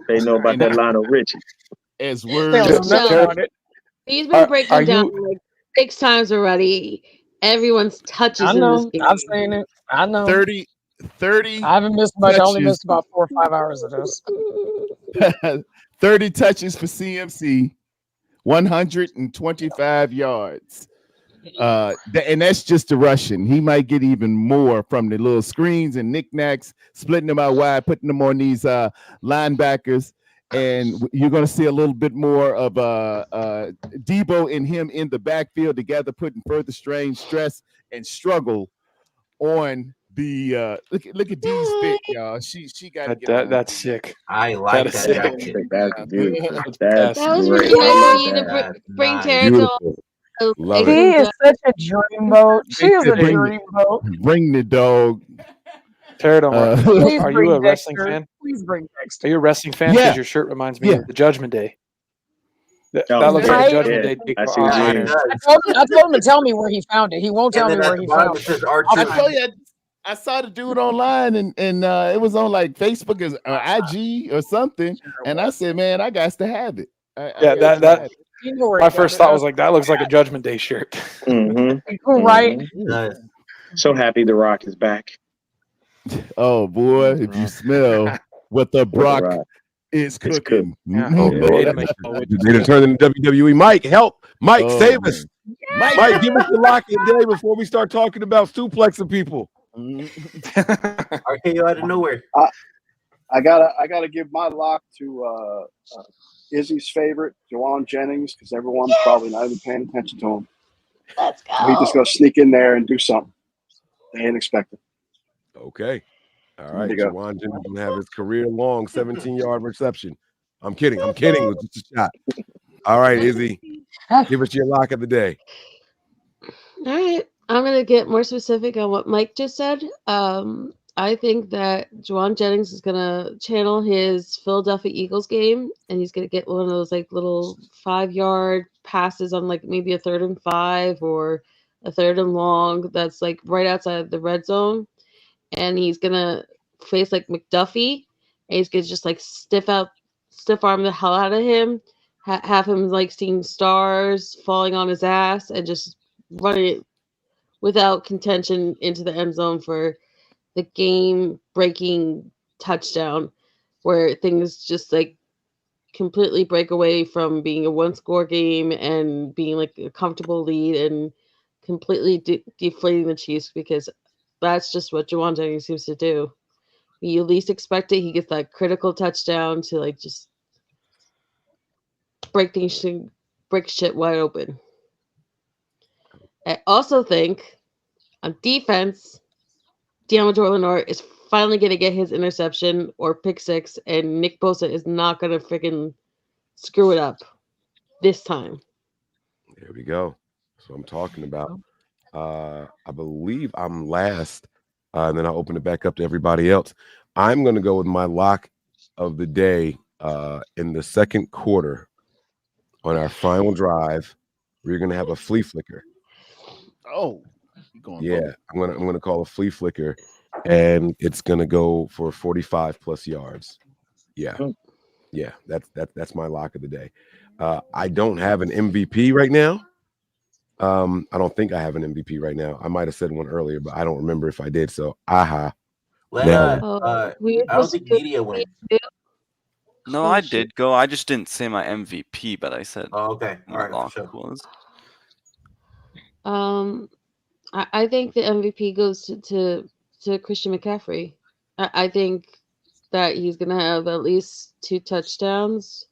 they know about that Lionel Richie. As words. He's been breaking down like 6 times already. Everyone's touches I know. in this game. I've seen it. I know. 30. I haven't missed much. I only missed about 4 or 5 hours of this. 30 touches for CMC, 125 yards. And that's just the rushing. He might get even more from the little screens and knickknacks, splitting them out wide, putting them on these linebackers. And you're going to see a little bit more of Debo and him in the backfield together, putting further strain, stress, and struggle on the look at Dee's fit, y'all. She got that's sick. I like that. That That's beautiful. That was really great. nice of you to bring Tara Beautiful. Love He it. is such a dreamboat. She is a dreamboat. Bring the dog. Pterodome, are you a wrestling fan? Please bring Dexter. Are you a wrestling fan? Because your shirt reminds me of the Judgment Day. That looks like a Judgment Day. I see what you mean. I told him to tell me where he found it. He won't tell me where he found it. I tell you, I saw the dude online, and it was on like Facebook or IG or something, and I said, "Man, I got to have it." That my first thought was like, that looks like a Judgment Day shirt. Mm-hmm. Right. Mm-hmm. So happy The Rock is back. Oh boy, if you smell what the Brock is cooking. They done turned into WWE. Mike, help. Mike, save us. Mike, give us the lock of the day before we start talking about suplexing people. RKO out of nowhere. I gotta give my lock to Izzy's favorite, Jawan Jennings, because everyone's probably not even paying attention to him. Let's go. He just gonna sneak in there and do something they ain't expecting. Okay. All right. Jawan Jennings gonna have his career-long 17-yard reception. I'm kidding. With just a shot. All right, Izzy. Give us your lock of the day. All right. I'm going to get more specific on what Mike just said. I think that Juwan Jennings is gonna channel his Philadelphia Eagles game, and he's gonna get one of those like little 5-yard passes on like maybe a 3rd and 5 or a 3rd and long that's like right outside the red zone, and he's gonna face like McDuffie, and he's gonna just like stiff arm the hell out of him, have him like seeing stars, falling on his ass, and just running it without contention into the end zone for the game breaking touchdown where things just like completely break away from being a 1-score game and being like a comfortable lead and completely deflating the Chiefs, because that's just what Juwan Jennings seems to do. When you least expect it, he gets that critical touchdown to like just break shit wide open. I also think on defense, Deommodore Lenoir is finally going to get his interception or pick six, and Nick Bosa is not going to freaking screw it up this time. There we go. That's what I'm talking about. I believe I'm last, and then I'll open it back up to everybody else. I'm going to go with my lock of the day in the second quarter on our final drive. We're going to have a flea flicker. Oh, yeah, I'm gonna call a flea flicker, and it's gonna go for 45 plus yards. Yeah, yeah, that's my lock of the day. I don't have an MVP right now. I don't think I have an MVP right now. I might have said one earlier, but I don't remember if I did. So, Let I don't think media went. No, I did go. I just didn't say my MVP, but I said okay. All right, lock was. I think the MVP goes to Christian McCaffrey. I think that he's gonna have at least 2 touchdowns,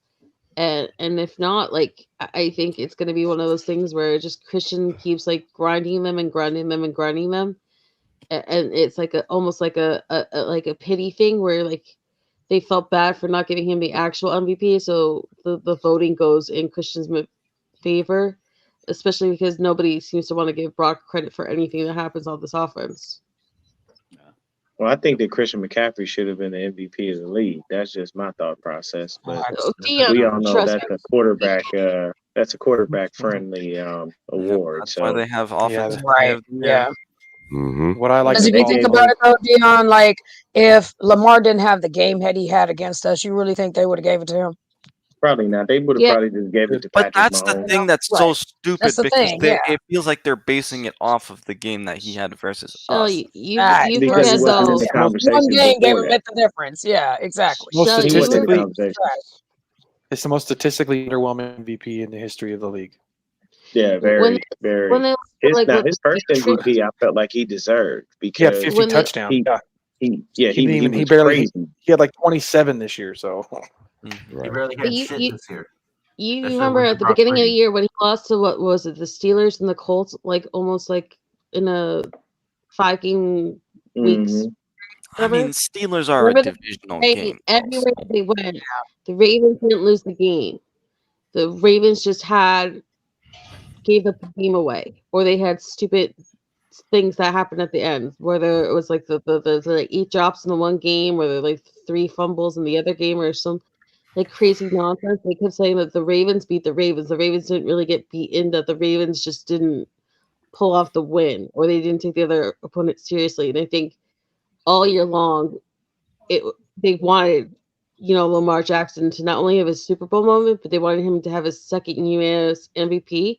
and if not, like I think it's gonna be one of those things where just Christian keeps like grinding them and grinding them and grinding them, and it's like almost like a pity thing where like they felt bad for not giving him the actual MVP, so the voting goes in Christian's favor, especially because nobody seems to want to give Brock credit for anything that happens on this offense. Well, I think that Christian McCaffrey should have been the MVP of the league. That's just my thought process. But we all know that's a quarterback. That's a quarterback friendly award. That's so why they have offense. Right. Yeah. What I like Because to if you think call about it, though, Dion, like if Lamar didn't have the game head he had against us, you really think they would have gave it to him? Probably not. They would have probably just gave it to But Patrick that's the Mahomes. thing that's so stupid That's the because thing, yeah. it feels like they're basing it off of the game that he had versus Shell, us. you Because forget it wasn't in though. the conversation One game gave before him that. the difference. Yeah, exactly. most Shell, He wasn't in the statistically, conversation. it's the most statistically underwhelming MVP in the history of the league. Yeah, When very. they His like now his first MVP, I felt like he deserved He had because 50 touchdowns. he He was barely crazy. he had like 27 this year. So He barely But had shit this year. you That shit remember went to at the Brock beginning of the Purdy. year when he lost to what was it, the Steelers and the Colts, like almost like in a 5-game weeks. I mean, Steelers are a Remember the divisional Ravens- game. everywhere they went, the Ravens didn't lose the game. The Ravens just gave the game away, or they had stupid things that happened at the end, whether it was like the 8 drops in the one game, or the like 3 fumbles in the other game, or some like crazy nonsense. They kept saying that the Ravens beat the Ravens. The Ravens didn't really get beaten, that the Ravens just didn't pull off the win, or they didn't take the other opponent seriously. And I think all year long, they wanted, Lamar Jackson to not only have his Super Bowl moment, but they wanted him to have his second US MVP.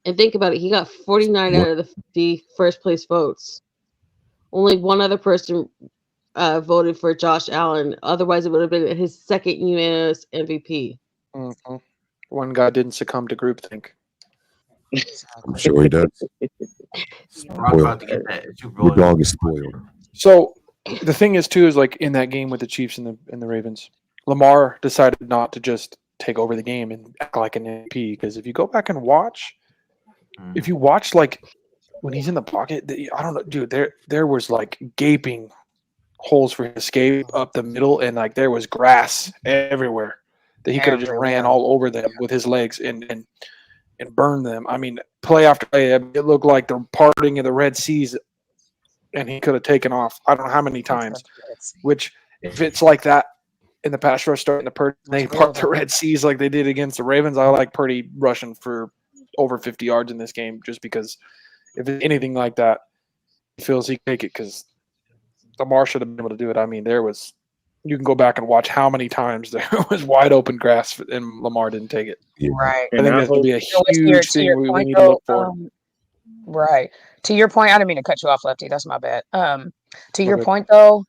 And think about it, he got 49 out of the 50 first place votes. Only one other person voted for Josh Allen. Otherwise, it would have been his second US MVP. one guy didn't succumb to groupthink. I'm sure he does. Brock about to get that Super Bowl. Your dog is spoiled. So the thing is too is like in that game with the Chiefs and the Ravens, Lamar decided not to just take over the game and act like an MVP, because if you go back and watch, if you watch like when he's in the pocket, I don't know, dude, there was like gaping holes for his escape up the middle, and like there was grass everywhere that he could have just ran all over them with his legs and burned them. I mean, play after play, it looked like the parting of the Red Seas and he could have taken off. I don't know how many times. Which, if it's like that in the pass rush starting to Purdy, they part the Red Seas like they did against the Ravens. I like Purdy rushing for over 50 yards in this game, just because if it's anything like that, he feels he can take it, because Lamar should have been able to do it. I mean, you can go back and watch how many times there was wide open grass and Lamar didn't take it. Right. I think that's going to be a huge thing we need to look for. Right. To your point, I didn't mean to cut you off, Lefty. That's my bad. To your point, though,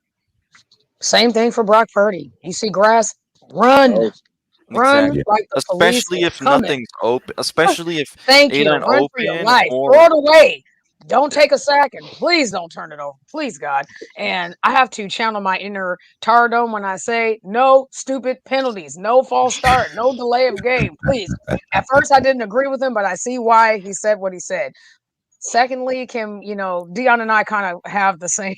same thing for Brock Purdy. You see grass, run. Run Exactly. like the Especially police if are coming. nothing's open. Especially if Thank they you. don't Run for your open life. or Throw it away. Don't take a sack, and please don't turn it over. Please, God. And I have to channel my inner Tardome when I say no stupid penalties, no false start, no delay of game. Please. At first, I didn't agree with him, but I see why he said what he said. Secondly, Dion and I kind of have the same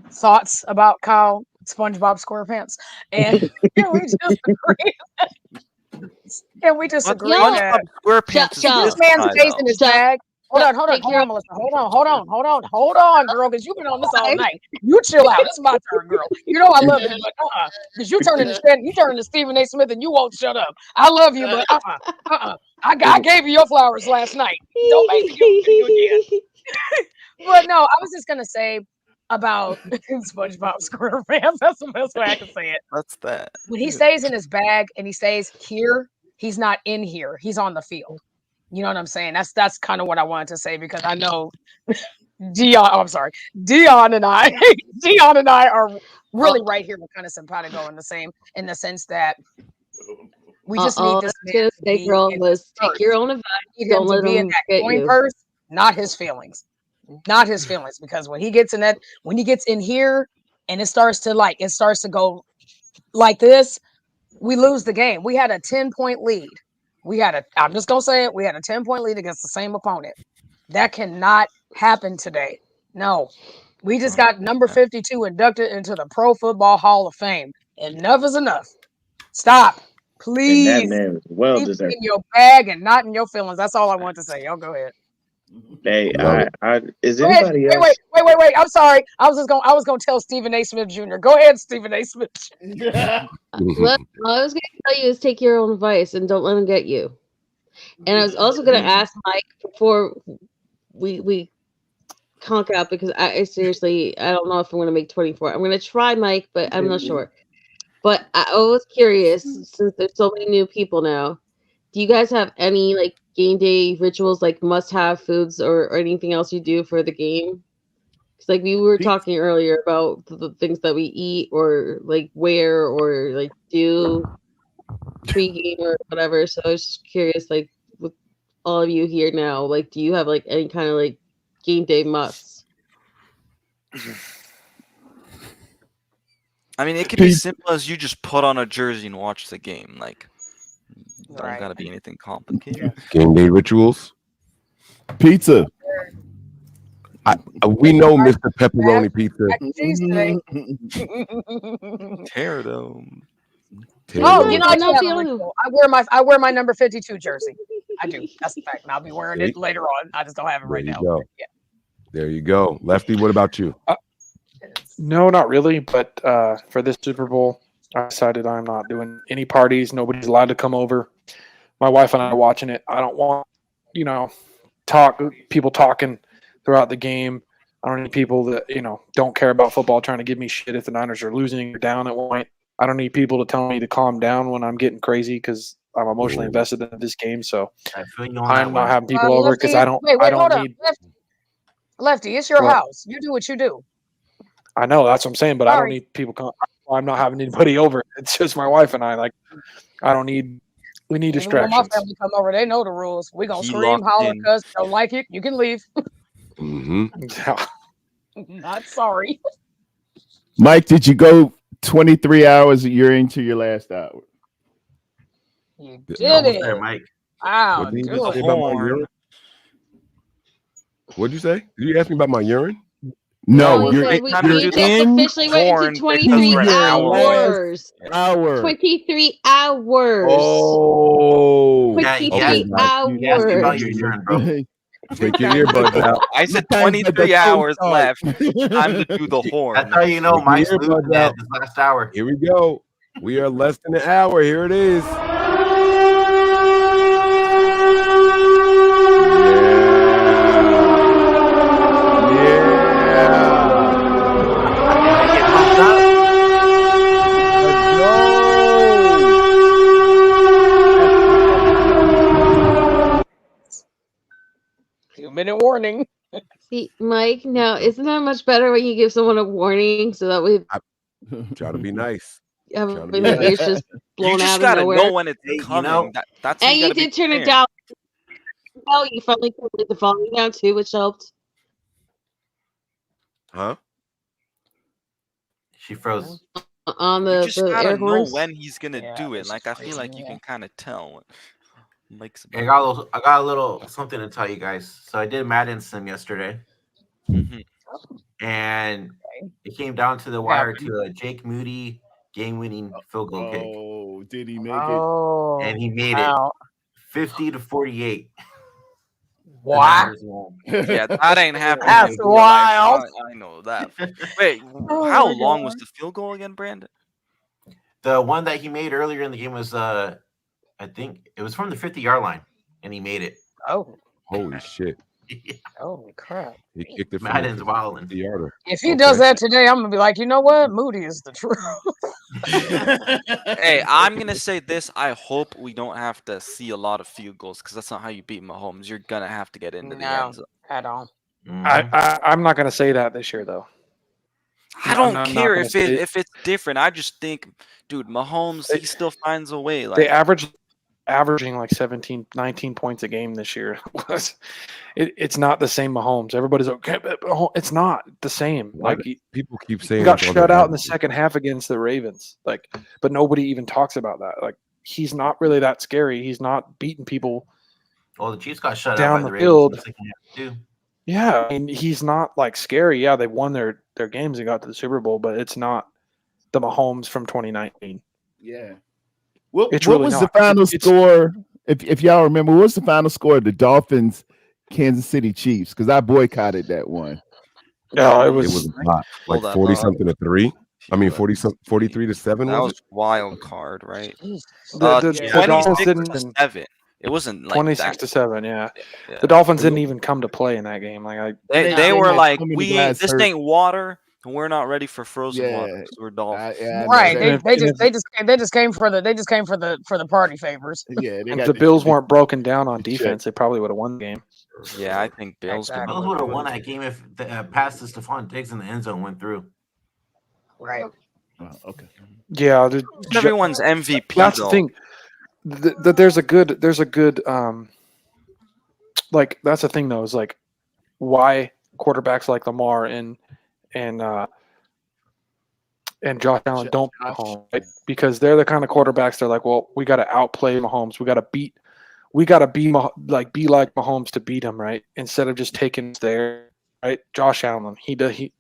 thoughts about Kyle SpongeBob SquarePants, and we disagree. And we disagree that SquarePants is this this man's guy, face in though. his bag. Hold on, Melissa. Hold on, girl, because you've been on this all night. You chill out. It's my turn, girl. You know I love you, but because you turn into Stephen A. Smith and you won't shut up. I love you, but I gave you your flowers last night. Don't make me give them to you again. But no, I was just gonna say about SpongeBob SquarePants. That's the best way I can say it. That's that. When he stays in his bag and he stays here, he's not in here. He's on the field. You know what I'm saying? That's kind of what I wanted to say, because I know Dion and I are really right here. We're kind of simpatico in the sense that we just need this man to be girl, in was his take purse. your own advice. We need Don't him to let be in him that get coin you. purse, not his feelings. Not his feelings, because when he gets in here and it starts to go like this, we lose the game. We had a 10-point lead. I'm just gonna say it, we had a 10-point lead against the same opponent. That cannot happen today. No. We just got number 52 inducted into the Pro Football Hall of Fame. Enough is enough. Stop. And that Please. man was well Keep it deserved. in your bag and not in your feelings. That's all I want to say. Y'all go ahead. Hey, Love it. is Go ahead. anybody else? Wait. I'm sorry. I was gonna tell Stephen A. Smith Jr. Go ahead, Stephen A. Smith. What I was going to tell you is take your own advice and don't let him get you. And I was also going to ask Mike before we conk out, because I seriously, I don't know if I'm going to make 24. I'm going to try, Mike, but I'm not sure. But I was curious, since there's so many new people now, do you guys have any like game day rituals, like must-have foods or anything else you do for the game? Because like we were talking earlier about the things that we eat or like wear or like do pre-game or whatever. So I was just curious, like with all of you here now, like do you have like any kind of like game day musts? I mean, it could be simple as you just put on a jersey and watch the game. Like, don't gotta be anything complicated. Game day rituals. Pizza. We know Mr. Pepperoni Pizza. Pterodome. Oh, you know, I wear my number 52 jersey. I do. That's the fact. And I'll be wearing it later on. I just don't have it right now. Go. Yeah. There you go. Lefty, what about you? No, not really. But for this Super Bowl, I decided I'm not doing any parties. Nobody's allowed to come over. My wife and I are watching it. I don't want, people talking throughout the game. I don't need people that, don't care about football trying to give me shit if the Niners are losing or down at one point. I don't need people to tell me to calm down when I'm getting crazy because I'm emotionally invested in this game. So I'm not having people over because I don't need. Lefty, it's your house. You do what you do. I know, that's what I'm saying, but I don't need people. I'm not having anybody over. It's just my wife and I. Like, we need distractions. When my family come over, they know the rules. We gonna scream, holler, cuss. Don't like it, you can leave. Not sorry. Mike, did you go 23 hours? You're into your last hour. You did it, there, Mike. Wow, What did you say about my urine? What'd you say? Did you ask me about my urine? No, we just officially went into 23 hours. 23 hours. Oh, 23 hours. He asked you about your urine, bro. Take your earbuds out. I said Sometimes let the 23 coach hours talk. left. Time to do the That's horn. how you know Take Mike's your losing earbuds out. this last hour. Here we go. We are less than an hour. Here it is. Get pumped up. Let's go. 2-minute warning. See, Mike, now isn't that much better when you give someone a warning so that way Try to be nice. have Trying to be their nice. ears just You blown just out of gotta nowhere? know when it's Hey, you coming. know, That's when And you you gotta be did turn it prepared. down. Oh, you finally put the volume down too, which helped. Huh? she froze. On You the just gotta air know horns. when he's gonna Yeah, do it. this Like I is feel like you crazy, can kind of tell when Mike's I about. got a little something to tell you guys. So I did Madden Sim yesterday, Mhm. and it came down to the What wire happened? to a Jake Moody game-winning field goal kick, Oh, did he make it? Oh, and he made it wow. 50-48. The What? Niners won. Yeah, that ain't happening That's in real life. wild. I know that. Wait, Oh how my long God. was the field goal again, Brandon? The one that he made earlier in the game was I think it was from the 50-yard line, and he made it. Oh, Holy shit. holy crap. He kicked it from Madden's the wilding. 50-yarder. If he does that today, I'm gonna be like, you know what? Moody is the truth. Hey, I'm gonna say this. I hope we don't have to see a lot of field goals because that's not how you beat Mahomes. You're gonna have to get into the No, end zone. at all. I'm not going to say that this year though. I I'm don't not care gonna if say- if it's different. I just think, dude, Mahomes he still finds a way. They Like averaging like 17, 19 points a game this year. It's not the same Mahomes. Everybody's okay, but it's not the same. Why Like do people keep he saying got it's on shut their out in the average? second half against the Ravens. Like, but nobody even talks about that. Like, he's not really that scary. He's not beating people Well, the Chiefs got shut out down by the the Ravens in field. the second half too. Yeah, I mean, he's not like scary. Yeah, they won their games and got to the Super Bowl, but it's not the Mahomes from 2019. Yeah. What It's what really was not. the final It's- score? If y'all remember, what was the final score of the Dolphins Kansas City Chiefs? Because I boycotted that one. No, it It was was a lot. Like Hold up, 40 something to 3. I mean 43 to 7 that was was it? wild card, right? the Dolphins 26 didn't. to 7. It wasn't like 26 that. to 7, yeah. Yeah. The Dolphins didn't even come to play in that game. Like They were had like, so many we guys this hurt. ain't water, and we're not ready for frozen Yeah, water because we're Dolphins. I know Right. that. They just came for the party favors. Yeah, they if got the Bills weren't broken down on defense, they probably would have won the game. Yeah, I think Bills. The Bills would have won that game if the pass to Stephon Diggs in the end zone went through. Right. Oh, okay. Yeah, Everyone's MVP That's though. the thing. There's a good like that's the thing though is like why quarterbacks like Lamar and Josh Allen don't beat Mahomes, right? Because they're the kind of quarterbacks. They're like, well, we got to outplay Mahomes. We got to be like Mahomes to beat him, right? Instead of just taking us there, right? Josh Allen, he doesn't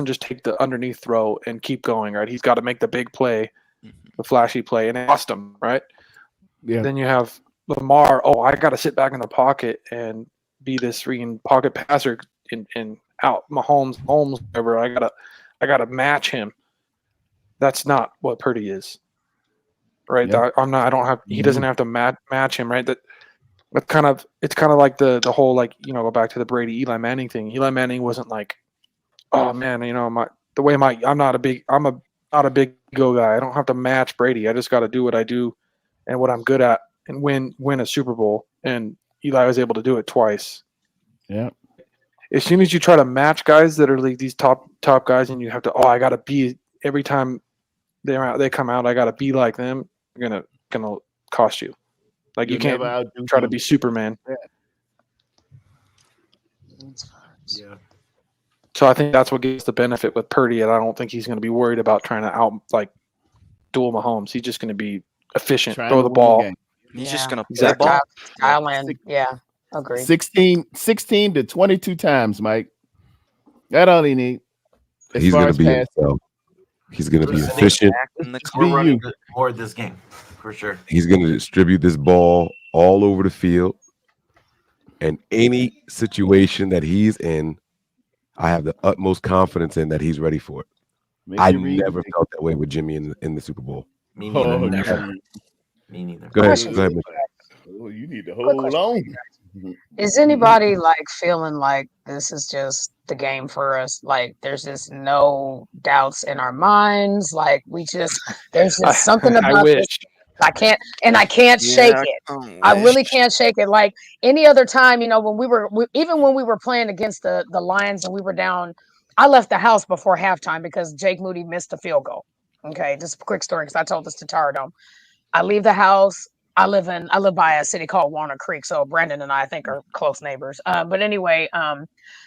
just take the underneath throw and keep going, right? He's got to make the big play, the flashy play, and it cost him, right? Yeah. Then you have Lamar. Oh, I got to sit back in the pocket and be this freaking pocket passer and out Mahomes, whatever. I gotta match him. That's not what Purdy is, right? Yeah. I don't have. He doesn't have to match him, right? It's kind of like the whole like go back to the Brady Eli Manning thing. Eli Manning wasn't like, oh man, I'm not a big ego guy. I don't have to match Brady. I just got to do what I do and what I'm good at and win a Super Bowl. And Eli was able to do it twice. Yeah. As soon as you try to match guys that are like these top guys, and you have to, I got to be every time they come out, I got to be like them. Gonna cost you. Like you You'll can't never outdo try to them. be Superman. Yeah. So I think that's what gives the benefit with Purdy, and I don't think he's going to be worried about trying to duel Mahomes. He's just going to be efficient, Trying throw to the win ball. game. He's just gonna play Exactly. ball. Skyland. Yeah. Agreed. 16 to 22 times, Mike. That all he need. As He's far gonna as be pass. himself. He's gonna be Listen, efficient. We're Be running you. for this game for sure. He's gonna distribute this ball all over the field. And any situation that he's in, I have the utmost confidence in that he's ready for it. Make I you read. never felt that way with Jimmy in the Super Bowl. Me neither. Oh, Never. you- Me neither. Go ahead. Question Go ahead, for you Michelle. guys. oh, you need to Quick hold question for on. you guys. Is anybody like feeling like this is just the game for us? Like there's just no doubts in our minds. Like there's just something I about this. wish. I can't shake it. I really can't shake it. Like any other time, when even when we were playing against the Lions and we were down, I left the house before halftime because Jake Moody missed a field goal. Okay, just a quick story because I told this to Tara. I leave the house. I live by a city called Walnut Creek, so Brandon and I think are close neighbors. But anyway,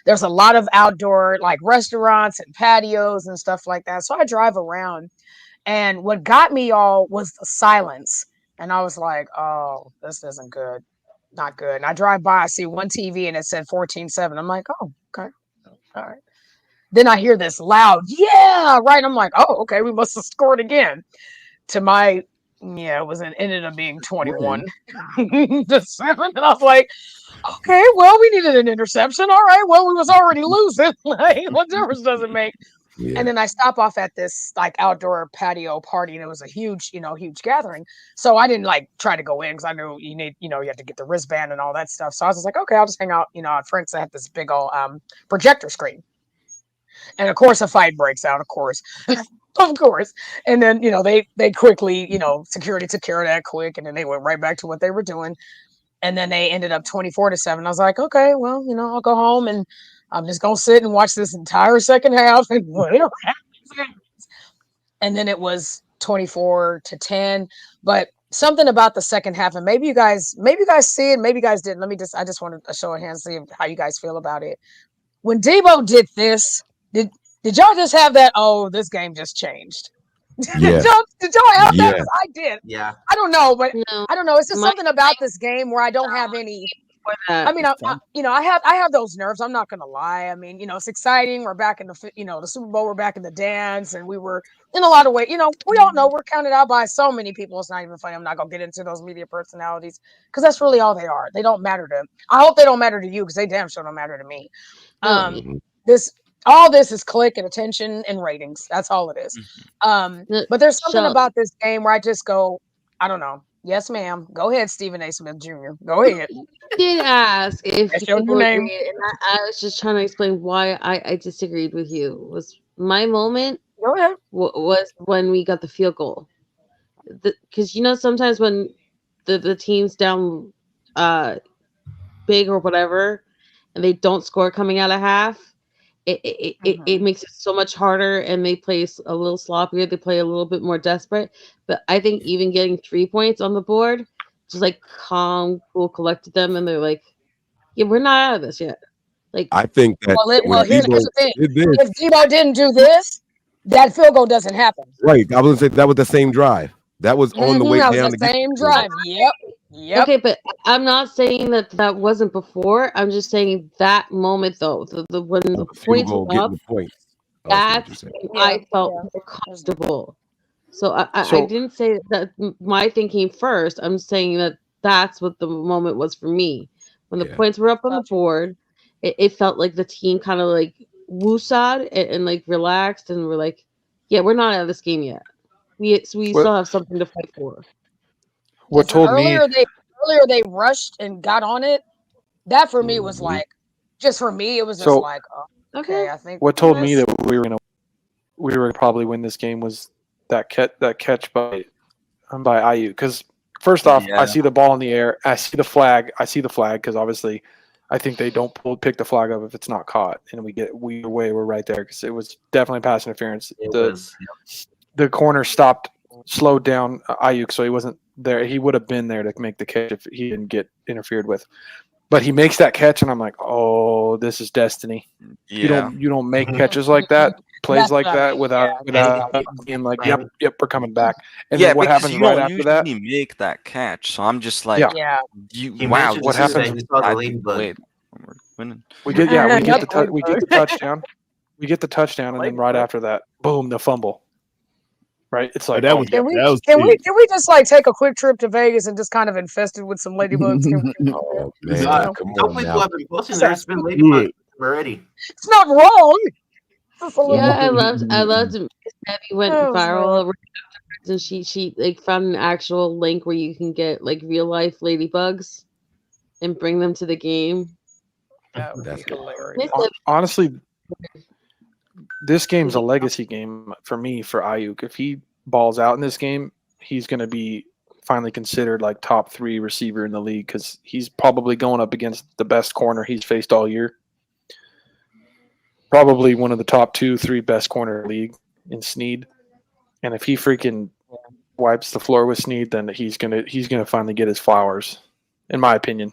there's a lot of outdoor like restaurants and patios and stuff like that. So I drive around, and what got me all was the silence, and I was like, "Oh, this isn't good, not good." And I drive by, I see one TV, and it said 14-7. I'm like, "Oh, okay, all right." Then I hear this loud, "Yeah!" Right? I'm like, "Oh, okay, we must have scored again." To my ended up being 21 to 7. And I was like, okay, well, we needed an interception. All right, well, we was already losing. Like, what difference does it make? Yeah. And then I stop off at this like outdoor patio party, and it was a huge gathering. So I didn't like try to go in because I knew you need, you have to get the wristband and all that stuff. So I was just like, okay, I'll just hang out, at Frank's. I had this big old projector screen. And of course a fight breaks out, of course. Of course. And then, they quickly, security took care of that quick, and then they went right back to what they were doing. And then they ended up 24-7. I was like, okay, well, I'll go home and I'm just gonna sit and watch this entire second half and whatever happens. And then it was 24-10. But something about the second half, and maybe you guys see it, maybe you guys didn't. I just wanted a show of hands, see how you guys feel about it. When Debo did this, did y'all just have that? Oh, this game just changed. Yeah. Did y'all have that? Yeah. 'Cause I did. Yeah. I don't know, but No, I don't know. It's just my something about this game where I don't have any. for I that. mean, I have those nerves. I'm not gonna lie. I mean, it's exciting. We're back in the Super Bowl. We're back in the dance, and we were in a lot of ways. We all know we're counted out by so many people. It's not even funny. I'm not gonna get into those media personalities because that's really all they are. They don't matter to. I hope they don't matter to you because they damn sure don't matter to me. No, All this is click and attention and ratings. That's all it is. no, But there's something Sean, about this game where I just go, I don't know. Yes, ma'am. Go ahead, Stephen A. Smith Jr. Go ahead. you did ask if That's your new people name. agreed, and I was just trying to explain why I disagreed with you. Was my moment Go ahead. was when we got the field goal, because sometimes when the team's down big or whatever, and they don't score coming out of half, it makes it so much harder, and they play a little sloppier. They play a little bit more desperate. But I think even getting 3 points on the board, just like calm, cool, collected them, and they're like, "Yeah, we're not out of this yet." Like, I think that when Here's Debo the thing. did this, If Debo didn't do this, that field goal doesn't happen. right? I was gonna say that was the same drive. That was on the way That was down the to get same the field goal. drive. Yep. okay, but I'm not saying that wasn't before. I'm just saying that moment though, when the Field points goal, were getting up, the points. I see what you're that's saying. when I felt more comfortable. So I didn't say that my thing came first. I'm saying that that's what the moment was for me. When the Yeah. points were up on the board, it felt like the team kind of like woosawed and like relaxed, and we're like, yeah, we're not out of this game yet. We still have something to fight for. What told me Earlier they rushed and got on it. That for me was like, just for me, it was just So- like, oh, okay, I think what told me that we were gonna probably win this game was that catch by IU. Because first off, Yeah. I see the ball in the air, I see the flag because obviously I think they don't pick the flag up if it's not caught, and we're right there because it was definitely pass interference. The corner slowed down Ayuk, so he wasn't there. He would have been there to make the catch if he didn't get interfered with. But he makes that catch, and I'm like, oh, this is destiny. Yeah. You don't make catches like that, plays like that without being like, yep, we're coming back. And yeah, then what because happens you right don't after usually that? make that catch. So I'm just like, Yeah. He wow, mentioned what this is happens- that he saw the I lead, think but wait, we're winning. We get the touchdown. We get the touchdown, and Like then right after that, boom, the fumble. right? It's like, that was Can we that was can we big. can we just like take a quick trip to Vegas and just kind of infest it with some ladybugs? Can we do that? Oh Just, man, come Some on people now. have been posting. just There's asking. been ladybugs already. It's not wrong. Just a Yeah, little. I loved Miss Debbie went Oh man. viral and she like found an actual link where you can get like real life ladybugs and bring them to the game. That would be That's hilarious. honestly, this game's a legacy game for me for Ayuk. If he balls out in this game, he's going to be finally considered like top 3 receiver in the league because he's probably going up against the best corner he's faced all year. Probably one of the top 2, 3 best corner in the league in Snead. And if he freaking wipes the floor with Snead, then he's gonna finally get his flowers, in my opinion.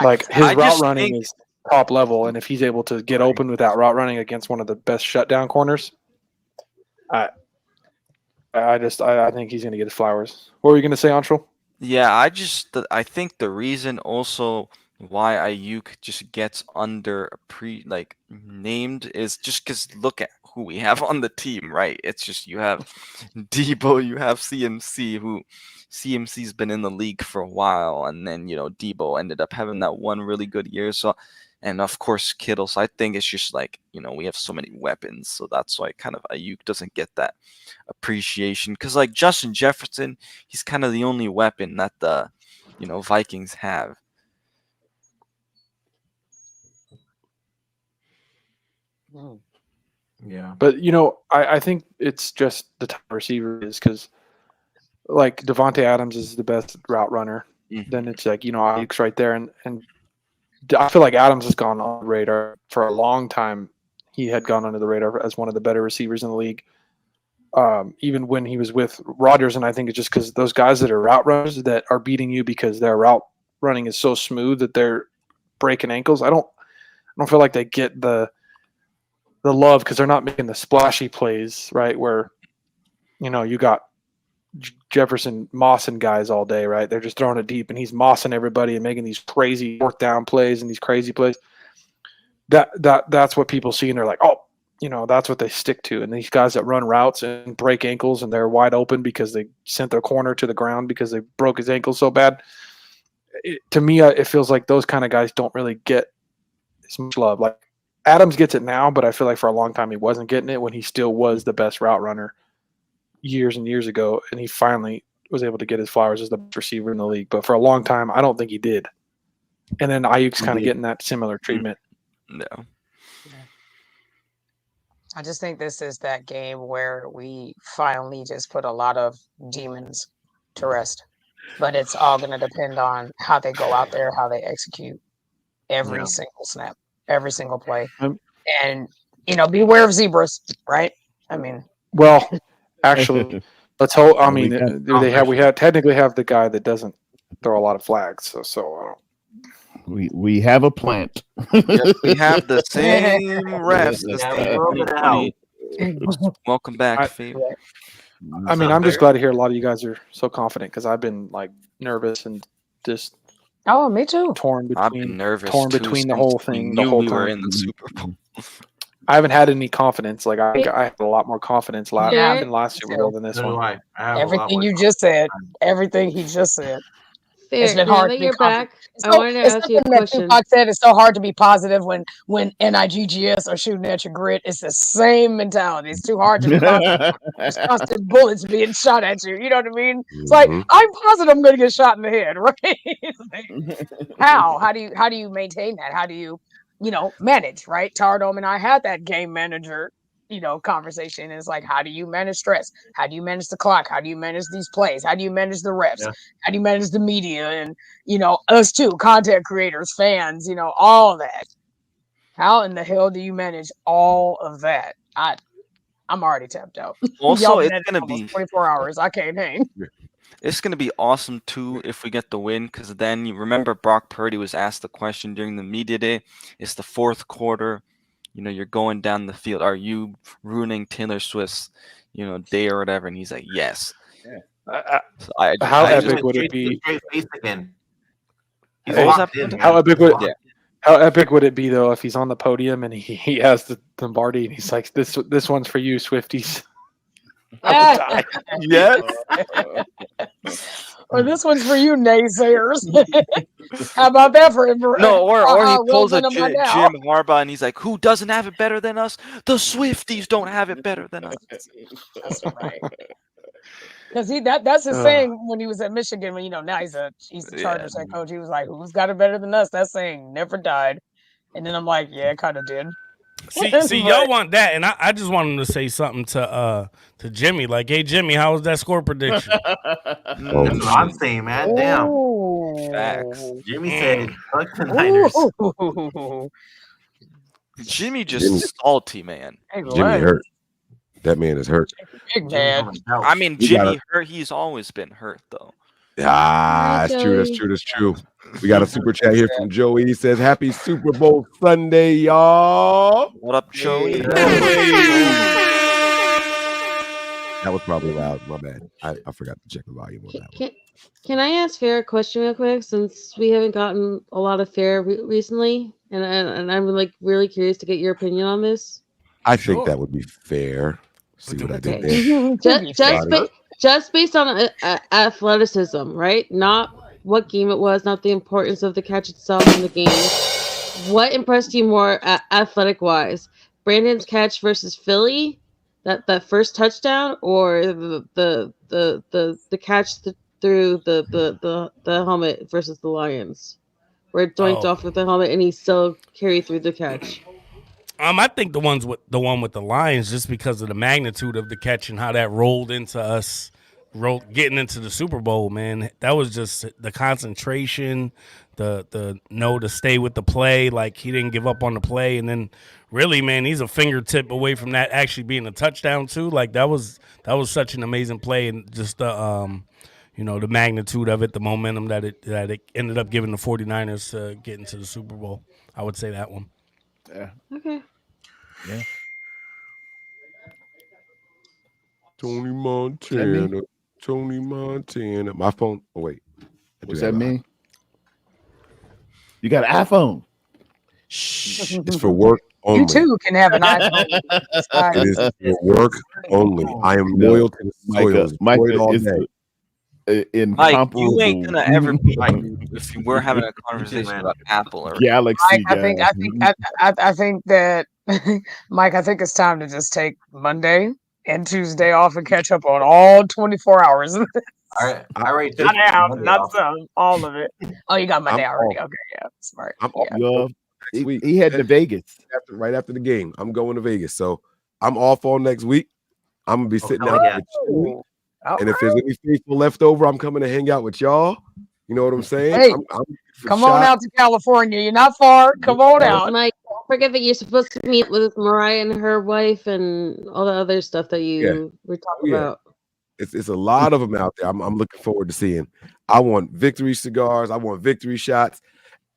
Like his route running is top level, and if he's able to get open with that route running against one of the best shutdown corners, I think he's gonna get his flowers. What were you gonna say, Anshul? Yeah, I think the reason also why Ayuk just gets named is just because look at who we have on the team, right? It's just you have Debo, you have CMC, who CMC's been in the league for a while, and then Debo ended up having that one really good year. So, and of course Kittle. So I think it's just like we have so many weapons, so that's why kind of Ayuk doesn't get that appreciation because like Justin Jefferson, he's kind of the only weapon that the Vikings have. Yeah. But I think it's just the top receiver is because like Devontae Adams is the best route runner. Mhm. Then it's like Ayuk's right there, and I feel like Adams has gone on the radar for a long time. He had gone under the radar as one of the better receivers in the league. Even when he was with Rodgers, and I think it's just because those guys that are route runners that are beating you because their route running is so smooth that they're breaking ankles. I don't feel like they get the love because they're not making the splashy plays, right? Where you got Jefferson mossing guys all day, right? They're just throwing it deep, and he's mossing everybody and making these crazy fourth down plays and these crazy plays. That's what people see, and they're like, oh, that's what they stick to. And these guys that run routes and break ankles, and they're wide open because they sent their corner to the ground because they broke his ankle so bad. To me, it feels like those kind of guys don't really get as much love. Like Adams gets it now, but I feel like for a long time he wasn't getting it when he still was the best route runner years and years ago, and he finally was able to get his flowers as the best receiver in the league. But for a long time, I don't think he did. And then Ayuk's kind of getting that similar treatment. No. I just think this is that game where we finally just put a lot of demons to rest. But it's all going to depend on how they go out there, how they execute every single snap, every single play. And, beware of zebras, right? I mean. Well, actually, let's hope. I mean, we technically have the guy that doesn't throw a lot of flags. So we have a plant. Yes, we have the same refs. Welcome back, favorite. I mean, I'm just glad to hear a lot of you guys are so confident because I've been like nervous and just. Oh, me too. Torn between. I've been nervous between the whole thing. The We whole knew we were time. in the Super Bowl. I haven't had any confidence. Like I think I had a lot more confidence last Yeah. in last Super Bowl than this one. Everything you just said, everything he just said. Fair. It's been Now hard that to be you're confident. back, It's I wanted to it's ask you a something that question. Tupac said. It's so hard to be positive when NIGGS are shooting at your grid. It's the same mentality. It's too hard to be positive. There's constant bullets being shot at you. You know what I mean? It's like I'm positive I'm going to get shot in the head, right? How do you maintain that? How do you manage, right? Tardome and I had that game manager conversation. It's like, how do you manage stress? How do you manage the clock? How do you manage these plays? How do you manage the reps? Yeah. How do you manage the media and us too, content creators, fans, all that? How in the hell do you manage all of that? I'm already tapped out. Also, Y'all been it's at it gonna almost be 24 hours. I can't hang. It's gonna be awesome too if we get the win, because then you remember Brock Purdy was asked the question during the media day. It's the fourth quarter. You're going down the field. Are you ruining Taylor Swift's, day or whatever? And he's like, yes. Yeah. So How epic would it be? How epic would it be though if he's on the podium and he has the Lombardi and he's like, this one's for you, Swifties. I would die. Yes. Or this one's for you, naysayers. How about that for No, or he pulls a Roseland by now? Jim Harbaugh and he's like, "Who doesn't have it better than us? The Swifties don't have it better than us." That's right. Because that's his saying when he was at Michigan. When now he's the Chargers head coach. He was like, "Who's got it better than us?" That saying never died. And then I'm like, yeah, it kind of did. See, y'all want that, and I just want him to say something to Jimmy, like, "Hey, Jimmy, how was that score prediction?" That's what I'm saying, man. Damn. Facts. Jimmy said, "Fuck the Niners." Jimmy just salty, man. Jimmy hurt. That man is hurt. Big man. I mean, Jimmy hurt. He's always been hurt, though. Ah, that's true. That's true. That's true. We got a super chat here from Joey. He says, "Happy Super Bowl Sunday, y'all." What up, Joey? That was probably loud. My bad. I forgot to check the volume on that one. Can I ask Fair a question real quick? Since we haven't gotten a lot of Fair recently, and I'm like really curious to get your opinion on this. I think that would be fair. See what I did there? Just based on athleticism, right? Not what game it was, not the importance of the catch itself in the game. What impressed you more athletic wise? Brandon's catch versus Philly, that first touchdown, or the catch through the helmet versus the Lions, where it doinked off with the helmet and he still carried through the catch. I think the one with the Lions, just because of the magnitude of the catch and how that rolled into us, getting into the Super Bowl, man. That was just the concentration, the to stay with the play, like he didn't give up on the play, and then really, man, he's a fingertip away from that actually being a touchdown too. Like that was such an amazing play, and just the the magnitude of it, the momentum that it ended up giving the 49ers to get into the Super Bowl. I would say that one. Yeah. Okay. Yeah. Tony Montana. Tony Montana. My phone. Oh wait. What's that mean? You got an iPhone. Shh. It's for work only. You too can have an iPhone. It is for work only. I am loyal to the soil. Micah all is day. Mike, you ain't gonna ever be if you were having a conversation about Apple or Galaxy. Mike, I think that Mike, I think it's time to just take Monday and Tuesday off and catch up on all 24 hours. All right, I already took Not half, Monday not off. some, all of it. Oh, you got Monday I'm already. off. Okay, yeah, smart. I'm Yeah. off. He had to Vegas right after the game. I'm going to Vegas, so I'm off all next week. I'm gonna be sitting out there chilling. And if there's any faithful left over, I'm coming to hang out with y'all. You know what I'm saying? Hey, I'm come on out to California. You're not far. Come on out. Mike, don't forget that you're supposed to meet with Mariah and her wife and all the other stuff that you were talking about. It's a lot of them out there. I'm looking forward to seeing. I want victory cigars. I want victory shots.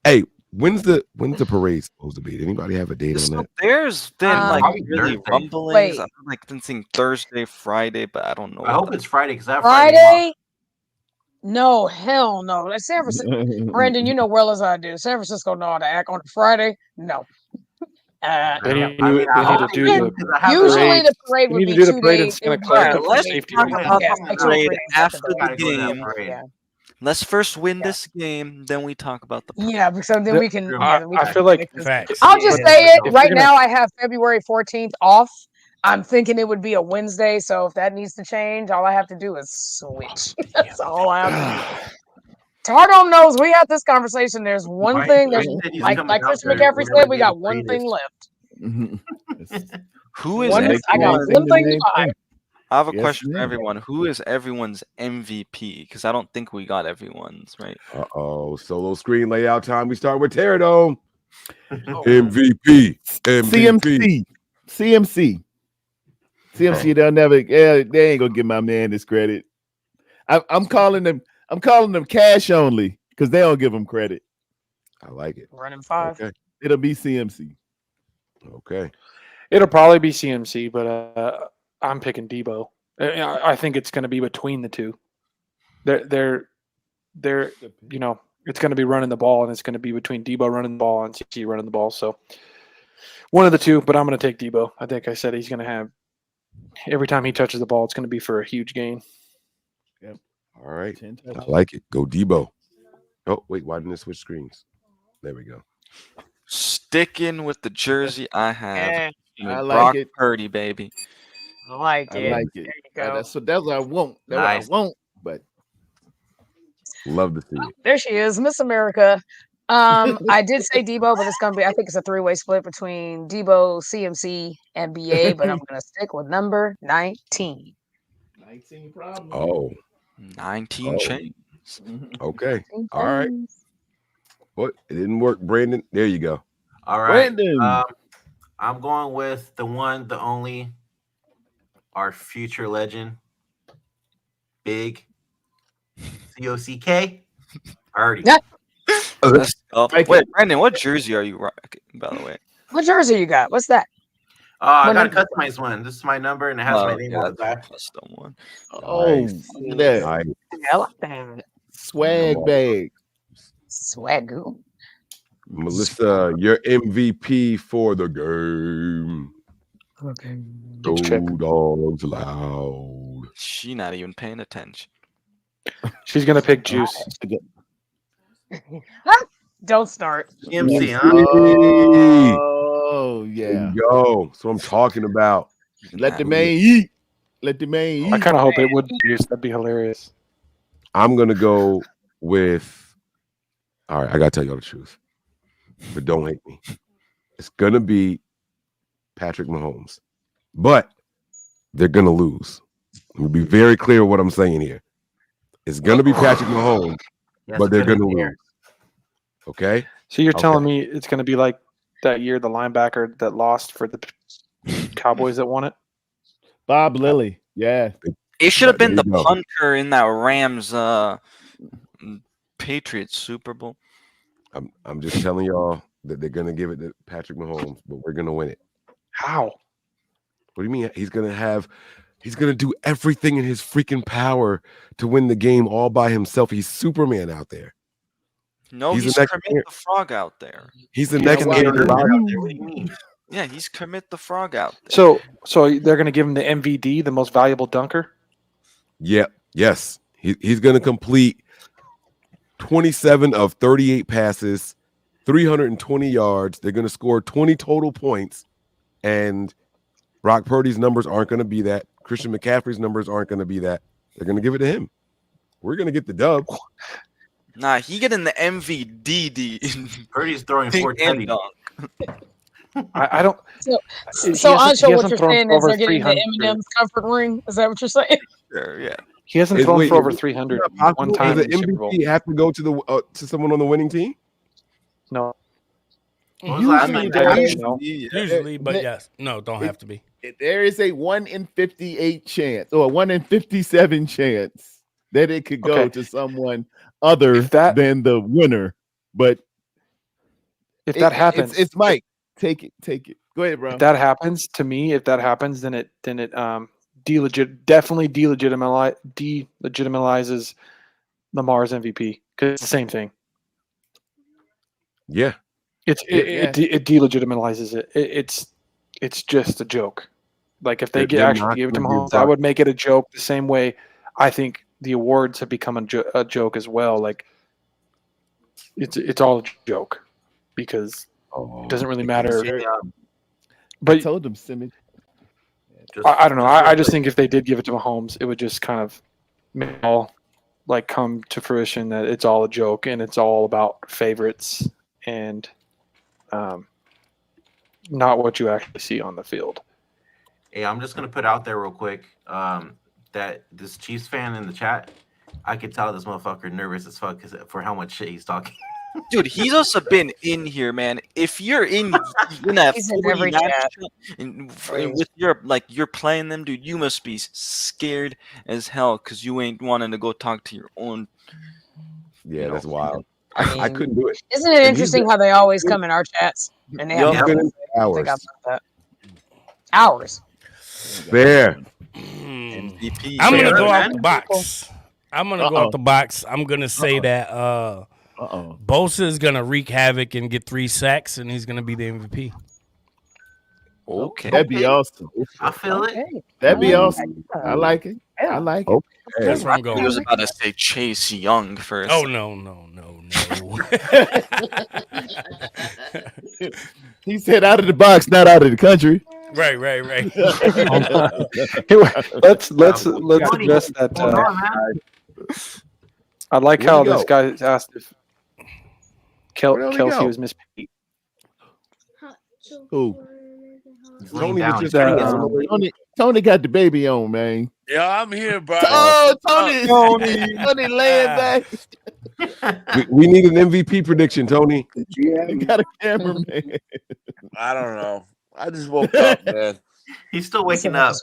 Hey, when's the parade supposed to be? Did anybody have a date on that? There's been really Thursday. rumblings. I've been thinking Thursday, Friday, but I don't know. I hope it's Friday because I have Friday? No, hell no. Like San Francisco, Brandon, you know well as I do. San Francisco know how to act on a Friday. No. They need to do the Usually the parade They would need be to do the 2 parade in days. Santa Clara for Let's safety talk reasons. about Yes, the actual parade parade after second the day. game. Yeah. Let's first win this game, then we talk about the parade. Yeah, because then we can. I feel like I'll just say it if right you're gonna- now. I have February 14th off. I'm thinking it would be a Wednesday, so if that needs to change, all I have to do is switch. That's all I have to do. Tardom knows we had this conversation. There's one thing. There's like Christian McCaffrey said, we got one thing left. Who is I got one thing to buy. I have a Yes, question for ma'am. everyone. Who is everyone's MVP? Because I don't think we got everyone's, right? Solo screen layout time. We start with Pterodome. MVP. CMC. They'll never. Yeah, they ain't gonna give my man this credit. I'm calling them cash only because they don't give him credit. I like it. Running 5. Okay. It'll be CMC. Okay. It'll probably be CMC, but I'm picking Debo. I think it's going to be between the two. They're it's going to be running the ball, and it's going to be between Debo running the ball and CMC running the ball. So one of the two, but I'm going to take Debo. I think I said he's going to have Every time he touches the ball, it's going to be for a huge gain. Yep. All right. 10 I touches. like it. Go Debo. Oh, wait. Why didn't it switch screens? There we go. Sticking with the jersey I have. Yeah, I like Brock it. Purdy, baby. I like I it. like There it. you go. That's what I want. That's Nice. what I want. But Love to see it. There she is, Miss America. I did say Debo, but it's gonna be. I think it's a three-way split between Debo, CMC, and BA. But I'm gonna stick with number 19. 19 problems. Oh, 19 chains. okay. 19 All right. chains. What? It didn't work, Brandon. There you go. All right. Brandon. I'm going with the one, the only, our future legend, Big COCK. Purdy. Yeah. Let's go. Like Wait, it. Brandon, what jersey are you rocking, by the way? What jersey you got? What's that? I What got a number? customized one. This is my number, and it has my name yeah, on the that's back. a custom one. Oh, Nice. look at that. Nice. I like that. Swag Come on. bag. Swagoo. Melissa, you're MVP for the game. Okay. Go Thanks, Chip. Dogs loud. She not even paying attention. She's going to pick Juice. Don't start. CMC, huh? Oh, There yeah. you go. That's what I'm talking about. Let the man eat. Let the man I eat. kind of hope it would be Juice. That'd be hilarious. I'm gonna go with. All right, I gotta tell y'all the truth, but don't hate me. It's gonna be Patrick Mahomes, but they're gonna lose. Let me be very clear what I'm saying here. It's gonna be Patrick Mahomes, Yes, but they're good gonna idea. lose. Okay. So you're telling Okay. me it's going to be like that year the linebacker that lost for the Cowboys that won it? Bob Lilly. Yeah. It should have There been you the go. punter in that Rams Patriots Super Bowl. I'm just telling y'all that they're gonna give it to Patrick Mahomes, but we're gonna win it. How? What do you mean? He's gonna do everything in his freaking power to win the game all by himself. He's Superman out there. No, He's he's the next Kermit year. the Frog out there. He's the He's next gonna Aaron get it Rodgers. What do you mean? Yeah, he's Kermit the Frog out there. So they're going to give him the MVD, the most valuable dunker? Yep. Yes. He's gonna complete 27 of 38 passes, 320 yards. They're gonna score 20 total points, and Brock Purdy's numbers aren't gonna be that. Christian McCaffrey's numbers aren't gonna be that. They're gonna give it to him. We're gonna get the dub. Nah, he getting the MVD. Purdy's throwing Dink 430. and dunk. I don't. So, He so hasn't- Ancho, he what hasn't you're thrown saying for is over they're getting the 300. M&M's comfort ring? Is that what you're saying? Sure, yeah. He hasn't Is- thrown wait, for over is 300 that possible? one time Does in the the Super Bowl. MVP have to go to someone on the winning team? No. When was the last Usually time there you is- No. Usually, but yes. No, don't have to be. There is a 1 in 58 chance or a 1 in 57 chance that it could go Okay. to someone other If that- than the winner. But If that happens, it's Mike. Take it. Go ahead, bro. if that happens to me, then it definitely delegitimizes Lamar's MVP because it's the same thing. Yeah. It delegitimizes it. It's just a joke. Like if they They're actually not gave it to gonna give Mahomes, I would make it a joke the same way. I think the awards have become a joke as well. Like it's all a joke because it doesn't really matter. Hey, I But told them, Simmons. I don't know. I just think if they did give it to Mahomes, it would just kind of make it all like come to fruition that it's all a joke and it's all about favorites and not what you actually see on the field. Hey, I'm just gonna put out there real quick that this Chiefs fan in the chat, I could tell this motherfucker nervous as fuck for how much shit he's talking. Dude, he's also been in here, man. If you're in that He's in every 49 chat. and with you're playing them, dude, you must be scared as hell because you ain't wanting to go talk to your own. Yeah, that's wild. I I mean, couldn't do it. Isn't it And he's interesting been- how they always come in our chats and they have He's nothing been to in say about hours. that? Hours. Fair. MVP. I'm gonna Fair, go out man. the box. I'm gonna go out the box. I'm gonna say that Bosa is gonna wreak havoc and get 3 sacks, and he's gonna be the MVP. Okay. That'd be awesome. I feel it. That'd be awesome. I like it. I like it. Okay. That's where I'm He going. was about to say Chase Young first. Oh no. He said out of the box, not out of the country. right. let's Tony, address that. what's going on, man? I like Where'd how he this go? guy asked if Where the hell he Kelsey go? was Miss Piggy. Who? He's laying Tony was down. just That, I don't know where- Tony got the baby on, man. Yeah, I'm here, bro. Oh, Tony laying back. we need an MVP prediction, Tony. The He GM. got a cameraman. I don't know. I just woke up, man. He's still waking up.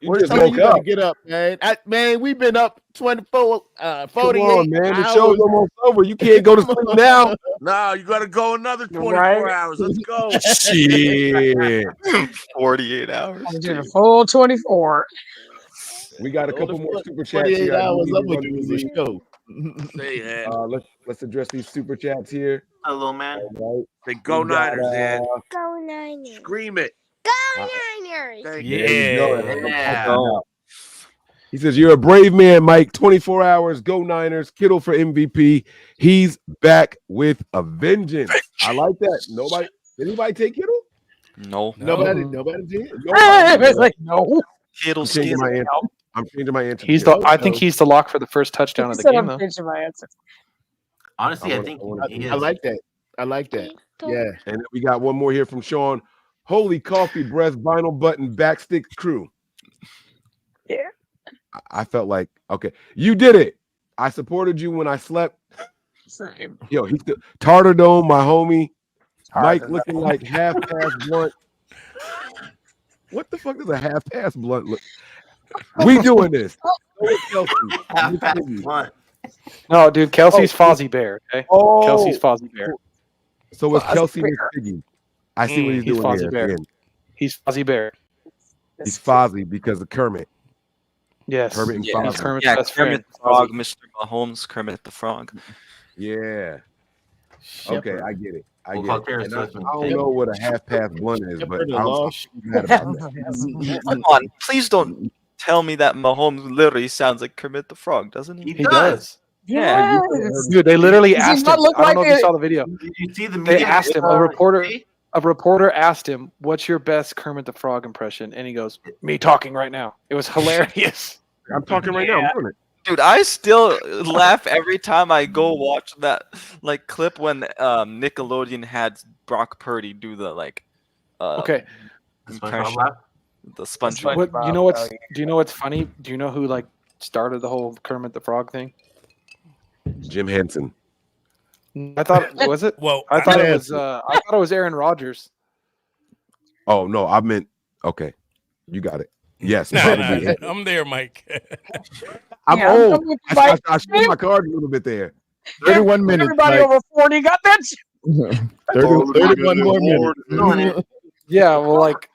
You just Tony, woke you gotta up. get up, man. Man, we've been up 24, Come 48 on, man. The hours. show's almost over. You can't go to sleep now. No, you got to go another 24 Right. hours. Let's go. Shit. 48 hours. I did a full 24. We got a couple more super chats 48 here. hours. I I'm need gonna to do run this these. show. Say, man. Let's address these super chats here. Hello, man. All right. Say, go We got, Niners, man. Go Niners. Scream it. Go Uh, Niners. Thank There you go. Yeah. He says, "You're a brave man, Mike. 24 hours. Go Niners. Kittle for MVP. He's back with a vengeance." I like that. Nobody. Did anybody take Kittle? No. Nobody did. It's like, no. Kittle I'm changing my skin. answer. I'm changing my answer. He's to I think he's the lock for the first touchdown of the Said game, I'm though. changing my answer. Honestly, I I think he is. I like that. I like that. Yeah. And then we got one more here from Sean. Holy coffee breath, vinyl button, backstick crew. Yeah. I felt like, okay, you did it. I supported you when I slept. Same. Yo, he's still Tartar Dome, my homie. Mike Tartar looking like half-past blunt. What the fuck does a half-past blunt look? We doing this. So is Kelsey. No, dude, Kelsey's Fozzie Bear. Okay, Oh. Kelsey's Fozzie Bear. So is Fozzie Kelsey Bear. Miss Piggy. I see what he's doing Fozzie here. Bear. Again. He's Fozzie Bear. He's Fozzie because of Kermit. Yes. Kermit and He's Fozzie. Kermit's Yeah, best Kermit friend. the Frog, Fozzie. Mr. Mahomes, Kermit the Frog. Yeah. Okay, I get it. I We'll get call it. Terrence And I Swift. don't know what a half-past blunt is, but Shepherd I'm lost. mad about that. Come on, please don't tell me that Mahomes literally sounds like Kermit the Frog, doesn't he? He does. Yeah. Yes. Dude, they literally Does he asked not him. look I don't know like if you it? saw the video. Did you see the They media? asked him. A reporter asked him, "What's your best Kermit the Frog impression?" And he goes, "Me talking right now." It was hilarious. I'm talking right now. I'm doing it. Dude, I still laugh every time I go watch that like clip when Nickelodeon had Brock Purdy do the like Okay, impression, the SpongeBob. what you know? What's do you know what's funny? Do you know who like started the whole Kermit the Frog thing? Jim Henson. I thought was it? Well, I thought it Yes. was. I thought it was Aaron Rodgers. Oh no, I meant okay. You got it. Yes, Nah, probably. nah, I'm there, Mike. I'm Yeah, old. I'm with I, Mike. I showed my cards a little bit there. 31 minutes. Everybody Mike. over 40 got that shit. 31 more minutes. Yeah, well, like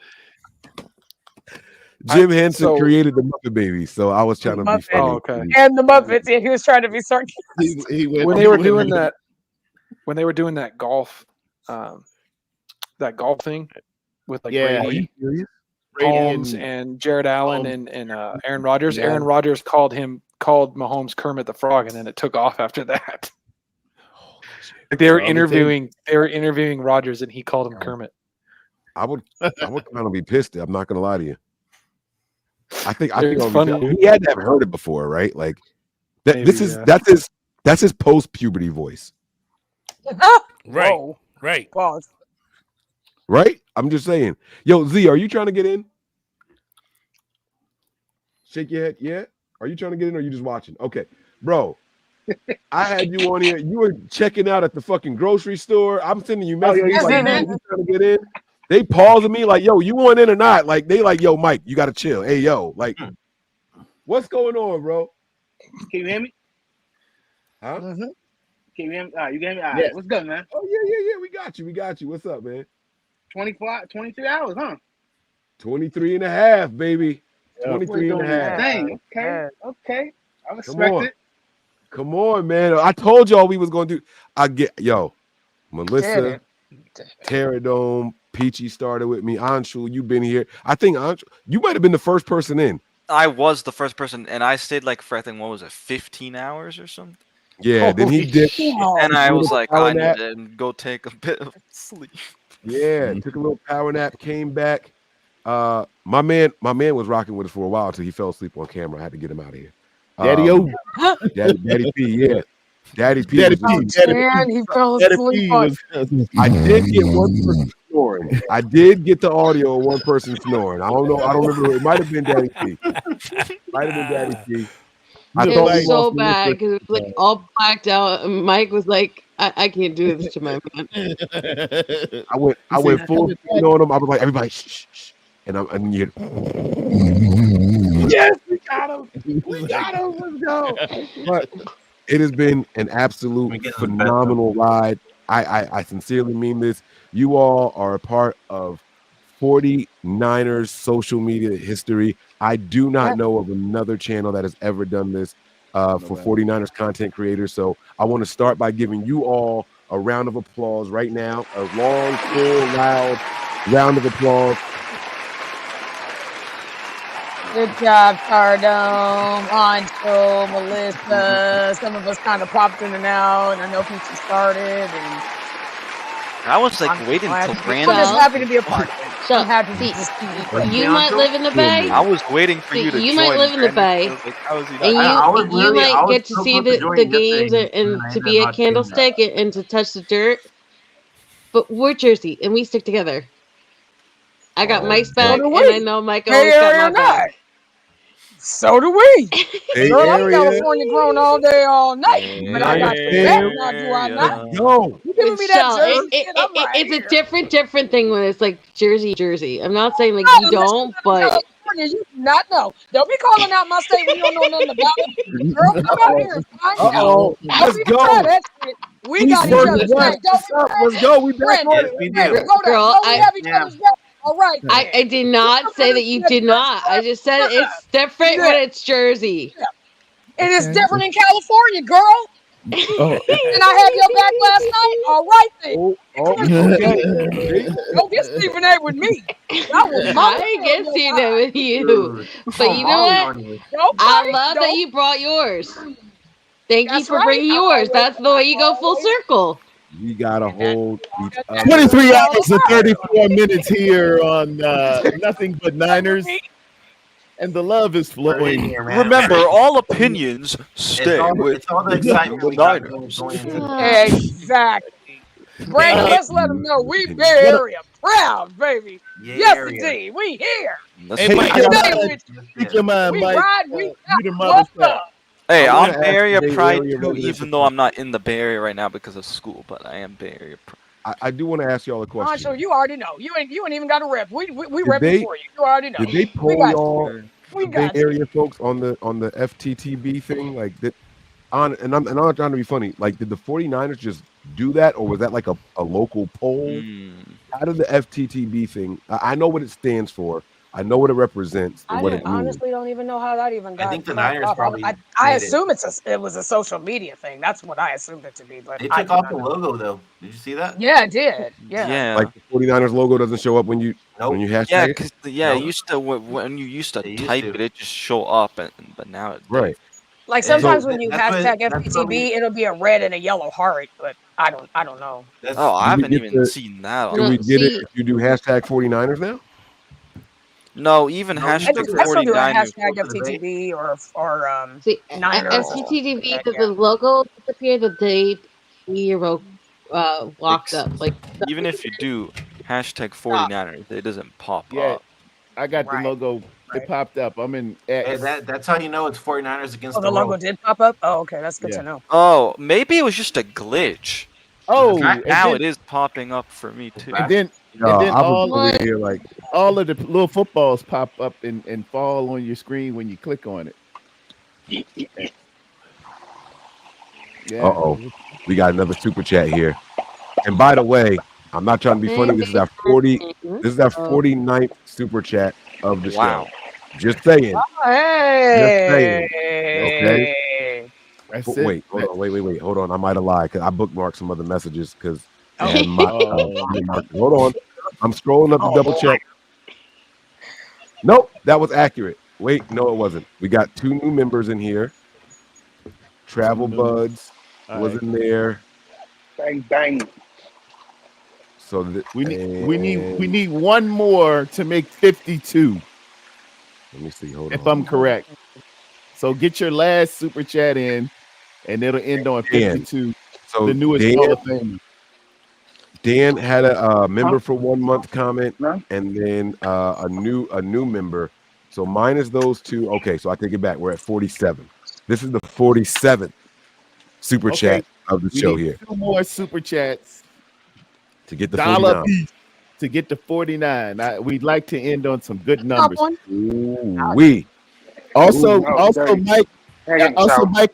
Jim Henson so- created the Muppet Babies, so I was trying to be Muppet. funny. Oh, okay. And the Muppets. Yeah, he was trying to be sarcastic. He went- when he they were went- doing that, that golf thing with like Yeah. Brady, Brady Holmes, and- and Jared Allen and Aaron Rodgers. Yeah. Aaron Rodgers called Mahomes Kermit the Frog, and then it took off after that. Like they were Well, let me tell you- interviewing Rodgers, and he called him Kermit. I would kind of be pissed. I'm not gonna lie to you. I think It's I would be funny. pissed. He had to have heard it before, right? Like that. Maybe, This is yeah. that's his post puberty voice, Right, Whoa. right. Pause. right? I'm just saying. Yo, Z, are you trying to get in? Shake your head. Yeah. Are you trying to get in, or are you just watching? Okay, bro. I had you on here. You were checking out at the fucking grocery store. I'm sending you Oh, yeah, messages yeah, like, yeah. "Man, you trying to get in?" They pausing me like, "Yo, you want in or not?" Like they like, "Yo, Mike, you gotta chill." Hey, yo, like, what's going on, bro? Can you hear me? Huh? Can you hear me? All right, you hear me? All right. Yes. What's good, man? Oh yeah. We got you. We got you. What's up, man? 23 hours, huh? 23 and a half, baby. Yep. 23 and a half. Dang. Okay. I Come respect on. it. Come on, man. I told y'all we was going to do. Melissa, Terradome, Peachy started with me. Anshul, you've been here. I think Anshul, you might have been the first person in. I was the first person, and I stayed like for I think what was it, 15 hours or something. Yeah, then he did. And I was like, power I need nap. to go take a bit of sleep. Yeah, took a little power nap, came back. My man was rocking with us for a while until he fell asleep on camera. I had to get him out of here. Daddy O. Daddy P, yeah. Daddy P Daddy was P, just, Daddy Man, he fell Daddy asleep P on. was I did get one person snoring. I did get the audio of one person snoring. I don't know. I don't remember. It might have been Daddy P. Might have been Daddy P. I It thought was we so lost one bad person. because it was like all blacked out. And Mike was like, I can't do this to my man. I went full speed on him. I was like, everybody, shh, shh. And you. Yes, we got him. We got him. Let's go. But it has been an absolute phenomenal ride. I sincerely mean this. You all are a part of 49ers social media history. I do not know of another channel that has ever done this for 49ers content creators. So I want to start by giving you all a round of applause right now. A long, full, loud round of applause. Good job, Tardome, Ancho, Melissa. Some of us kind of popped in and out, and I know Peachy started. And I was like I'm waiting glad till to be- Brandon. I'm just happy to be a part of it. I'm happy to just be. You might live in the Bay. I was waiting for you to You join. might live in the Bay, Brandon. I was like, how is he not and joining? you might get to see the games and to be a candlestick and to touch the dirt. But we're Jersey, and we stick together. I got Mike's So back, do and I we. know Mike Bay always got Area my or not. back. So do we. Bay Girl, I'm Area. California grown all day, all night. But I got the back now, do I not? Yo. You giving me that Michelle, Jersey shit? I'm right it's here. a different thing when it's like Jersey. I'm not saying like No, you unless don't, you but live in California, you do not know. Don't be calling out my state when you don't know nothing about it. Girl, come out here and find out. Uh-oh. Don't Let's be go. trying that shit. We got East each versus other's West. back. Don't What's we, up? Let's go. We back on Brandon? it. Brandon, go there. girl, Don't we have each other's back? All right. I did not say that you did not. I just said it's different when it's Jersey. It is different in California, girl. Oh. And I had your back last night. All right then. Okay. Don't get Stephen A with me. That was my I ain't get seen it with you, but you know what? I love that you brought yours. Thank you That's for right. bringing I yours. always- That's the way you go full circle. We gotta hold each other. 23 hours and 34 minutes here on Nothing But Niners. And the love is flowing. Remember, all opinions stay with it's all the excitement the we got Niners. going into Exactly. Brandon, let's let them know we Bay Area proud, baby. Yeah, Yes, area. indeed. We here. That's Hey, right. Mike, Stay with you. speak your mind, We Mike. ride, we You the got mother love. Hey, I I'm wanna Bay ask Area Bay pride Area too, residents even a though I'm not in the Bay Area right now because of school, but I am Bay Area proud. I do want to ask y'all a question. Ancho, you already know. You ain't even got a rep. We Did repping they- for you. You already know. Did they We poll got y'all, you. We Bay got you. Area folks, on the FTTB thing? Like that and I'm not trying to be funny. Like, did the 49ers just do that, or was that like a local poll? How did the FTTB thing? I know what it stands for. I know what it represents and I what it means. honestly don't even know how that even got. think the knocked Niners off. probably I made it. assume it was a social media thing. That's what I assumed it to be. But They I took do off not the know. logo though. Did you see that? Yeah, it did. Yeah. Like the 49ers logo doesn't show up when you hashtag Yeah, it? because it Nope. used to when you used to They used type to. it just show up, but now it Right. Like And sometimes so when you that's hashtag what FTTB, it'll be a red and a yellow heart, but I don't know. That's Oh, I Do we haven't get even to- seen that. Do we get it See- if you do hashtag 49ers now? No, even No, I hashtag still do a 49ers. hashtag Go to the bank. FTTB or See, Niners. FTTV, Yeah. the logo disappeared the day we locked Ex- up. Like Even if you do hashtag 49ers, it doesn't pop Yeah, up. I got the Right. logo. It popped up. I'm in X. Hey, that's how you know it's 49ers against Oh, the the logo world. did pop up. Oh, okay, that's good Yeah. to know. Oh, maybe it was just a glitch. Oh, Right and Now then, it is popping up for me too. and then, No, and then I was all over here like, all of the little footballs pop up and fall on your screen when you click on it. Yeah. uh-oh, we got another super chat here. And by the way, I'm not trying to be funny. This is our 49th super chat of the Wow. show. Just saying. Hey. Okay. That's But it. wait, hold on, wait. Hold on. I might have lied because I bookmarked some other messages because And hold on. I'm scrolling up to double check. Nope, that was accurate. Wait, no, it wasn't. We got 2 new members in here. Travel Buds was in there. Bang bang. So we need one more to make 52. Let me see. Hold if on. I'm correct. So get your last super chat in, and it'll end on 52. So the newest Dan, Hall of Famer. Dan had a member for 1 month comment, and then a new member. So minus those 2. Okay, so I take it back. We're at 47. This is the 47th super chat of the show need here 2 more super chats to get the dollar 49. piece to get to 49. We'd like to end on some good numbers. We also dirty. Mike. Hang Also, on, Mike,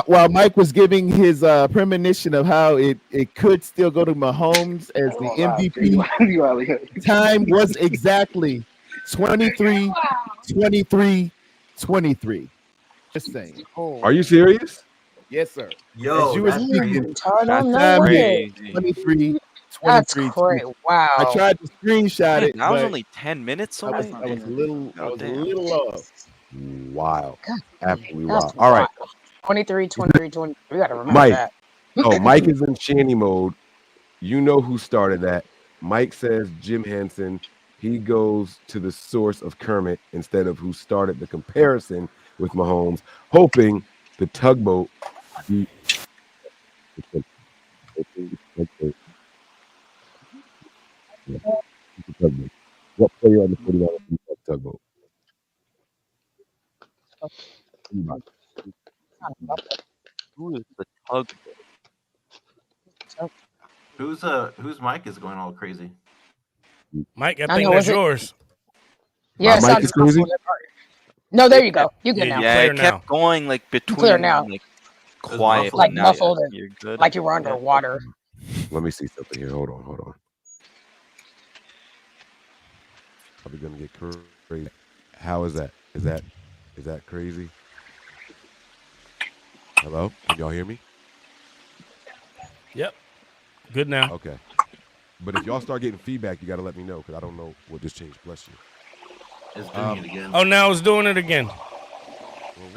while Mike was giving his premonition of how it could still go to Mahomes as the MVP, time was exactly 23, 23, 23. Just saying. Are you serious? Yes, sir. Yo, As you were that's speaking, Turn time no was way. 23, That's 23, great. 23. Wow. I tried to screenshot Man, it, that was but only 10 minutes I away. was a little damn. off. Wow. Absolutely That's wow. All right. wild. 23, 23, 23. We got to remember Mike. that. Oh, Mike is in shanty mode. You know who started that. Mike says Jim Henson. He goes to the source of Kermit instead of who started the comparison with Mahomes, hoping the tugboat beat What player on the 49ers beat that tugboat? Who is the tug? Whose mic is going all crazy? Mike, I I think know, that's was it- yours. Yeah, it My mic sounded is crazy? muffled. No, there you go. You good Yeah, now. you Yeah, clear it now. kept going like Clear between now. like quiet, Like but now muffled and you're good. like you were underwater. Let me see something here. Hold on. Probably gonna get crazy. How is that? Is that crazy? Hello? Can y'all hear me? Yep. Good now. Okay. But if y'all start getting feedback, you got to let me know because I don't know what just changed. Bless you. It's doing it again. Oh, now it's doing it again.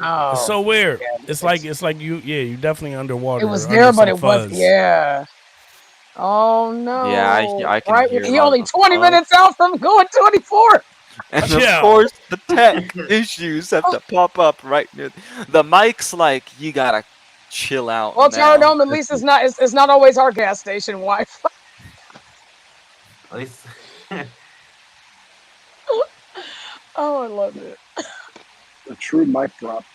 Oh, It's so weird. yeah, It's like you definitely underwater. it was under there, but some it was fuzz. yeah. Oh no! Yeah, I can right, hear a he lot only of 20 fuzz. minutes out from going 24. And Yeah. of course, the tech issues have to pop up right near the mic's. Like you gotta chill out. Well, now. Taradome, at least it's not always our gas station Wi-Fi. At least Oh, I love it. A true mic drop.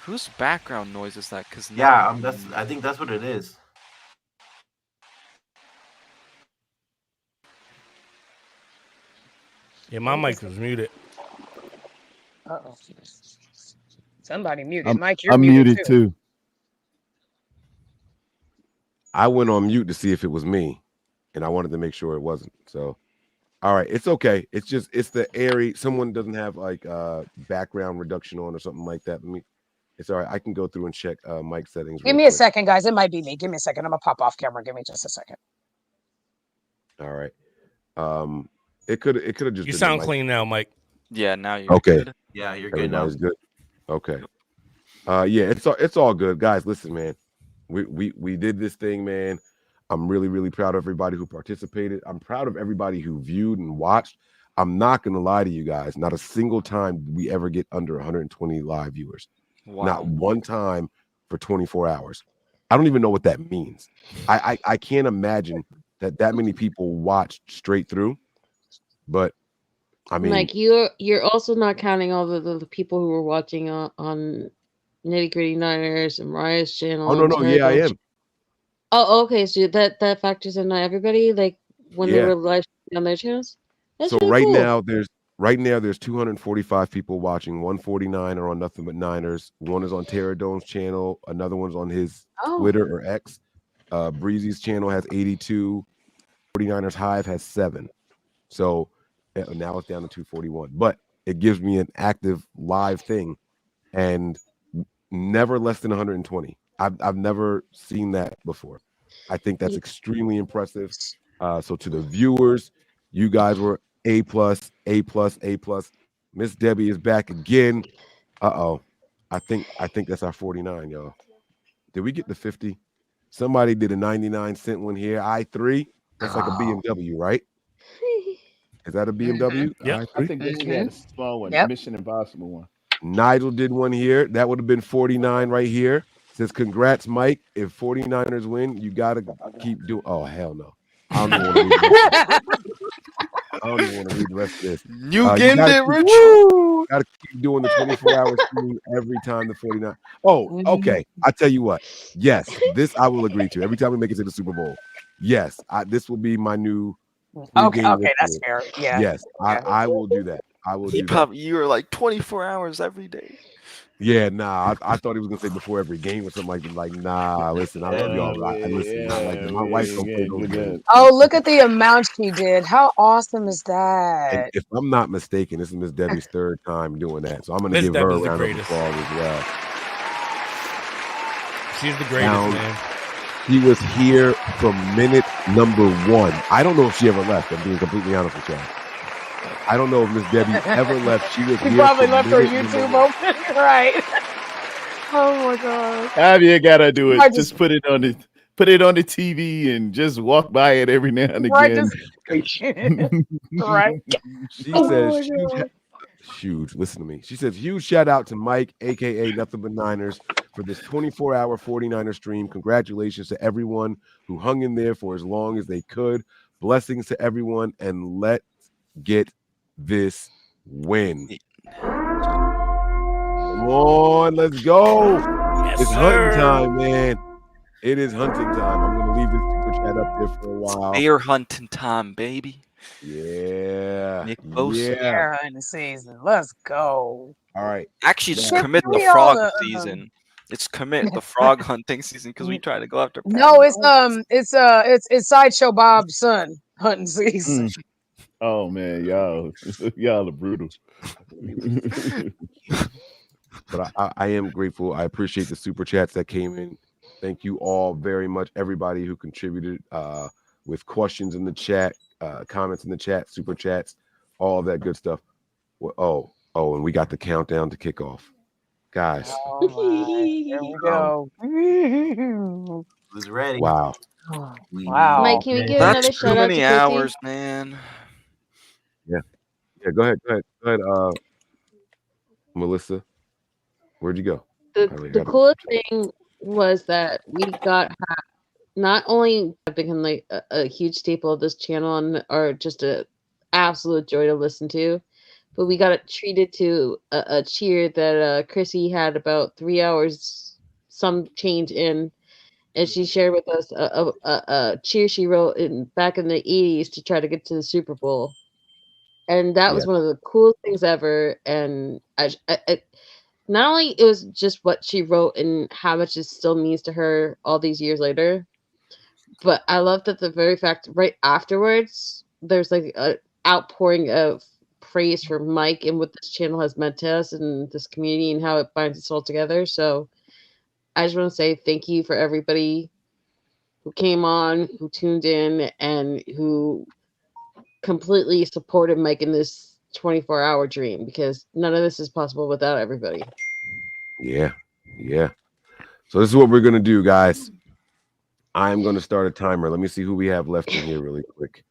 Whose background noise is that? Because yeah, I think that's what it is. Yeah, my mic was muted. Uh-oh. Somebody muted. Mike, you're I'm muted muted too. too. I went on mute to see if it was me, and I wanted to make sure it wasn't. So, all right, it's okay. It's the airy. Someone doesn't have like background reduction on or something like that. It's all right. I can go through and check mic settings. Give me a second, guys. It might be me. Give me a second. I'm gonna pop off camera. Give me just a second. All right. It could have just. You been sound the mic. clean now, Mike. Yeah, now you're Okay. good. Yeah, you're good now. Everybody's good. Okay. Yeah, it's all good, guys. Listen, man. We did this thing, man. I'm really, really proud of everybody who participated. I'm proud of everybody who viewed and watched. I'm not gonna lie to you guys. Not a single time did we ever get under 120 live viewers. Wow. Not one time for 24 hours. I don't even know what that means. I can't imagine that many people watched straight through. But I mean, Mike, you're also not counting all the people who were watching on Nitty Gritty Niners and Mariah's channel. oh no, and no, yeah, I Terradone's am. Oh, okay. So that factors in not everybody, like when they Yeah. were live streaming on their channels. That's So really right cool. now there's 245 people watching. 149 are on Nothing But Niners. One is on Terradone's channel. Another one's on his Oh. Twitter or X. Breezy's channel has 82. 49ers Hive has 7. So now it's down to 241. But it gives me an active live thing, and never less than 120. I've never seen that before. I think that's extremely impressive. So to the viewers, you guys were A plus, A plus, A plus. Miss Debbie is back again. Uh-oh. I think that's our 49, y'all. Did we get the 50? Somebody did a 99-cent one here. I3. That's like a BMW, right? Is that a BMW? Yep. I think that's the small one, Yep. Mission Impossible one. Nigel did one here. That would have been 49 right here. Says, congrats, Mike. If 49ers win, you got to keep doing. Oh, hell no. I don't even want to read the rest of this. I don't even want to read the rest of this. You getting it, Rich? Got to keep doing the 24-hour stream every time the 49. Oh, okay. I tell you what. Yes, this I will agree to. Every time we make it to the Super Bowl. Yes, this will be my new Okay, game that's ritual. fair. Yeah. Yes, I will do that. I will do that. Probably you were like 24 hours every day. Yeah, nah. I thought he was gonna say before every game or something like that. Like, nah, listen, I love y'all, but listen, not like that. My wife don't play those games. Oh, look at the amount she did. How awesome is And that? if I'm not mistaken, this is Miss Debbie's third time doing that. So I'm gonna Miss give her a Debbie's the round of greatest. applause as well. She's the greatest, Now, man. she was here from minute number 1. I don't know if she ever left. I'm being completely honest with y'all. I don't know if Miss Debbie ever left. She was She here. probably from left her minute number YouTube 1. open, right? Oh my god! However you gotta do it. I Just put it on the TV and just walk by it every now and right, again. right. She Oh says my huge, God. huge. Listen to me. She says huge shout out to Mike, aka Nothing But Niners, for this 24-hour 49er stream. Congratulations to everyone who hung in there for as long as they could. Blessings to everyone, and let's get this win. Come on, let's go. Yes, It's hunting time, man. It is hunting time. I'm gonna leave this super chat up there for a while. Bear hunting time, baby. Yeah. Nick Bosa. Yeah. Bear hunting season. Let's go. All right. Actually, just Give commit the me all frog the, season. It's commit the frog hunting season because we try to go after. No, it's Sideshow Bob's son hunting season. Oh man, y'all are brutal. But I am grateful. I appreciate the super chats that came in. Thank you all very much. Everybody who contributed with questions in the chat, comments in the chat, super chats, all of that good stuff. Well, and we got the countdown to kick off. Guys. All right, here we go. Who's ready? Wow. Wow. Mike, can we give That's another too shout out to many Chrissy? hours, man. Yeah. Go ahead. Melissa. Where'd you go? The coolest thing was that we got not only have become like a huge staple of this channel and are just a absolute joy to listen to, but we got treated to a cheer that Chrissy had about 3 hours some change in, and she shared with us a cheer she wrote back in the 80s to try to get to the Super Bowl. And that was one of the coolest things ever. And I not only it was just what she wrote and how much it still means to her all these years later, but I love that the very fact right afterwards there's like an outpouring of praise for Mike and what this channel has meant to us and this community and how it binds us all together. So I just want to say thank you for everybody who came on, who tuned in, and who completely supported Mike in this 24-hour dream, because none of this is possible without everybody. Yeah. So this is what we're gonna do, guys. I'm gonna start a timer. Let me see who we have left in here really quick.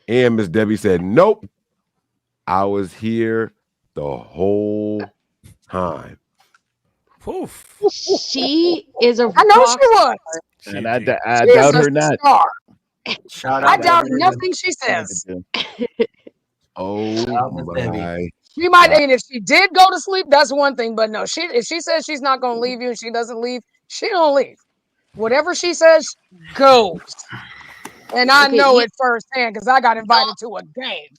And Miss Debbie said, nope. I was here the whole time. Poof. She is a I know she was. And I She doubt is a her not. star. Shout I out doubt to nothing she says. Oh my. She might, and if she did go to sleep, that's one thing. But no, if she says she's not going to leave you and she doesn't leave, she don't leave. Whatever she says goes. And I know it firsthand because I got invited to a game.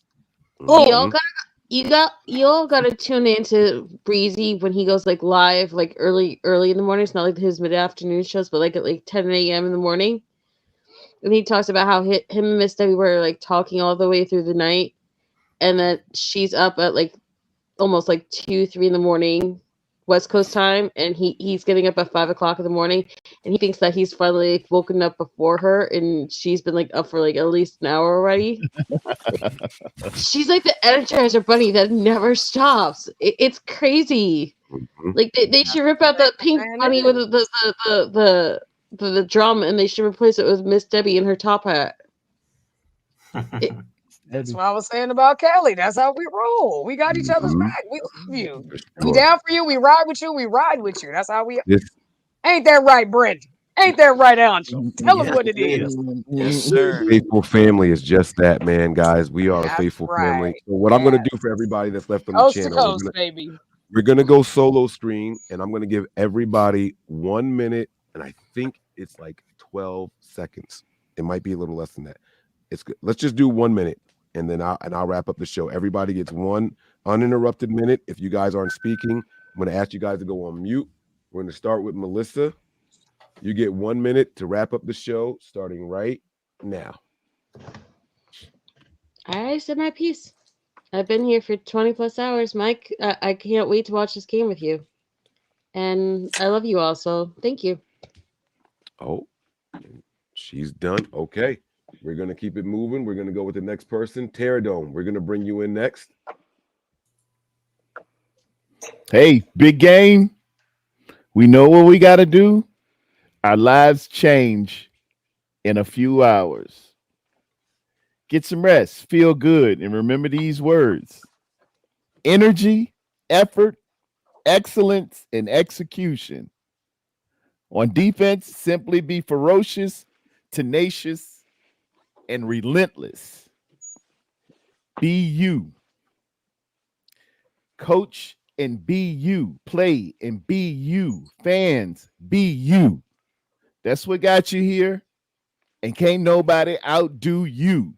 Y'all gotta tune into Breezy when he goes like live, like early in the morning. It's not like his mid-afternoon shows, but like at like 10 a.m. in the morning. And he talks about how him and Miss Debbie were like talking all the way through the night, and that she's up at like almost like 2-3 in the morning West Coast time, and he's getting up at 5 o'clock in the morning, and he thinks that he's finally like, woken up before her, and she's been like up for like at least an hour already. She's like the Energizer Bunny that never stops. It's crazy. Mhm. Like they should rip out the pink Man, bunny it with is. the drum, and they should replace it with Miss Debbie in her top hat. It, That's what I was saying about Kelly. That's how we roll. We got each other's Mhm. back. We love you. For We sure. down for you. We ride with you. We ride with you. That's how we. This Ain't that right, Brent? Ain't that right, Angel? Tell them Yes, what it indeed. is. Yes, sir. faithful family is just that, man, guys. We are a That's faithful family. right. So what I'm Yeah. gonna do for everybody that's left on the Coast to channel, coast, baby. we're gonna go solo stream, and I'm gonna give everybody 1 minute, and I think it's like 12 seconds. It might be a little less than that. It's good. Let's just do 1 minute, and then I'll wrap up the show. Everybody gets 1 uninterrupted minute. If you guys aren't speaking, I'm gonna ask you guys to go on mute. We're gonna start with Melissa. You get 1 minute to wrap up the show, starting right now. I said my piece. I've been here for 20 plus hours, Mike. I can't wait to watch this game with you, and I love you all. So thank you. Oh, she's done. Okay. We're going to keep it moving. We're going to go with the next person. Terradome, we're going to bring you in next. Hey, big game. We know what we got to do. Our lives change in a few hours. Get some rest, feel good, and remember these words: energy, effort, excellence, and execution. On defense, simply be ferocious, tenacious, and relentless. Be you. Coach and be you. Play and be you. Fans, be you. That's what got you here. And can't nobody outdo you.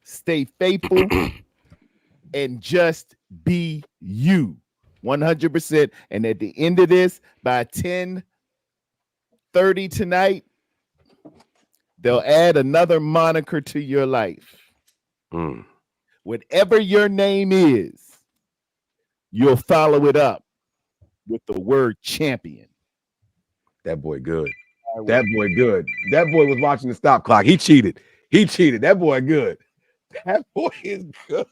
Stay faithful and just be you. 100%. And at the end of this, by 10:30 tonight, they'll add another moniker to your life. Whatever your name is, you'll follow it up with the word champion. That boy good. That boy good. That boy was watching the stop clock. He cheated. He cheated. That boy good. That boy is good.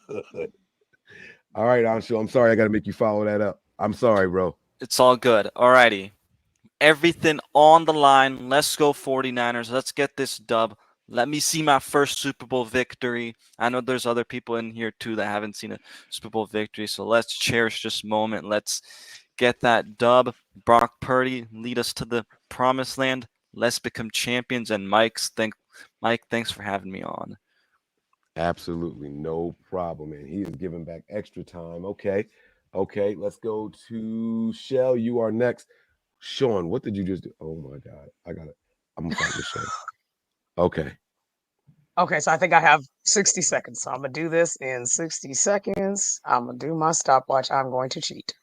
All right, Anshu, I'm sorry I got to make you follow that up. I'm sorry, bro. It's all good. Alrighty. Everything on the line. Let's go 49ers. Let's get this dub. Let me see my first Super Bowl victory. I know there's other people in here too that haven't seen a Super Bowl victory. So let's cherish this moment. Let's get that dub. Brock Purdy, lead us to the promised land. Let's become champions. And Mike, thanks for having me on. Absolutely no problem, man. He is giving back extra time. Okay. Okay, let's go to Shell. You are next. Sean, what did you just do? Oh my God. I got it. I'm gonna fight this show. Okay. Okay, so I think I have 60 seconds. So I'm gonna do this in 60 seconds. I'm gonna do my stopwatch. I'm going to cheat.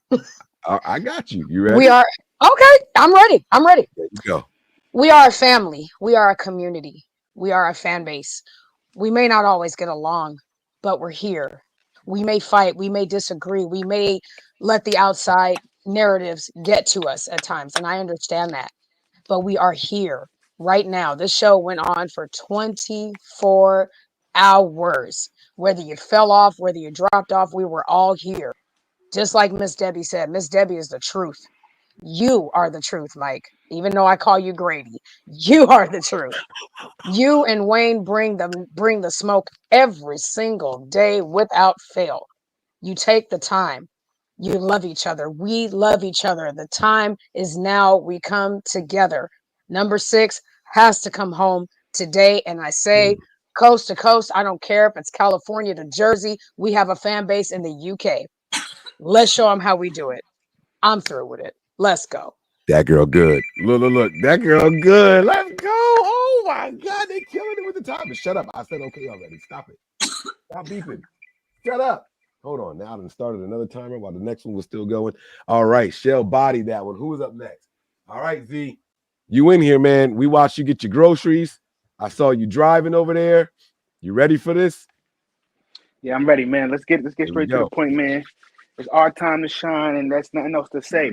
I got you. You ready? We are okay. I'm ready. I'm ready. There you go. We are a family. We are a community. We are a fan base. We may not always get along, but we're here. We may fight. We may disagree. We may let the outside narratives get to us at times. And I understand that. But we are here right now. This show went on for 24 hours. Whether you fell off, whether you dropped off, we were all here. Just like Miss Debbie said, Miss Debbie is the truth. You are the truth, Mike. Even though I call you Grady, you are the truth. You and Wayne bring the smoke every single day without fail. You take the time. You love each other. We love each other. The time is now. We come together. Number 6 has to come home today. And I say coast to coast. I don't care if it's California to Jersey. We have a fan base in the UK. Let's show them how we do it. I'm through with it. Let's go. That girl good. Look. That girl good. Let's go. Oh my God, they killing it with the time. Shut up. I said okay already. Stop it. Stop beeping. Shut up. Hold on. Now I done started another timer while the next one was still going. All right. Shell body that one. Who was up next? All right, Z. You in here, man. We watched you get your groceries. I saw you driving over there. You ready for this? Yeah, I'm ready, man. Let's get Here we straight to the go. point, man. It's our time to shine, and that's nothing else to say.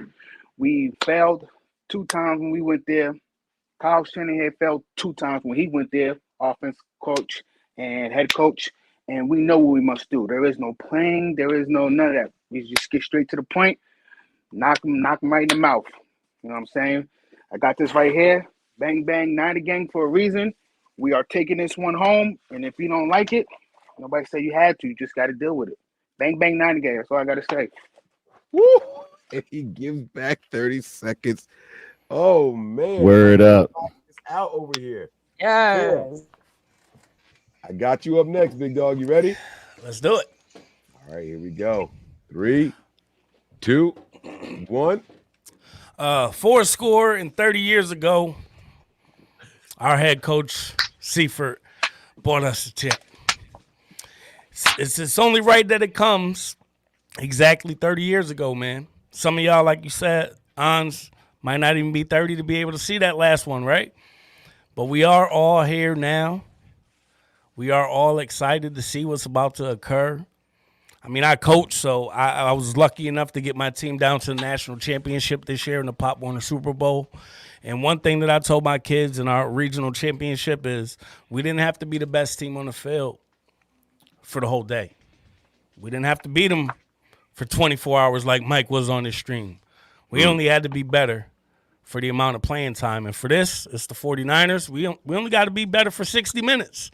We failed 2 times when we went there. Kyle Shanahan failed 2 times when he went there, offense coach and head coach. And we know what we must do. There is no playing. There is no none of that. We just get straight to the point, knock them right in the mouth. You know what I'm saying? I got this right here. Bang, bang, Niner gang for a reason. We are taking this one home. And if you don't like it, nobody say you had to. You just got to deal with it. Bang, bang, Niner gang. That's all I got to say. Woo! And he gives back 30 seconds. Oh, man. Word up. It's out over here. Yes. I got you up next, big dog. You ready? Let's do it. All right, here we go. 3, 2, 1. 30 years ago, our head coach, Seifert, bought us a chip. It's only right that it comes exactly 30 years ago, man. Some of y'all, like you said, Ons, might not even be 30 to be able to see that last one, right? But we are all here now. We are all excited to see what's about to occur. I mean, I coach, so I was lucky enough to get my team down to the national championship this year in the Pop Warner Super Bowl. And one thing that I told my kids in our regional championship is we didn't have to be the best team on the field for the whole day. We didn't have to beat them for 24 hours like Mike was on his stream. We only had to be better for the amount of playing time. And for this, it's the 49ers. We only got to be better for 60 minutes.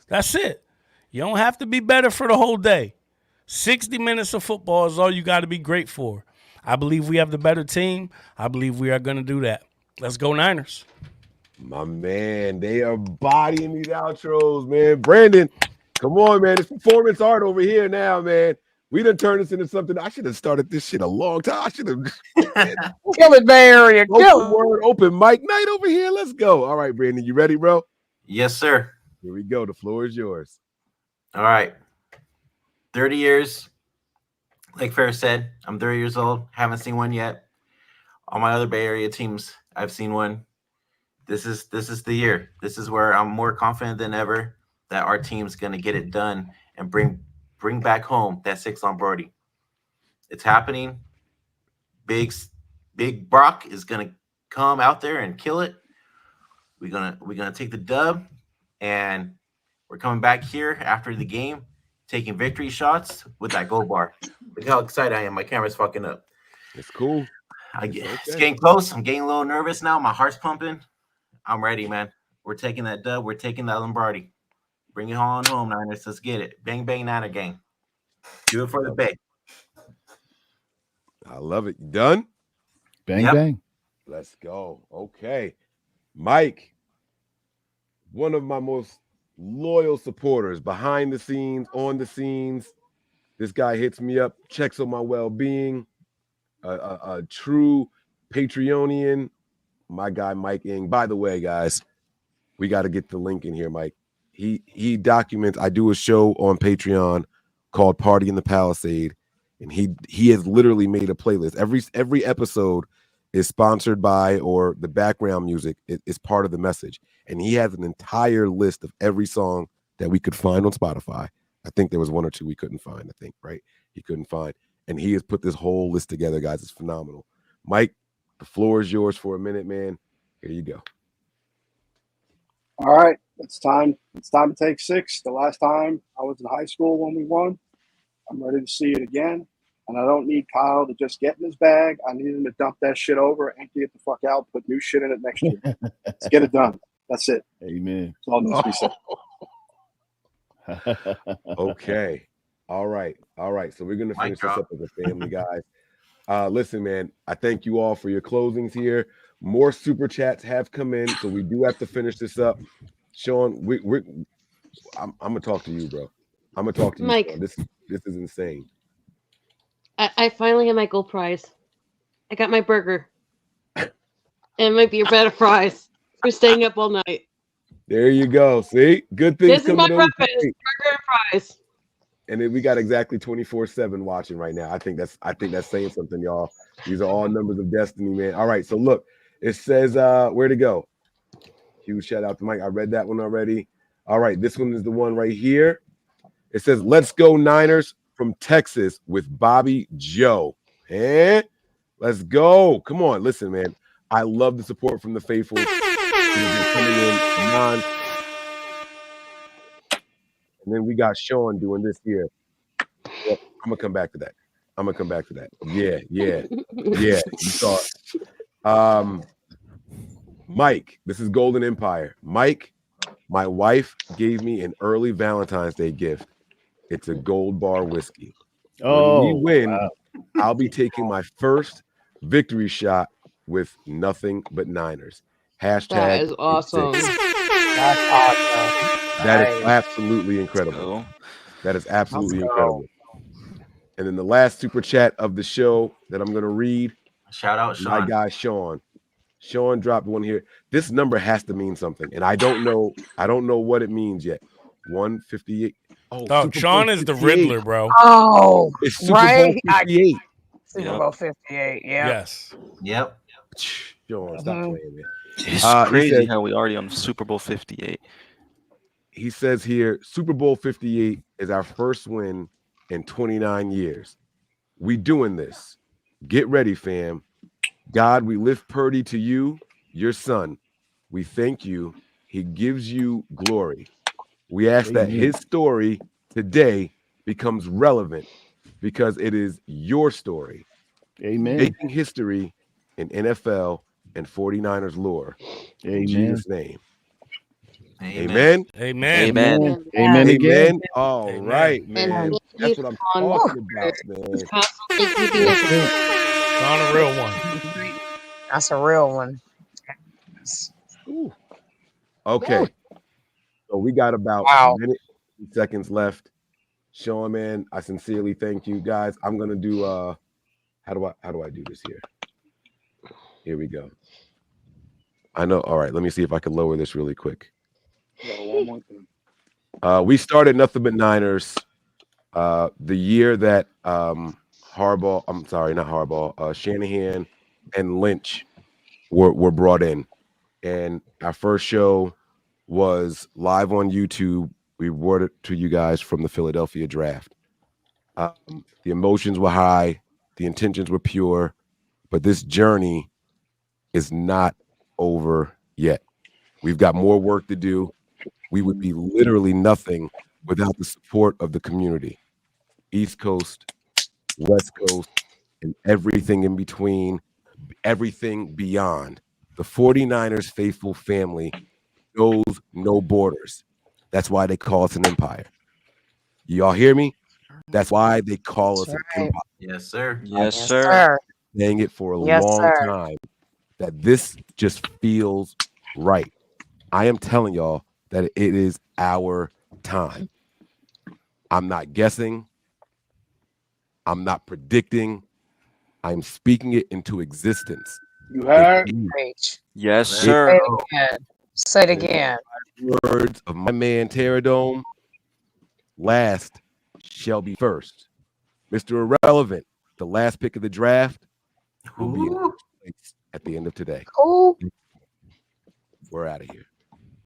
That's it. You don't have to be better for the whole day. 60 minutes of football is all you got to be great for. I believe we have the better team. I believe we are going to do that. Let's go Niners. My man, they are bodying these outros, man. Brandon, come on, man. It's performance art over here now, man. We done turned this into something. I should have started this shit a long time. I should have. Kill it, Bay Area. Kill Open word, open mic night over here. Let's go. All right, Brandon, you ready, bro? Yes, sir. Here we go. The floor is yours. All right. 30 years. Like Ferris said, I'm 30 years old. Haven't seen one yet. All my other Bay Area teams, I've seen one. This is the year. This is where I'm more confident than ever that our team's gonna get it done and bring back home that 6 on Brody. It's happening. Big Brock is gonna come out there and kill it. We're gonna take the dub, and we're coming back here after the game, taking victory shots with that gold bar. Look how excited I am. My camera's fucking up. It's cool. It's getting close. I'm getting a little nervous now. My heart's pumping. I'm ready, man. We're taking that dub. We're taking that Lombardi. Bring it on home, Niners. Let's get it. Bang, bang, Niner gang. Do it for the Bay. I love it. You done? Bang, bang. Let's go. Okay. Mike, one of my most loyal supporters, behind the scenes, on the scenes. This guy hits me up, checks on my well-being. A true Patreonian. My guy, Mike Ing. By the way, guys, we got to get the link in here, Mike. He documents. I do a show on Patreon called Party in the Palisade, and he has literally made a playlist. Every episode is sponsored by, or the background music is part of the message, and he has an entire list of every song that we could find on Spotify. I think there was 1 or 2 we couldn't find. I think, right? He couldn't find, and he has put this whole list together, guys. It's phenomenal. Mike, the floor is yours for a minute, man. Here you go. All right, it's time. It's time to take 6. The last time I was in high school when we won. I'm ready to see it again. And I don't need Kyle to just get in his bag. I need him to dump that shit over, empty it the fuck out, put new shit in it next year. Let's get it done. That's it. Amen. That's all needs to be said. Okay. All right. So we're gonna finish this up as a family, guys. Listen, man, I thank you all for your closings here. More super chats have come in, so we do have to finish this up. Sean, I'm gonna talk to you, bro. I'm gonna talk to you, Mike. Sean. This is insane. I finally had my gold prize. I got my burger. And it might be a better prize for staying up all night. There you go. See, good things This is my coming in. breakfast. Burger and fries. And then we got exactly 24/7 watching right now. I think that's saying something, y'all. These are all numbers of destiny, man. All right, so look, it says where to go. Huge shout out to Mike. I read that one already. All right, this one is the one right here. It says, "Let's go Niners." from Texas with Bobby Joe. Let's go. Come on. Listen, man. I love the support from the faithful. Coming in non. And then we got Sean doing this here. Well, I'm gonna come back to that. Yeah. You saw it. Mike, this is Golden Empire. Mike, my wife gave me an early Valentine's Day gift. It's a Gold Bar whiskey. When we win, I'll be taking my first victory shot with nothing but Niners. Hashtag That is awesome. That's awesome. That is Nice. absolutely incredible. That is absolutely incredible. And then the last super chat of the show that I'm going to read. Shout out my Sean. guy Sean. Sean dropped one here. This number has to mean something, and I don't know what it means yet. 158. Oh, Dog, Super Sean Bowl is the 58. Riddler, bro. Oh, It's Super right. Bowl 58. Super Bowl 58. Yeah. Yes. Yep. Sean, stop playing, man. It's crazy he says, how we already on Super Bowl 58. He says here, Super Bowl 58 is our first win in 29 years. We doing this. Get ready, fam. God, we lift Purdy to you, your son. We thank you. He gives you glory. We ask that his story today becomes relevant because it is your story. Amen. Making history in NFL and 49ers lore. In Jesus' name. Amen. Amen. Amen. Amen again. Amen. All right, man. That's what I'm talking about, man. Constantly keeping us Sean, a real one. That's a real one. Okay. So we got about Wow. a minute, 2 seconds left. Sean, man, I sincerely thank you guys. I'm gonna do how do I do this here? Here we go. I know. All right, let me see if I can lower this really quick. One more thing. We started Nothing But Niners the year that Shanahan and Lynch were brought in. And our first show was live on YouTube. We brought it to you guys from the Philadelphia draft. The emotions were high, the intentions were pure, but this journey is not over yet. We've got more work to do. We would be literally nothing without the support of the community. East Coast, West Coast, and everything in between, everything beyond. The 49ers faithful family knows no borders. That's why they call us an empire. Y'all hear me? That's why they call us an empire. Yes, sir. Yes, Yes, sir. sir. Saying it for a Yes, long sir. time that this just feels right. I am telling y'all that it is our time. I'm not guessing. I'm not predicting. I'm speaking it into existence. You heard? Preach. Yes, Say sir. it again. Say it again. Words of my man Terradome, last shall be first. Mr. Irrelevant, the last pick of the draft, will be in first place at the end of today. Cool. We're out of here.